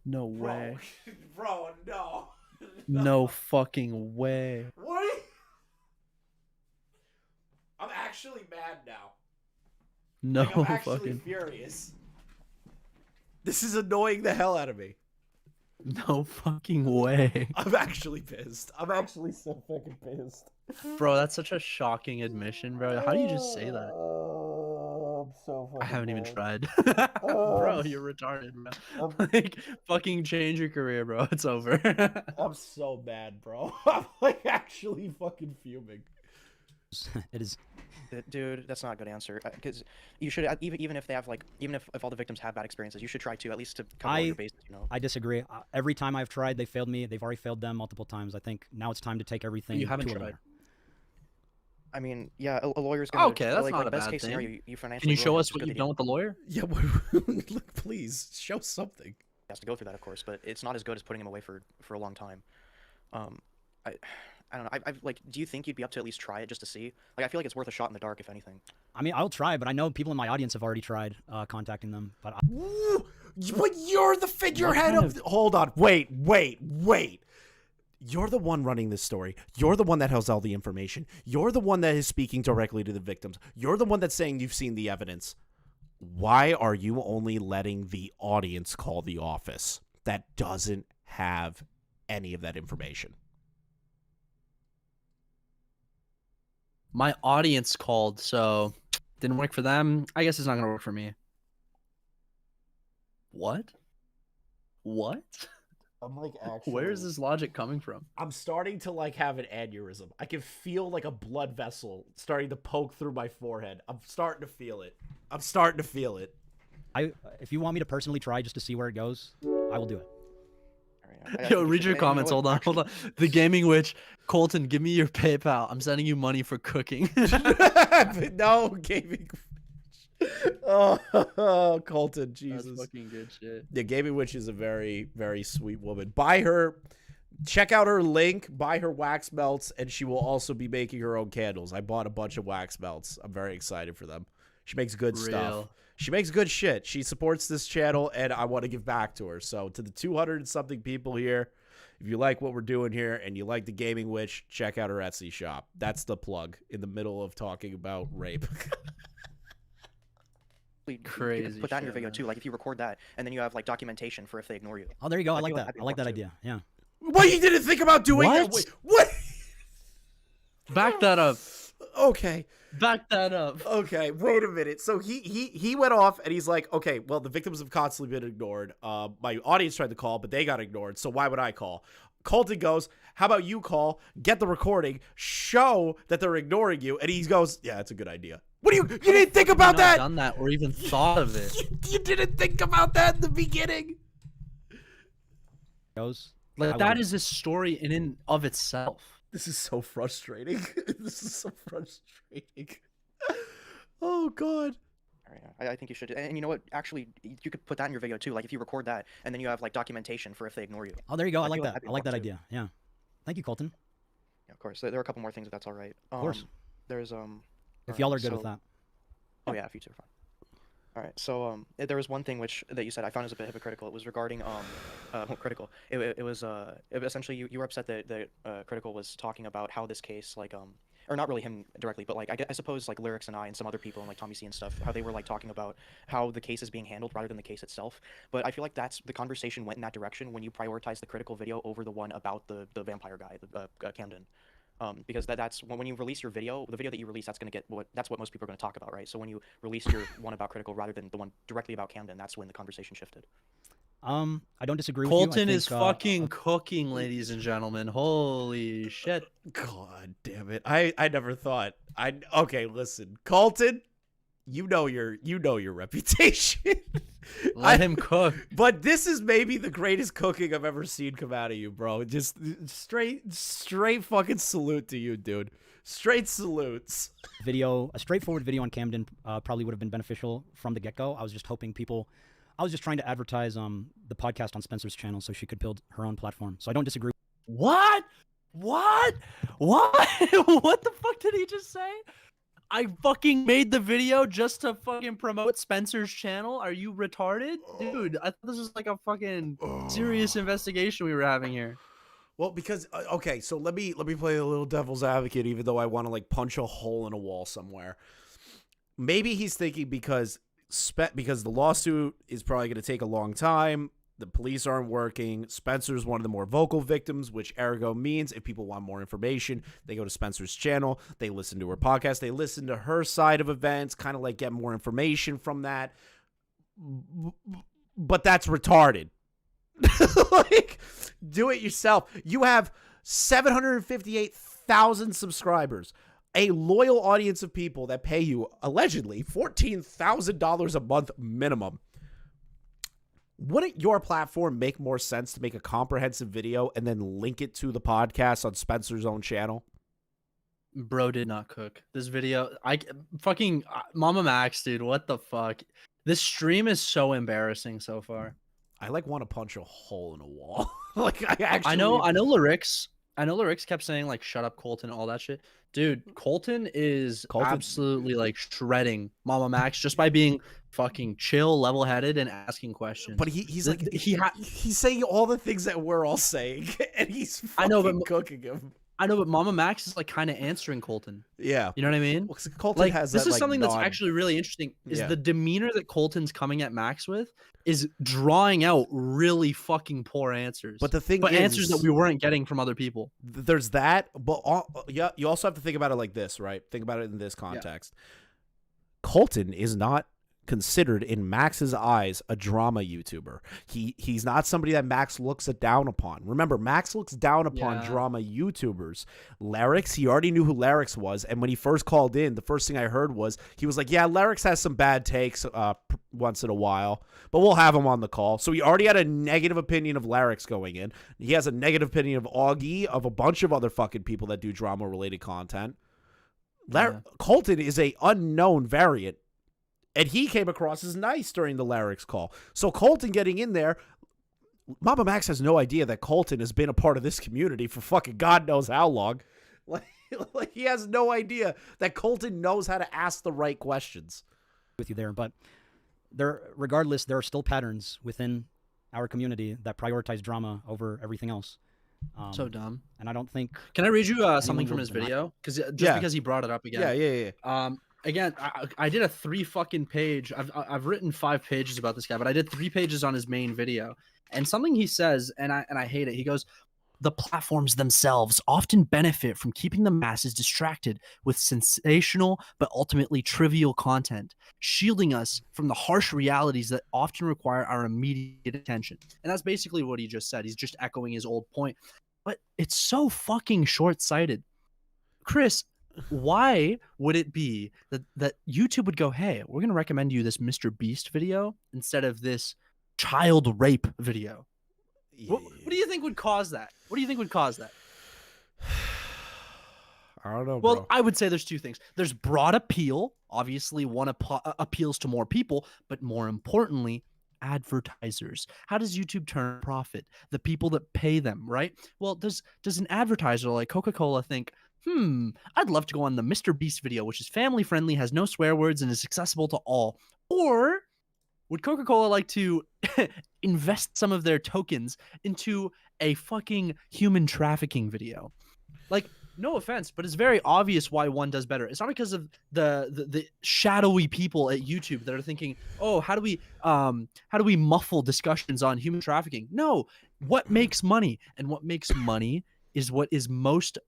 No way. Bro, no. No fucking way. What? I'm actually mad now. No like, I'm actually fucking. furious. This is annoying the hell out of me. No fucking way. I'm actually pissed. I'm actually so fucking pissed. Bro, that's such a shocking admission, bro. How do you just say that? I'm so fucking I haven't even tried. Oh, Bro, you're retarded, bro. Like, fucking change your career, bro. It's over. I'm so mad, bro. I'm like actually fucking fuming. It is. Dude, that's not a good answer. Because you should even if they have like if all the victims have bad experiences, you should try to at least to cover all your bases. You know. I disagree. Every time I've tried, they failed me. They've already failed them multiple times. I think now it's time to take everything. You haven't to a tried. lawyer. I mean, yeah, a lawyer's gonna. Okay, that's like, not like a best bad case thing. scenario. You financially. Can you show ruin it. us It's what good you've that done with the lawyer? Yeah, look, please show something. He has to go through that, of course, but it's not as good as putting him away for a long time. I don't know. I've like, do you think you'd be up to at least try it just to see? Like, I feel like it's worth a shot in the dark, if anything. I mean, I'll try, but I know people in my audience have already tried contacting them. But But you're the figurehead of. Hold on. Wait. You're the one running this story. You're the one that has all the information. You're the one that is speaking directly to the victims. You're the one that's saying you've seen the evidence. Why are you only letting the audience call the office that doesn't have any of that information? My audience called, so didn't work for them. I guess it's not gonna work for me. What? I'm like actually. Where is this logic coming from? I'm starting to like have an aneurysm. I can feel like a blood vessel starting to poke through my forehead. I'm starting to feel it. If you want me to personally try just to see where it goes, I will do it. Yo, read your comments. Hold on. The Gaming Witch, Colton, give me your PayPal. I'm sending you money for cooking. No, Gaming Witch. Oh, Colton, Jesus. That's fucking good shit. The Gaming Witch is a very, very sweet woman. Buy her, check out her link, buy her wax melts, and she will also be making her own candles. I bought a bunch of wax melts. I'm very excited for them. She makes good stuff. She makes good shit. She supports this channel, and I want to give back to her. So to the 200 and something people here, if you like what we're doing here and you like the Gaming Witch, check out her Etsy shop. That's the plug in the middle of talking about rape. Crazy. You could put that in your video too. Like if you record that, and then you have like documentation for if they ignore you. Oh, there you go. I like that. I like that idea. Yeah. What, you didn't think about doing What? it? Wait, what? Back that up. Okay. Back that up. Okay, wait a minute. So he went off and he's like, okay, well, the victims have constantly been ignored. My audience tried to call, but they got ignored. So why would I call? Colton goes, how about you call, get the recording, show that they're ignoring you, and he goes, yeah, that's a good idea. What do you didn't think about that? Done that or even thought of it. You didn't think about that in the beginning. Like that is a story in and of itself. This is so frustrating. This is so frustrating. Oh God. I think you should. And you know what? Actually, you could put that in your video too. Like if you record that, and then you have like documentation for if they ignore you. Oh, there you go. I like that. I like that idea. Yeah. Thank you, Colton. Yeah, of course. There are a couple more things if that's all right. Of course. There's If y'all are good with that. Oh yeah, if you two are fine. All right. So there was one thing that you said I found was a bit hypocritical. It was regarding critical. It was essentially you were upset that critical was talking about how this case or not really him directly, but like I suppose like Lyrics and I and some other people and like Tommy C and stuff, how they were like talking about how the case is being handled rather than the case itself. But I feel like the conversation went in that direction when you prioritize the critical video over the one about the vampire guy, Camden. Because that's when you release your video, the video that you release, that's what most people are going to talk about, right? So when you release your one about critical rather than the one directly about Camden, that's when the conversation shifted. I don't disagree with Colton you. is fucking cooking, ladies and gentlemen. Holy shit. God damn it. I never thought. Okay, listen. Colton, you know your reputation. Let him cook. But this is maybe the greatest cooking I've ever seen come out of you, bro. Just straight fucking salute to you, dude. Straight salutes. A straightforward video on Camden probably would have been beneficial from the get-go. I was just trying to advertise the podcast on Spencer's channel so she could build her own platform. So I don't disagree. What? What the fuck did he just say? I fucking made the video just to fucking promote Spencer's channel. Are you retarded? Dude, I thought this was like a fucking serious investigation we were having here. Well, because okay, so let me play a little devil's advocate, even though I want to like punch a hole in a wall somewhere. Maybe he's thinking because the lawsuit is probably going to take a long time. The police aren't working. Spencer's one of the more vocal victims, which ergo means if people want more information, they go to Spencer's channel, they listen to her podcast, they listen to her side of events, kind of like get more information from that. But that's retarded. Like, do it yourself. You have 758,000 subscribers, a loyal audience of people that pay you allegedly $14,000 a month minimum. Wouldn't your platform make more sense to make a comprehensive video and then link it to the podcast on Spencer's own channel? Bro did not cook this video. Fucking Mammamax, dude. What the fuck? This stream is so embarrassing so far. I like want to punch a hole in a wall. Like I know lyrics. I know lyrics kept saying like "shut up, Colton," all that shit. Dude, Colton is absolutely like shredding Mammamax just by being fucking chill, level-headed, and asking questions. But he's saying all the things that we're all saying, and he's fucking cooking him. I know, but Mammamax is like kind of answering Colton. Yeah, you know what I mean. Well, Colton like has this that, is like, something that's actually really interesting. Is the demeanor that Colton's coming at Max with is drawing out really fucking poor answers. But the thing but is, answers that we weren't getting from other people. There's that, but yeah, you also have to think about it like this, right? Think about it in this context. Yeah. Colton is not considered in Max's eyes a drama YouTuber. He's not somebody that Max looks down upon. Remember, Max looks down upon drama YouTubers. Larix, he already knew who Larix was, and when he first called in, the first thing I heard was he was like, yeah, Larix has some bad takes once in a while, but we'll have him on the call. So he already had a negative opinion of Larix going in. He has a negative opinion of Augie, of a bunch of other fucking people that do drama related content. Colton is a unknown variant. And he came across as nice during the Larix call. So Colton getting in there, Mammamax has no idea that Colton has been a part of this community for fucking God knows how long. Like he has no idea that Colton knows how to ask the right questions. With you there, but regardless, there are still patterns within our community that prioritize drama over everything else. So dumb. And I don't think. Can I read you something from his video? Because he brought it up again. Yeah. Again, I did a 3 fucking page. I've written 5 pages about this guy, but I did 3 pages on his main video. And something he says, and I hate it. He goes, "The platforms themselves often benefit from keeping the masses distracted with sensational but ultimately trivial content, shielding us from the harsh realities that often require our immediate attention." And that's basically what he just said. He's just echoing his old point. But it's so fucking short-sighted. Chris, why would it be that YouTube would go, hey, we're going to recommend you this Mr. Beast video instead of this child rape video? What do you think would cause that? What do you think would cause that? I don't know, Well, bro. I would say there's 2 things. There's broad appeal. Obviously, one appeals to more people, but more importantly, advertisers. How does YouTube turn profit? The people that pay them, right? Well, does an advertiser like Coca-Cola think, I'd love to go on the Mr. Beast video, which is family friendly, has no swear words, and is accessible to all? Or would Coca-Cola like to invest some of their tokens into a fucking human trafficking video? Like, no offense, but it's very obvious why one does better. It's not because of the shadowy people at YouTube that are thinking, oh, how do we muffle discussions on human trafficking? No, what makes money? And what makes money is what is most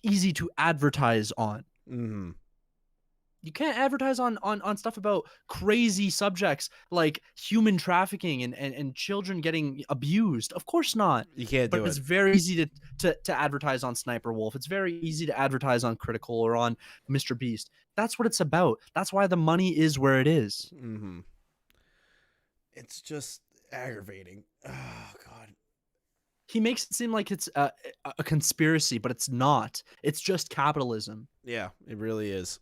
easy to advertise on. You can't advertise on stuff about crazy subjects like human trafficking and children getting abused. Of course not. You can't But do it's it. very easy to advertise on Sniper Wolf. It's very easy to advertise on Critical or on Mr. Beast. That's what it's about. That's why the money is where it is. Mm-hmm. It's just aggravating. Oh God. He makes it seem like it's a conspiracy, but it's not. It's just capitalism. Yeah, it really is.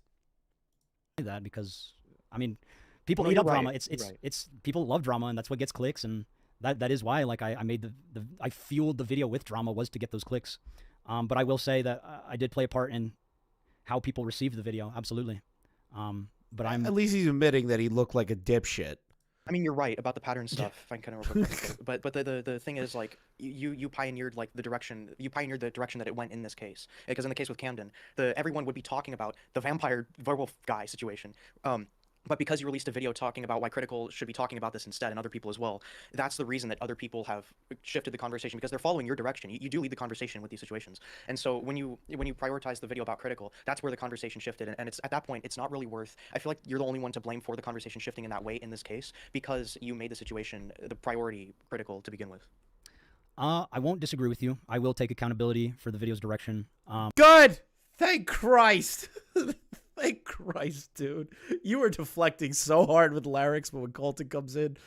That because I mean, people No, eat you're up right. drama. You're right. It's people love drama, and that's what gets clicks, and that is why like I made I fueled the video with drama was to get those clicks. But I will say that I did play a part in how people received the video, absolutely. But At least he's admitting that he looked like a dipshit. I mean, you're right about the pattern stuff. If I can kind of but the thing is, like, you pioneered like the direction that it went in this case. Because in the case with Camden, everyone would be talking about the vampire werewolf guy situation. But because you released a video talking about why Critical should be talking about this instead, and other people as well, that's the reason that other people have shifted the conversation, because they're following your direction. You do lead the conversation with these situations. And so when you prioritize the video about Critical, that's where the conversation shifted. And it's at that point, it's not really worth. I feel like you're the only one to blame for the conversation shifting in that way in this case, because you made the situation the priority Critical to begin with. I won't disagree with you. I will take accountability for the video's direction. Good. Thank Christ. Thank Christ, dude. You were deflecting so hard with Larix, but when Colton comes in,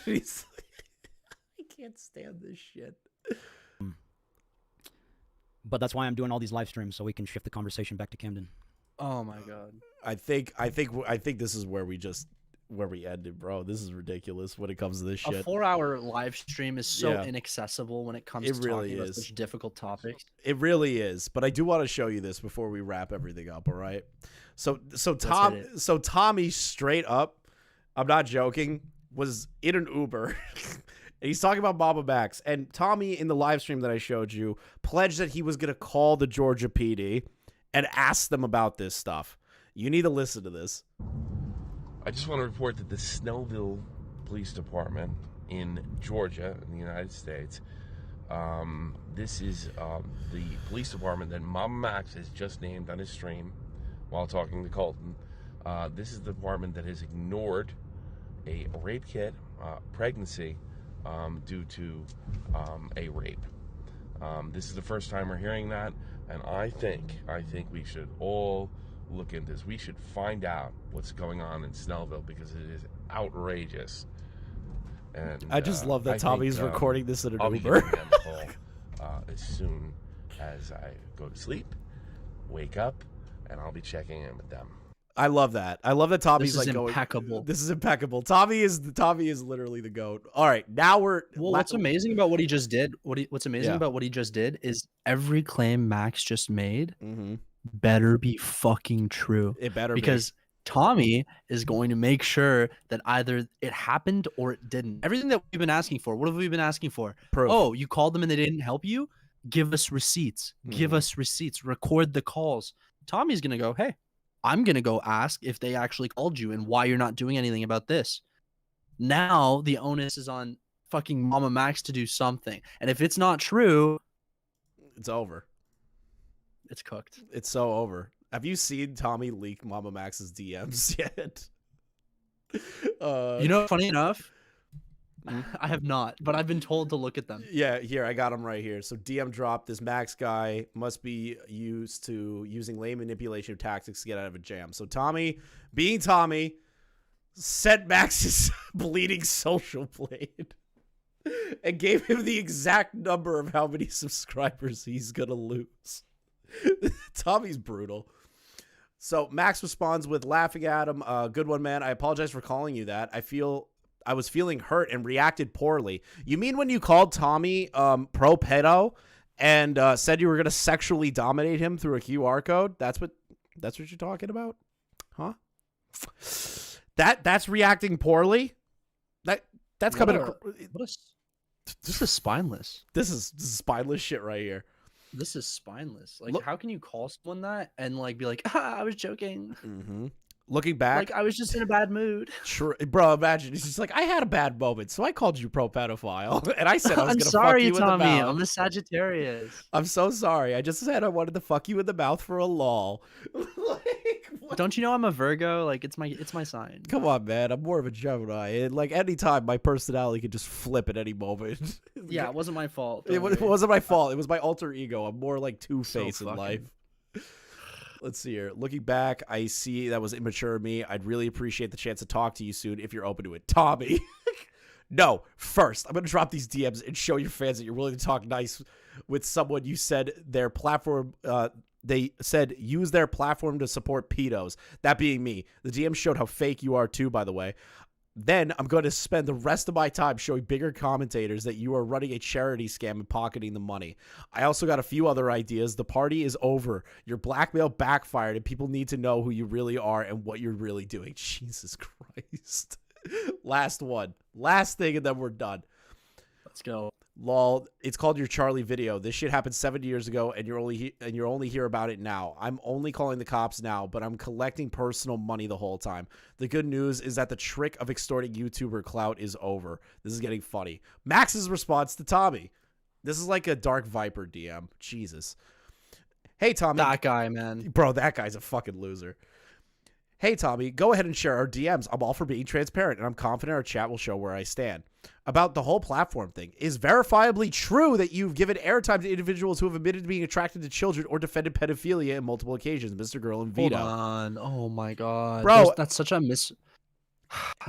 he's like, I can't stand this shit. But that's why I'm doing all these live streams, so we can shift the conversation back to Camden. Oh my God. I think this is where we ended, bro. This is ridiculous when it comes to this shit. A 4-hour live stream is so inaccessible when it comes to really talking about such difficult topics. It really is. But I do want to show you this before we wrap everything up, all right? So Tommy straight up, I'm not joking, was in an Uber. And he's talking about Mammamax. And Tommy, in the live stream that I showed you, pledged that he was going to call the Georgia PD and ask them about this stuff. You need to listen to this. I just want to report that the Snellville Police Department in Georgia, in the United States, this is the police department that Mammamax has just named on his stream while talking to Colton. This is the department that has ignored a rape kit, pregnancy, due to a rape. This is the first time we're hearing that, and I think we should all look into this. We should find out what's going on in Snellville, because it is outrageous. And I just love that Tommy's recording this in an I'll Uber. be giving them a call as soon as I go to sleep, wake up, and I'll be checking in with them. I love that. I love that Tommy's This is like impeccable. going. This is impeccable. Tommy is literally the GOAT. All right, now we're. Well, what's amazing about what he just did? What's amazing Yeah. about what he just did is every claim Max just made better be fucking true. It better be. because Tommy is going to make sure that either it happened or it didn't. Everything that we've been asking for. What have we been asking for? Proof. Oh, you called them and they didn't help you? Give us receipts. Give us receipts. Record the calls. Tommy's gonna go, hey, I'm gonna go ask if they actually called you and why you're not doing anything about this. Now the onus is on fucking Mammamax to do something. And if it's not true, It's over. it's cooked. It's so over. Have you seen Tommy leak Mammamax's DMs yet? You know, funny enough, I have not, but I've been told to look at them. Yeah, here, I got him right here. So DM dropped, this Max guy must be used to using lame manipulation tactics to get out of a jam. So Tommy, being Tommy, sent Max his bleeding social blade and gave him the exact number of how many subscribers he's going to lose. Tommy's brutal. So Max responds with laughing at him. Good one, man. I apologize for calling you that. I was feeling hurt and reacted poorly. You mean when you called Tommy pro pedo and said you were going to sexually dominate him through a QR code? That's what you're talking about? Huh? That's reacting poorly? That's coming This is spineless. This is spineless shit right here. This is spineless. Like, how can you call someone that and like be like, I was joking. Looking back, Like, I was just in a bad mood. True, bro. Imagine he's just like, I had a bad moment, so I called you pro pedophile, and I said I was I'm gonna sorry, fuck you Tommy. in the mouth. I'm a Sagittarius. I'm so sorry. I just said I wanted to fuck you in the mouth for a lol. Like, Don't you know I'm a Virgo? Like it's my sign. Come on, man. I'm more of a Gemini. And like anytime, my personality could just flip at any moment. Yeah, it wasn't my fault. It wasn't my fault. It was my alter ego. I'm more like Two-Face So in life. fucking- Let's see here. Looking back, I see that was immature of me. I'd really appreciate the chance to talk to you soon if you're open to it. Tommy. No, first, I'm going to drop these DMs and show your fans that you're willing to talk nice with someone you said their platform, they said use their platform to support pedos. That being me. The DM showed how fake you are too, by the way. Then I'm going to spend the rest of my time showing bigger commentators that you are running a charity scam and pocketing the money. I also got a few other ideas. The party is over. Your blackmail backfired and people need to know who you really are and what you're really doing. Jesus Christ. Last one. Last thing and then we're done. Let's go. Lol, it's called your Charlie video. This shit happened 7 years ago, and you're only hear about it now. I'm only calling the cops now, but I'm collecting personal money the whole time. The good news is that the trick of extorting YouTuber clout is over. This is getting funny. Max's response to Tommy. This is like a Dark Viper DM. Jesus. Hey, Tommy. That guy, man. Bro, that guy's a fucking loser. Hey, Tommy, go ahead and share our DMs. I'm all for being transparent, and I'm confident our chat will show where I stand. About the whole platform thing, is verifiably true that you've given airtime to individuals who have admitted to being attracted to children or defended pedophilia in multiple occasions, Mr. Girl and Vito. Hold on. Oh my god. Bro. That's such a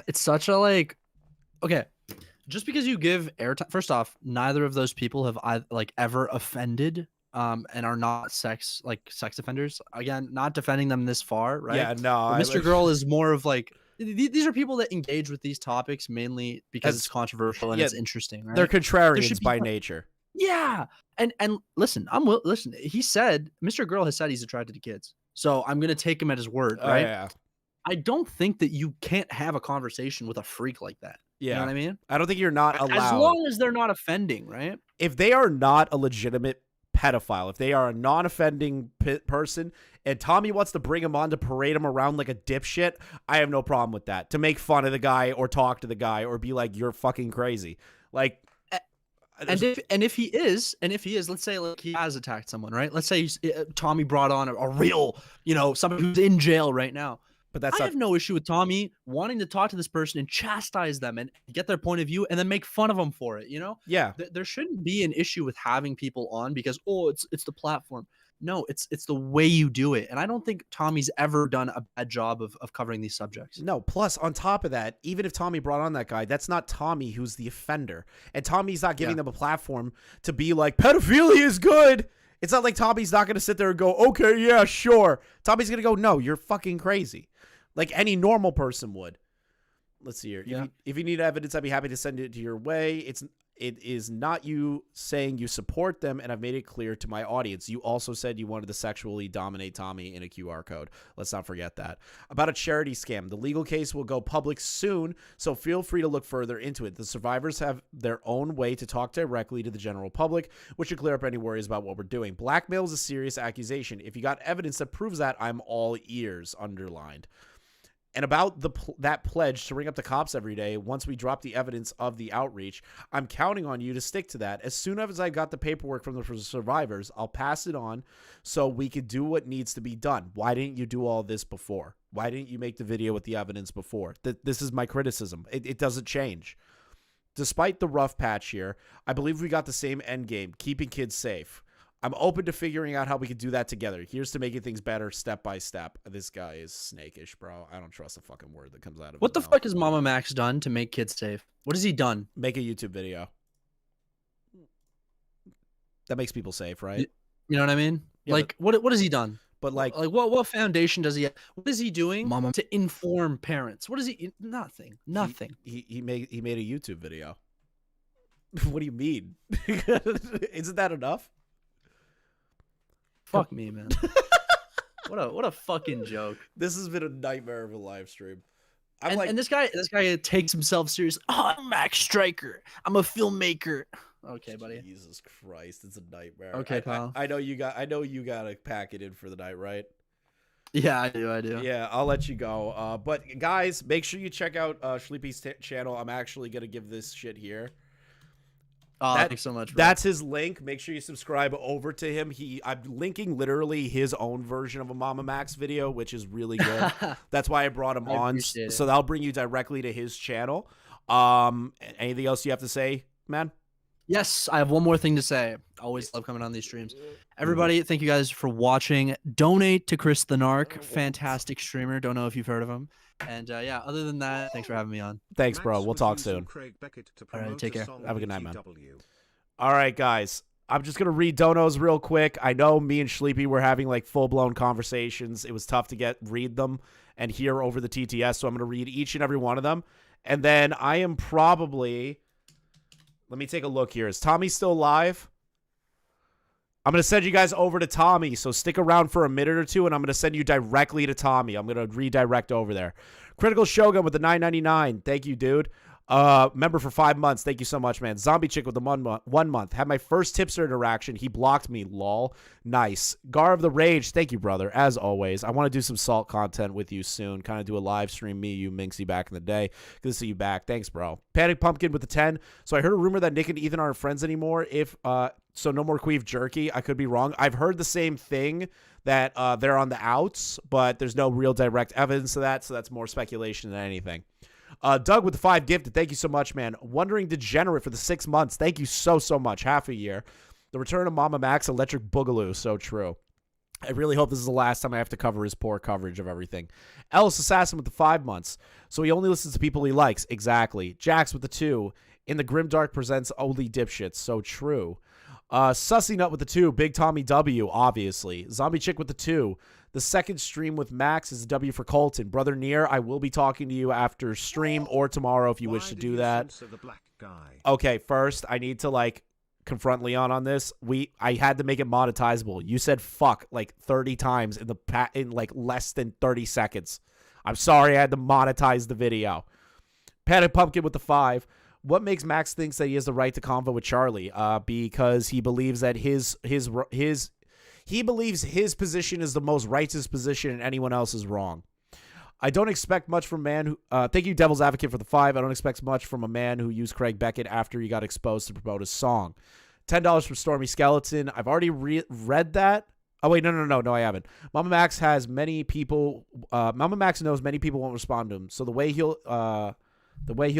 It's such a like. Okay. Just because you give airtime. First off, neither of those people have ever offended and are not sex offenders. Again, not defending them this far, right? Yeah, no. But Mr. Girl is more of like these are people that engage with these topics mainly because it's controversial and it's interesting, right? They're contrarians by nature. Yeah. And listen, listen, he said Mr. Girl has said he's attracted to kids. So I'm gonna take him at his word, right? Yeah. I don't think that you can't have a conversation with a freak like that. Yeah. You know what I mean? I don't think you're not allowed. As long as they're not offending, right? If they are not a legitimate pedophile, if they are a non-offending person and Tommy wants to bring him on to parade him around like a dipshit, I have no problem with that. To make fun of the guy or talk to the guy or be like, you're fucking crazy. Like, and if he is, let's say like he has attacked someone, right? Let's say Tommy brought on a real, somebody who's in jail right now. But I have no issue with Tommy wanting to talk to this person and chastise them and get their point of view and then make fun of them for it, Yeah. There shouldn't be an issue with having people on because, it's the platform. No, it's the way you do it. And I don't think Tommy's ever done a bad job of covering these subjects. No, plus on top of that, even if Tommy brought on that guy, that's not Tommy who's the offender. And Tommy's not giving them a platform to be like, pedophilia is good. It's not like Tommy's not going to sit there and go, okay, yeah, sure. Tommy's going to go, no, you're fucking crazy. Like any normal person would. Let's see here. Yeah. If you need evidence, I'd be happy to send it to your way. It is not you saying you support them, and I've made it clear to my audience. You also said you wanted to sexually dominate Tommy in a QR code. Let's not forget that. About a charity scam. The legal case will go public soon, so feel free to look further into it. The survivors have their own way to talk directly to the general public, which should clear up any worries about what we're doing. Blackmail is a serious accusation. If you got evidence that proves that, I'm all ears, underlined. And about that pledge to ring up the cops every day, once we drop the evidence of the outreach, I'm counting on you to stick to that. As soon as I got the paperwork from the survivors, I'll pass it on so we could do what needs to be done. Why didn't you do all this before? Why didn't you make the video with the evidence before? This is my criticism. It doesn't change. Despite the rough patch here, I believe we got the same end game, keeping kids safe. I'm open to figuring out how we could do that together. Here's to making things better step by step. This guy is snakish, bro. I don't trust a fucking word that comes out of What the his mouth. fuck has Mammamax done to make kids safe? What has he done? Make a YouTube video. That makes people safe, right? You know what I mean? Yeah, like, what has he done? But like what foundation does he have? What is he doing to inform parents? What is he? Nothing. He made a YouTube video. What do you mean? Isn't that enough? Fuck me, man. What a fucking joke. This has been a nightmare of a live stream. And this guy takes himself seriously. Oh, I'm Max Striker. I'm a filmmaker. Okay, buddy. Jesus Christ, it's a nightmare. Okay, pal. I know you got to pack it in for the night, right? Yeah, I do. Yeah, I'll let you go. But guys, make sure you check out Sleepy's channel. I'm actually gonna give this shit here. Oh, thanks so much, bro. That's his link. Make sure you subscribe over to him. I'm linking literally his own version of a Mamamax video, which is really good. That's why I brought him on. So that'll bring you directly to his channel. Anything else you have to say, man? Yes, I have one more thing to say. Always love coming on these streams. Everybody, thank you guys for watching. Donate to Chris the Narc, fantastic streamer. Don't know if you've heard of him. And yeah, other than that, thanks for having me on. Thanks, bro. We'll talk soon. All right, take care. Have a good night, man. All right, guys. I'm just going to read donos real quick. I know me and Sleepy were having like full-blown conversations. It was tough to read them and hear over the TTS, so I'm going to read each and every one of them. And then I am probably... Let me take a look here. Is Tommy still live? I'm going to send you guys over to Tommy, so stick around for a minute or two, and I'm going to send you directly to Tommy. I'm going to redirect over there. Critical Shogun with the $9.99. Thank you, dude. Member for 5 months. Thank you so much, man. Zombie Chick with the 1 month. Had my first tipster interaction. He blocked me. Lol. Nice. Gar of the Rage. Thank you, brother. As always. I want to do some salt content with you soon. Kind of do a live stream. Me, you, Minxie back in the day. Good to see you back. Thanks, bro. Panic Pumpkin with the 10. So I heard a rumor that Nick and Ethan aren't friends anymore. So no more Queef Jerky. I could be wrong. I've heard the same thing, that they're on the outs, but there's no real direct evidence of that, so that's more speculation than anything. Doug with the 5 gifted. Thank you so much, man. Wondering Degenerate for the 6 months. Thank you so much. Half a year. The return of Mammamax Electric Boogaloo. So true. I really hope this is the last time I have to cover his poor coverage of everything. Ellis Assassin with the 5 months. So he only listens to people he likes. Exactly. Jax with the 2. In the Grimdark presents only dipshits. So true. Sussy Nut with the 2. Big Tommy W, obviously. Zombie Chick with the 2. The second stream with Max is a W for Colton. Brother Near, I will be talking to you after stream or tomorrow if you wish to do that. Okay, first, I need to, confront Leon on this. I had to make it monetizable. You said fuck, 30 times in less than 30 seconds. I'm sorry I had to monetize the video. Panic Pumpkin with the 5. What makes Max thinks that he has the right to convo with Charlie? Because he believes that he believes his position is the most righteous position and anyone else is wrong. I don't expect much from a man who... thank you, Devil's Advocate, for the 5. I don't expect much from a man who used Craig Beckett after he got exposed to promote his song. $10 from Stormy Skeleton. I've already read that. Oh, wait, no, I haven't. Mammamax has many people... Mammamax knows many people won't respond to him, so the way he'll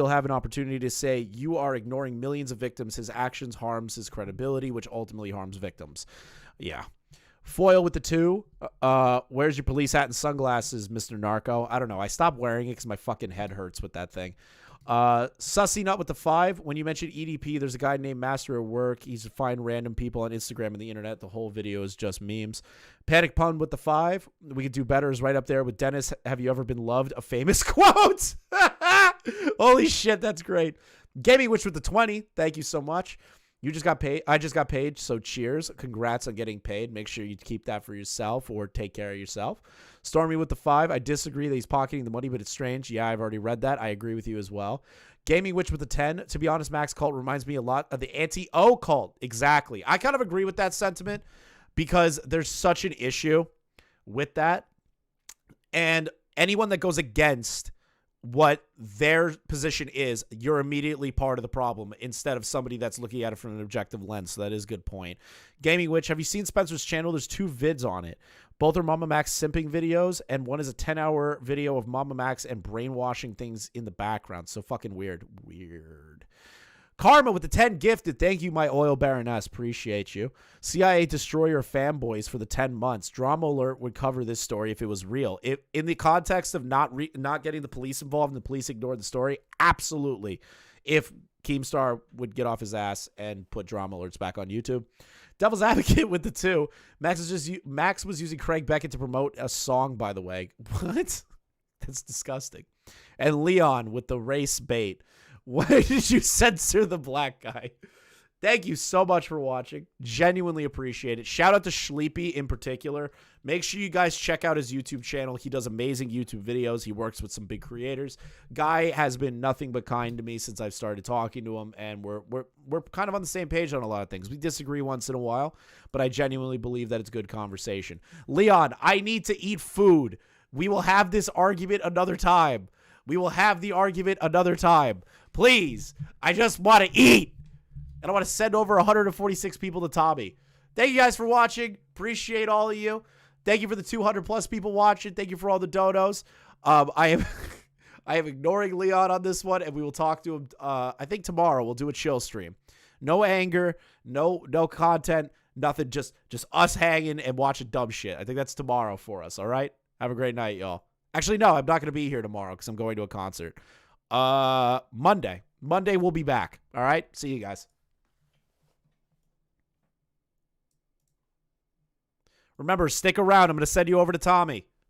have an opportunity to say, you are ignoring millions of victims, his actions harms his credibility, which ultimately harms victims. Yeah. Foil with the 2. Where's your police hat and sunglasses, Mr. Narco? I don't know. I stopped wearing it because my fucking head hurts with that thing. Sussy Nut with the 5. When you mentioned EDP, there's a guy named Master at Work. He's to find random people on Instagram and the internet. The whole video is just memes. Panic Pun with the 5. We could do better is right up there with Dennis. Have you ever been loved? A famous quote. Holy shit, that's great. Gaming Witch with the 20. Thank you so much. You just got paid. I just got paid, so cheers. Congrats on getting paid. Make sure you keep that for yourself or take care of yourself. Stormy with the 5. I disagree that he's pocketing the money, but it's strange. Yeah, I've already read that. I agree with you as well. Gaming Witch with the 10. To be honest, Max Cult reminds me a lot of the Anti-O Cult. Exactly. I kind of agree with that sentiment because there's such an issue with that. And anyone that goes against what their position is, you're immediately part of the problem instead of somebody that's looking at it from an objective lens. So that is a good point. Gaming Witch, have you seen Spencer's channel? There's 2 vids on it. Both are Mammamax simping videos, and one is a 10-hour video of Mammamax and brainwashing things in the background. So fucking weird. Weird. Karma with the 10 gifted. Thank you, my oil baroness. Appreciate you. CIA Destroyer fanboys for the 10 months. Drama Alert would cover this story if it was real. In the context of not getting the police involved and the police ignored the story, absolutely. If Keemstar would get off his ass and put Drama Alerts back on YouTube. Devil's Advocate with the 2. Max was using Craig Beckett to promote a song, by the way. What? That's disgusting. And Leon with the race bait. Why did you censor the black guy? Thank you so much for watching. Genuinely appreciate it. Shout out to Sleepy in particular. Make sure you guys check out his YouTube channel. He does amazing YouTube videos. He works with some big creators. Guy has been nothing but kind to me since I've started talking to him, and we're kind of on the same page on a lot of things. We disagree once in a while, but I genuinely believe that it's good conversation. Leon, I need to eat food. We will have this argument another time. We will have the argument another time. Please, I just want to eat. And I want to send over 146 people to Tommy. Thank you guys for watching. Appreciate all of you. Thank you for the 200 plus people watching. Thank you for all the donos. I am ignoring Leon on this one, and we will talk to him. I think tomorrow we'll do a chill stream. No anger, no content, nothing. Just us hanging and watching dumb shit. I think that's tomorrow for us. All right. Have a great night, y'all. Actually, no, I'm not going to be here tomorrow because I'm going to a concert. Monday we'll be back. All right. See you guys. Remember, stick around. I'm going to send you over to Tommy.